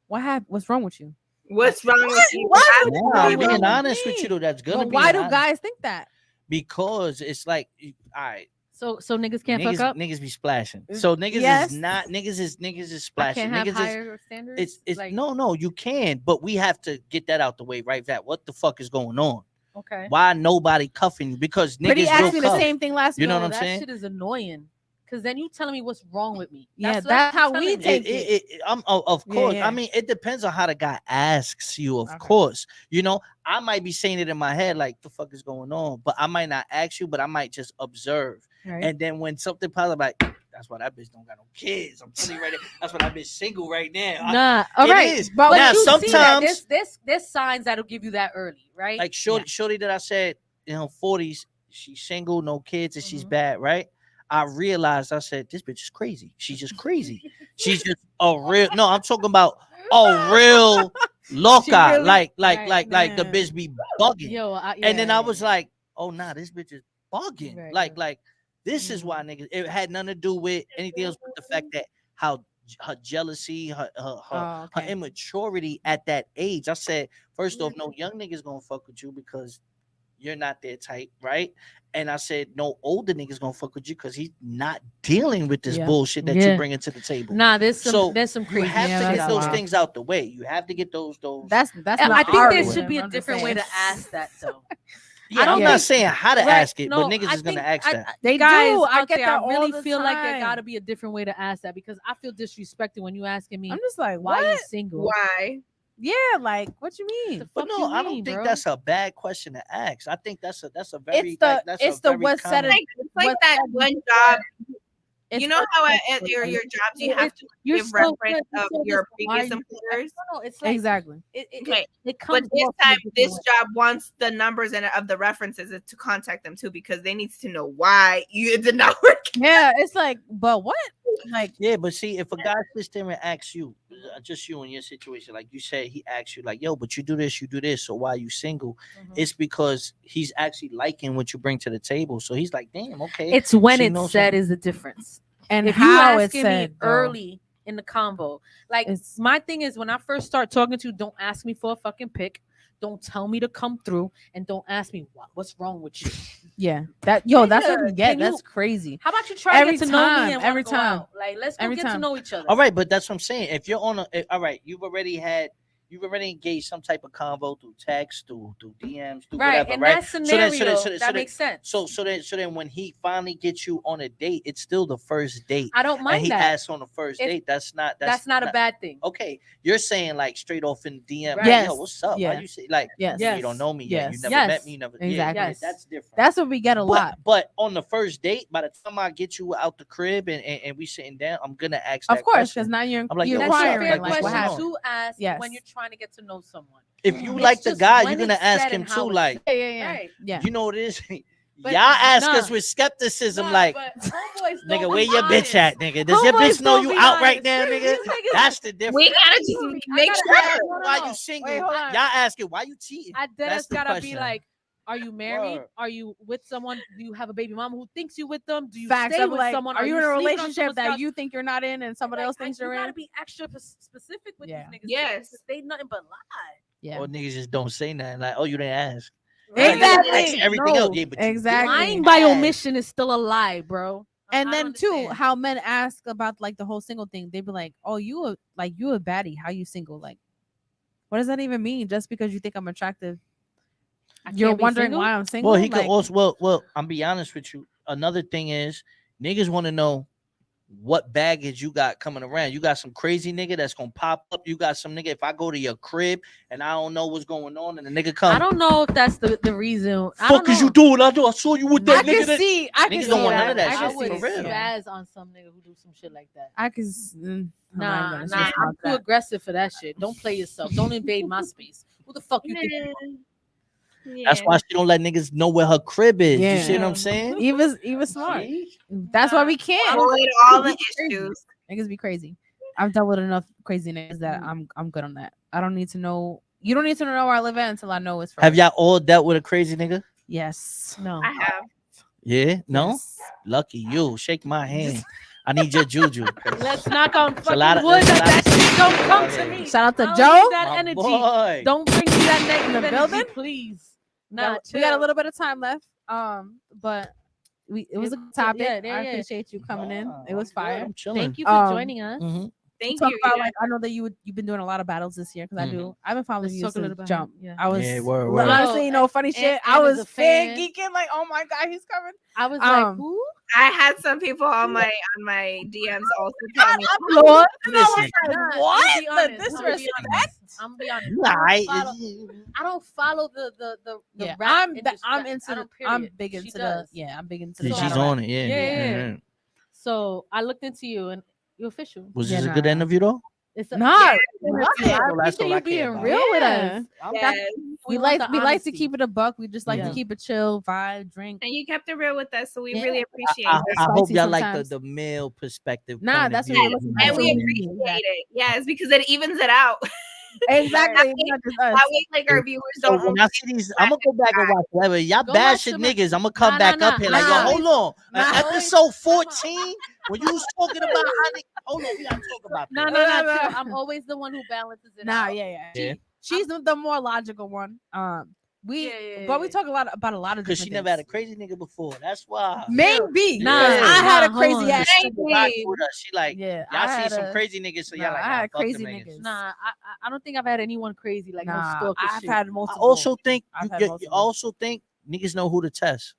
What happened? What's wrong with you? What's wrong with you? What? Yeah, wrong I'm with being me? honest with you though. That's good. But why do guys think that? Because it's like, all right, So niggas can't niggas, fuck up. niggas be splashing. So niggas Yes. is not niggas is I splashing. can't have Niggas is higher standards. it's like, no, you can, but we have to get that out the way, right? That what the fuck is going on? okay. Why nobody cuffing you? Because Pretty niggas asked will me the cuff. same thing last You know week. what I'm that saying? shit is annoying. Because then you telling me what's wrong with me. Yeah, what that's you're how telling we me. take Of Yeah, course. yeah. I mean, it depends on how the guy asks you. Of Okay. course, you know, I might be saying it in my head, like the fuck is going on, but I might not ask you, but I might just observe. Right. And then when something pops up, like that's why that bitch don't got no kids. I'm telling you right there, that's why that bitch single right now. Nah, all it right. is. But Now, you see that sometimes- there's signs that'll give you that early, right? Like shorty that I said, in her 40s, she's single, no kids, and she's Mhm. bad, right? I realized, I said, this bitch is crazy. She's just crazy. She's just a real, no, I'm talking about a real loca. really- like the Yeah. bitch be bugging. Yo, And then I was like, oh nah, this bitch is bugging. Right, Like this is why niggas, it had nothing to do with anything else but the fact that how her jealousy, her Oh, okay. immaturity at that age. I said, first off, no young niggas gonna fuck with you because you're not their type, right? And I said, no older niggas gonna fuck with you because he's not dealing with this Yeah. bullshit that Yeah. you bringing to the table. nah, there's So, some You crazy. have Yeah, to that's get those wild. things out the way. You have to get those. That's And not I think our there way. should be a I'm just different way to saying. ask that though. Yeah, I don't I'm think- not saying how to Right, ask it, no, but niggas I is gonna think- ask that. They Guys do. I out get there, that I really all the feel like there time. got to be a different way to ask that because I feel disrespected when you asking me I'm just like, why what? you single. Why? Yeah, like what you mean? The But fuck no, you I don't mean, think bro? that's a bad question to ask. I think that's a very It's the- that's it's a the very what's said common- in- It's like What- that one job. It's You know what- how at your jobs you have to You're give so reference good. You're of so your good. Why previous are you- employers. No, it's like Exactly. Okay, it But comes this off in a time, different this way. job wants the numbers and of the references to contact them too because they needs to know why you did not work. Yeah, it's like, but what? Like, Yeah, but see, if a guy sits there and asks you, just you in your situation, like you said, he asked you like, yo, but you do this, so why are you single? It's because he's actually liking what you bring to the table. So he's like, damn, okay. It's when She it's knows said something. is the difference. And If you how it's asking said me though. early in the convo, like It's- my thing is when I first start talking to you, don't ask me for a fucking pic. Don't tell me to come through, and don't ask me what's wrong with you. Yeah, that's what we Nigga, get. can That's you- crazy. How about you try Every to get to know time, me and every wanna go time. out? Like, let's go Every get to time. know each other. All right, but that's what I'm saying. If you're on all right, you've already engaged some type of convo through text, through DMs, through Right, whatever, in right? that scenario, that makes sense. So then when he finally gets you on a date, it's still the first date. I don't mind and he that. asks on the first If- date. That's not a bad thing. Okay, you're saying like straight off in DM, Right. like, Yes. yo, what's up? Yeah. Why you say like, Yes. you don't know me yet, you Yes. never Yes. met me, you never Exactly. Yeah, Yes. that's different. That's what we get a lot. But on the first date, by the time I get you out the crib and we sitting down, I'm gonna ask that Of course, question. because now you're I'm like, you're yo, That's what's a up? inquiring. fair Like, what's question going on? to ask Yes. when you're trying to get to know someone. If you It's like the just guy, when you're gonna it's ask said him and how too. it's Like, Yeah. Right. Yeah. you know what it is? But Y'all ask nah. us with skepticism, Nah, like, but homeboys nigga, don't where be your honest. bitch at, nigga? Does your Homeboys bitch know don't you be out right honest. now, nigga? These niggas- That's the difference. We gotta just I make gotta sure. ask, Why no. you single? Wait, hold on. Y'all asking why you cheating? I That's just the gotta question. be like, are you married? Word. Are you with someone? Do you have a baby mama who thinks you with them? Do you Facts. stay I'm with like, someone? are you in a sleeping on relationship someone's that couch? you think you're not in, and somebody else thinks you you're gotta in? be extra specific with Yeah. these niggas. Yes. because they nothing but lie. Yeah. Or niggas just don't say nothing. Like, oh, you didn't ask. Exactly. Like, you ask everything No. else. Yeah, but you Exactly. Lying didn't by ask. omission is still a lie, bro. And I then don't too, understand. how men ask about like the whole single thing, they be like, "Oh, you a baddie? How you single? Like, what does that even mean? Just because you think I'm attractive, I you're can't be wondering single? why I'm single?" Well, he like, could also. Well, I'm be honest with you. Another thing is, niggas want to know what baggage you got coming around. You got some crazy nigga that's gonna pop up. You got some nigga. If I go to your crib and I don't know what's going on, and the nigga come, I don't know if that's the reason. I fuck don't is you know. doing? I saw you with I that nigga. can That, see. I can Niggas see don't want none of that. that I shit, would for real. spaz on some nigga who do some shit like that. I can. I'm not gonna say Nah, about I'm too that. aggressive for that shit. Don't play yourself. Don't invade my space. Who the fuck you think? That's why she don't let niggas know where her crib is. You see Yeah. what I'm saying? Even smart. See? That's why we can't. Avoid all the Niggas be crazy. issues. Niggas be crazy. I've dealt with enough crazy niggas that I'm good on that. I don't need to know. You don't need to know where I live at until I know it's. Have y'all all dealt with a crazy nigga? Yes. No. I have. Yeah? No? Yes. Lucky you. Shake my hand. I need your juju. 'cause Let's knock on a fucking lot of- wood there's a lot that of- shit don't come to Yeah. me. Shout out to I don't Joe. need that My energy. boy. Don't bring me that In negative the energy, building? please. We Nah, got- we got a chill. little bit of time left. But it was a good topic. Yeah. I appreciate you coming in. It was fire. I'm chilling. Thank you for joining us. Mhm. Thank Talk you. about, yeah. like, I know that you've been doing a lot of battles this year because I do. I've been following Let's you talk a little since about Jump. him, yeah. I was Yeah, word. honestly, funny and- shit. and I as was a fan- geeking like, oh my god, he's coming. I was Um, like, who? I had some people on my DMs also tell me. Lord, and I was Listen. like, Nah, what? I'm The gonna be honest. disrespect. I'm gonna be honest. You I alright. don't follow the Yeah, rap I'm industry. I'm I into don't, I'm period. big She into the does. I'm big into the Yeah, she's battle rap. on it. Yeah. Yeah. So I looked into you and you're official. Was Yeah, this a nah. good interview though? It's Nah, I love it. That's appreciate all you I care being about. real with Yeah. us. Yes. We want like the to honesty. keep it a buck. We just like Yeah. to keep it chill, vibe, drink. And you kept it real with us, so we Yeah. really appreciate I it. hope Spicy y'all like sometimes. the male perspective. Nah, point of that's what view, we're looking you for. know And we what I mean? appreciate it. Yes, because it evens it out. Exactly. That Not just us. That way, like our viewers So don't. when only I see these, I'm gonna go back and watch whatever. Y'all Go bashing watch niggas. I'm gonna come Nah, back nah, up here nah. like, yo, Nah. hold on. Nah. Episode 14, when you was talking about how they, hold on, we gotta talk about No, that. no. Nah. I'm always the one who balances it Nah, out. Yeah. She's the more logical one. But we talk about a lot of Because different she never had a things. crazy nigga before. That's why. Maybe. Nah, Because I had a nah, crazy hold on. ass. Thank nigga. Rock you. with us. She like, Yeah, y'all I see had some a- crazy niggas, so y'all Nah, like, I nah, had fuck crazy them niggas. niggas. Nah, I don't think I've had anyone crazy like no Nah, stalker I've shit. had I multiple. also think I've had you multiple. also think niggas know who to test.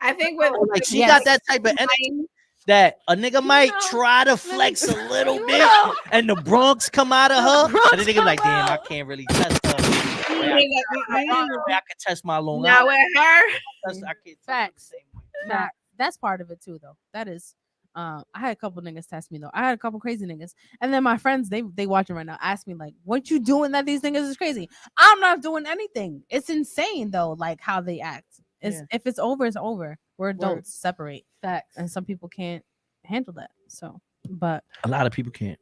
I think with Like she Yes. got that type of energy that a nigga might try to flex a little bit, and the Bronx come out of her, and the nigga be like, damn, I can't really test her. I can test my Long now Island. with her. I can't test Facts. the same way. Nah, that's part of it too, though. That is, I had a couple niggas test me though. I had a couple crazy niggas, and then my friends they watching right now ask me like, "What you doing that these niggas is crazy?" I'm not doing anything. It's insane though, like how they act. If it's over, it's over. We're adults, separate, Facts. and some people can't handle that. So, but A lot of people can't.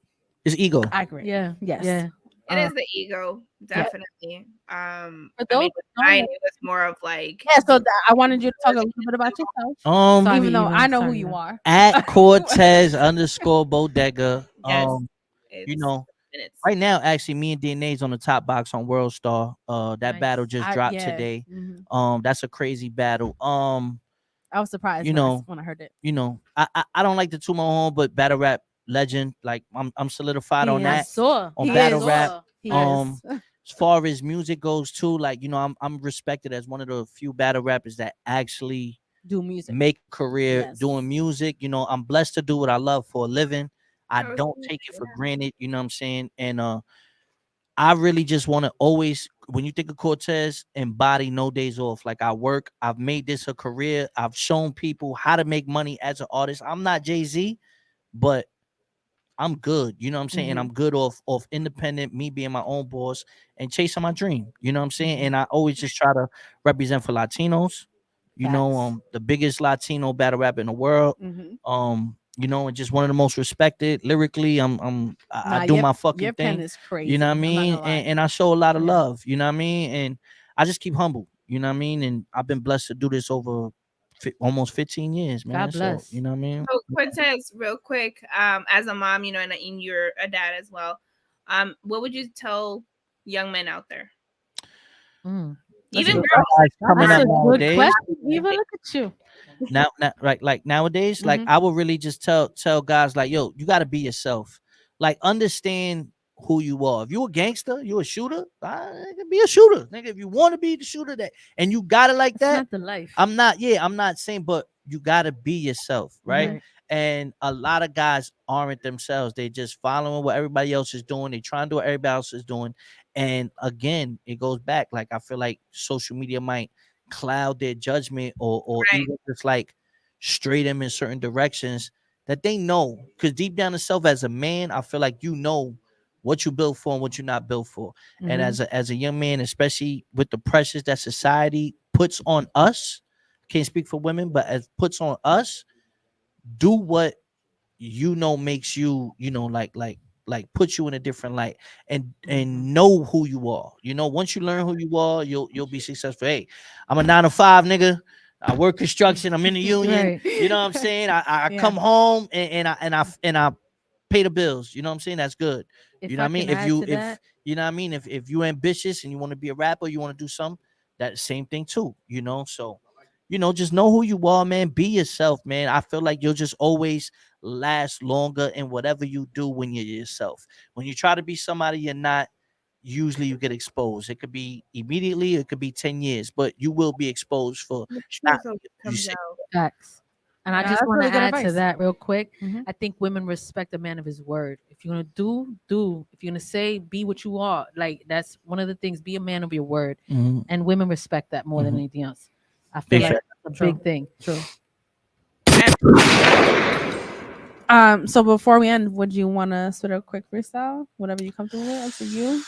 It's ego. I agree. Yeah. Yes. Yeah. It is the ego, definitely. For I mean, those with who mine, don't it was more of like, Yeah. So I wanted you to talk a little bit about yourself, Um, even though I know who sorry, you Eva. are. at Cortez underscore Bodega. yes, You it's know, minutes. right now, actually, me and DNA's on the top box on World Star. That Nice. battle just dropped Yeah. today. Mhm. That's a crazy battle. I was surprised You know, when I heard it. I don't like the two home, but battle rap legend. Like I'm solidified He on I that. is. saw. On He battle is. rap. He Um, is. as far as music goes too, like I'm respected as one of the few battle rappers that actually Do music. make a career Yes. doing music. I'm blessed to do what I love for a living. I I was don't gonna take say it for that. granted. You know what I'm saying? And I really just want to always, when you think of Cortez, embody no days off. Like I work, I've made this a career. I've shown people how to make money as an artist. I'm not Jay-Z, but I'm good. You know what I'm saying? And I'm good off independent, me being my own boss and chasing my dream. You know what I'm saying? And I always just try to represent for Latinos. Facts. The biggest Latino battle rap in the world. And just one of the most respected lyrically. I Nah, do my your fucking pen thing. is crazy. You know what I I'm not mean? gonna lie. And I show a lot of Yeah. love. You know what I mean? And I just keep humble. You know what I mean? And I've been blessed to do this over almost 15 years, man. God So bless. you know what I mean? So Cortez, real quick, as a mom, and you're a dad as well. What would you tell young men out there, Mm. even The girls? guys coming That's up a good nowadays. question, Eva. Look at you. Now like nowadays, like I would really just tell guys like, yo, you got to be yourself. Like understand who you are. If you a gangster, you a shooter, nigga, be a shooter, nigga. If you want to be the shooter that and you got it like It's that, not the life. I'm not saying, but you got to be yourself, right? Right. And a lot of guys aren't themselves. They just following what everybody else is doing. They trying to do what everybody else is doing. And again, it goes back. Like I feel like social media might cloud their judgment or Right. even just like stray them in certain directions that they know. Because deep down in self, as a man, I feel like what you built for and what you're not built for. And as a young man, especially with the pressures that society puts on us, can't speak for women, but as puts on us, do what makes you, like put you in a different light and know who you are. Once you learn who you are, you'll be successful. Hey, I'm a 9 to 5 nigga. I work construction. I'm in the union. Right. You know what I'm saying? I Yeah. come home and I pay the bills. You know what I'm saying? That's good. If You know I what I mean? can add to If that, you know what I mean, if you ambitious and you want to be a rapper, you want to do something, that same thing too. So just know who you are, man. Be yourself, man. I feel like you'll just always last longer in whatever you do when you're yourself. When you try to be somebody you're not, usually you get exposed. It could be immediately, it could be 10 years, but you will be exposed for The not truth always you comes say. out. facts. And I Yeah, just that's want to really good add to advice. that real quick. Mhm. I think women respect a man of his word. If you're gonna do. If you're gonna say, be what you are. Like that's one of the things. Be a man of your word, Mhm. and women respect that more than Mhm. anything else. I feel Big like fact. that's a True. big thing. True. And So before we end, would you want to spit a quick freestyle? Whatever you comfortable with, up to you.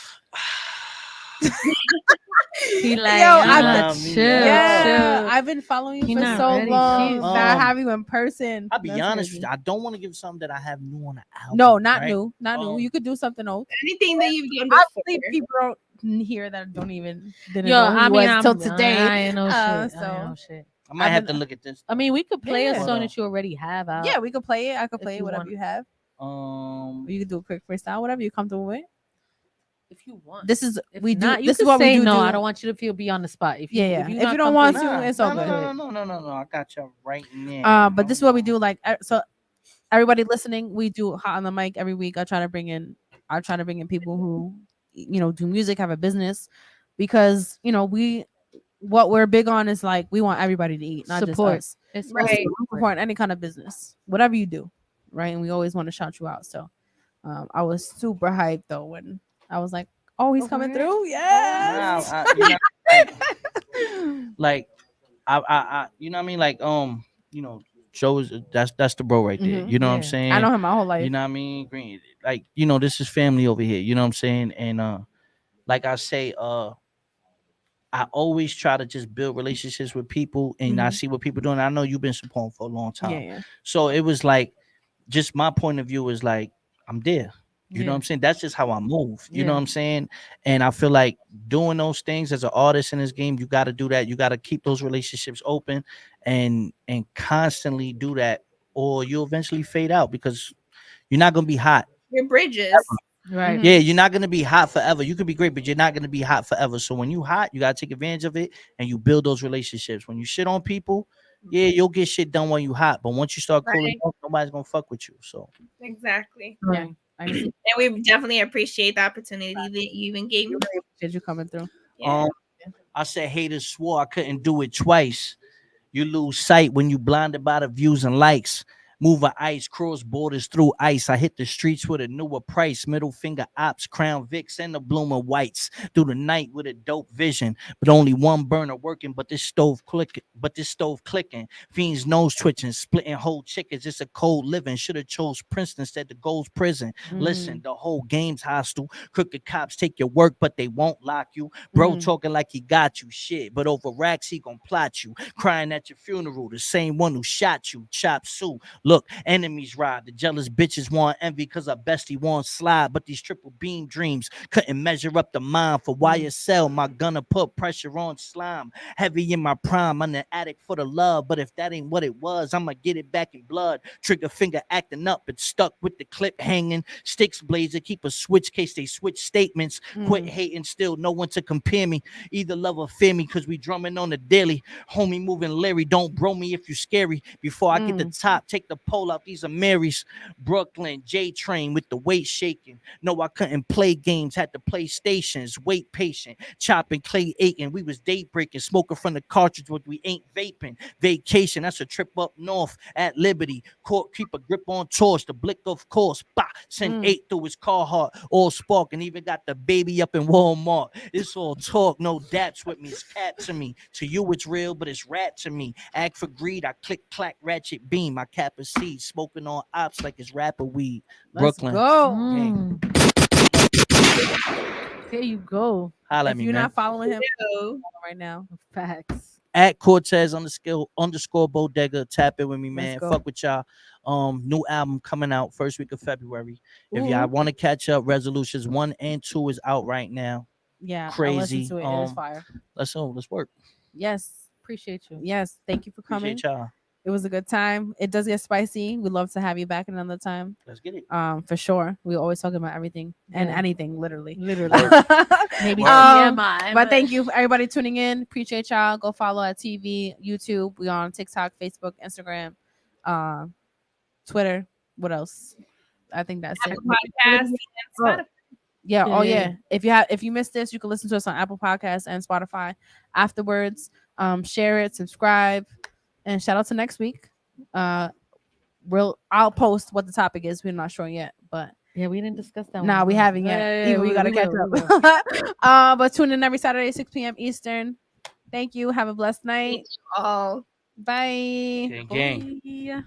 He like, Yo, I've been, Nah, me, chill, yeah, chill. I've been following you He for not so ready. long She's- that I have you in person. I'll be That's honest with crazy. you. I don't want to give something that I have new on the album. No, not right? new, not new. You could do something old. anything that you've done before. Obviously, people don't hear that didn't Yo, know who I he mean, was till today. I ain't no shit. I ain't So no shit. I might I've have been- to look at this. I mean, we could play Yeah. a song that you already have out. yeah, we could play it. I could If play you whatever want. you have. Um, You could do a quick freestyle, whatever you're comfortable with. If you want. This is If we do. not, you This could is what say we do. no. do. I don't want you to feel be on the spot. If you, Yeah, if you, if not you don't want comfortable- to, it's all no, good. no. I got you right now. But this is what we do. Like, so everybody listening, we do hot on the mic every week. I try to bring in people who, do music, have a business, because what we're big on is like we want everybody to eat, not Support. just us. It's Right. right. Support any kind of business, whatever you do, right? And we always want to shout you out. So, I was super hyped though when I was like, "Oh, he's Oh, for coming real? through!" Yes. Like I you know what I mean? Like Joe is that's the bro right there. Mhm. You know what I'm Yeah. saying? I know him my whole life. You know what I mean? Green, like this is family over here. You know what I'm saying? And like I say, I always try to just build relationships with people, and I Mhm. see what people doing. I know you've been supporting for a long time, Yeah. so it was like, just my point of view is like I'm there. You know what I'm saying? That's just how I move. You know what I'm saying? And I feel like doing those things as an artist in this game, you got to do that. You got to keep those relationships open and constantly do that, or you'll eventually fade out because you're not gonna be hot. Your bridges. Right. Yeah, you're not gonna be hot forever. You could be great, but you're not gonna be hot forever. So when you hot, you gotta take advantage of it and you build those relationships. When you shit on people, yeah, you'll get shit done when you hot. But once you start cooling off, nobody's gonna fuck with you. So exactly. Yeah. And we definitely appreciate the opportunity that you even gave me. Did you coming through? Yeah. I said haters swore I couldn't do it twice. You lose sight when you blinded by the views and likes. Moving ice, cross borders through ice. I hit the streets with a newer price. Middle finger ops, crown Vicks, and the blooming whites. Through the night with a dope vision, but only one burner working. But this stove clicking. Fiends nose twitching, splitting whole chickens. It's a cold living. Should have chose Princeton instead to goes prison. Listen, the whole game's hostile. Crooked cops take your work, but they won't lock you. Bro talking like he got you, shit. But over racks he gon' plot you. Crying at your funeral, the same one who shot you. Chop suey. Look, enemies ride. The jealous bitches want envy because our bestie won't slide. But these triple beam dreams couldn't measure up the mind for YSL. My gunner put pressure on slime. Heavy in my prime, I'm an addict for the love. But if that ain't what it was, I'ma get it back in blood. Trigger finger acting up, it's stuck with the clip hanging. Sticks blazer, keep a switch case they switch statements. Quit hating, still no one to compare me. Either love or fear me, cause we drumming on the daily. Homie moving Larry, don't bro me if you scary. Before I get the top, take the pole out. These are Marys. Brooklyn, J Train with the weight shaking. No, I couldn't play games, had to play stations. Wait patient, chopping clay aching. We was date breaking, smoking from the cartridge, but we ain't vaping. Vacation, that's a trip up north at Liberty. Court, keep a grip on torch, the blick of course. Bah, send 8 through his car heart, all spark, and even got the baby up in Walmart. It's all talk, no daps with me. It's cat to me. To you, it's real, but it's rat to me. Act for greed, I click, clack, ratchet beam. I cap a seed, smoking on ops like it's rapper weed. Brooklyn. Go. There you go. Holla at If me, you're man. not following him right now, Facts. At Cortez __ Bodega. Tap in with me, man. go. Fuck with y'all. New album coming out first week of February. If y'all want to catch up, Resolutions 1 and 2 is out right now. Yeah, Crazy. To it. It is fire. Let's work. Yes. Appreciate you. Yes. Thank you for coming. Appreciate y'all. It was a good time. It does get spicy. We'd love to have you back another time. Let's get it. For sure. We always talk about everything and anything, literally. Maybe But thank you for everybody tuning in. Appreciate y'all. Go follow our TV, YouTube. We on TikTok, Facebook, Instagram, Twitter. What else? I think that's it. Podcast and Spotify. Yeah. Oh yeah. If you missed this, you can listen to us on Apple Podcasts and Spotify afterwards. Share it, subscribe, and shout out to next week. I'll post what the topic is. We're not sure yet, but yeah, we didn't discuss that. Nah, we haven't yet. Even we gotta catch up. But tune in every Saturday, 6 p.m. Eastern. Thank you. Have a blessed night. All. Bye. Gang, gang. Bye.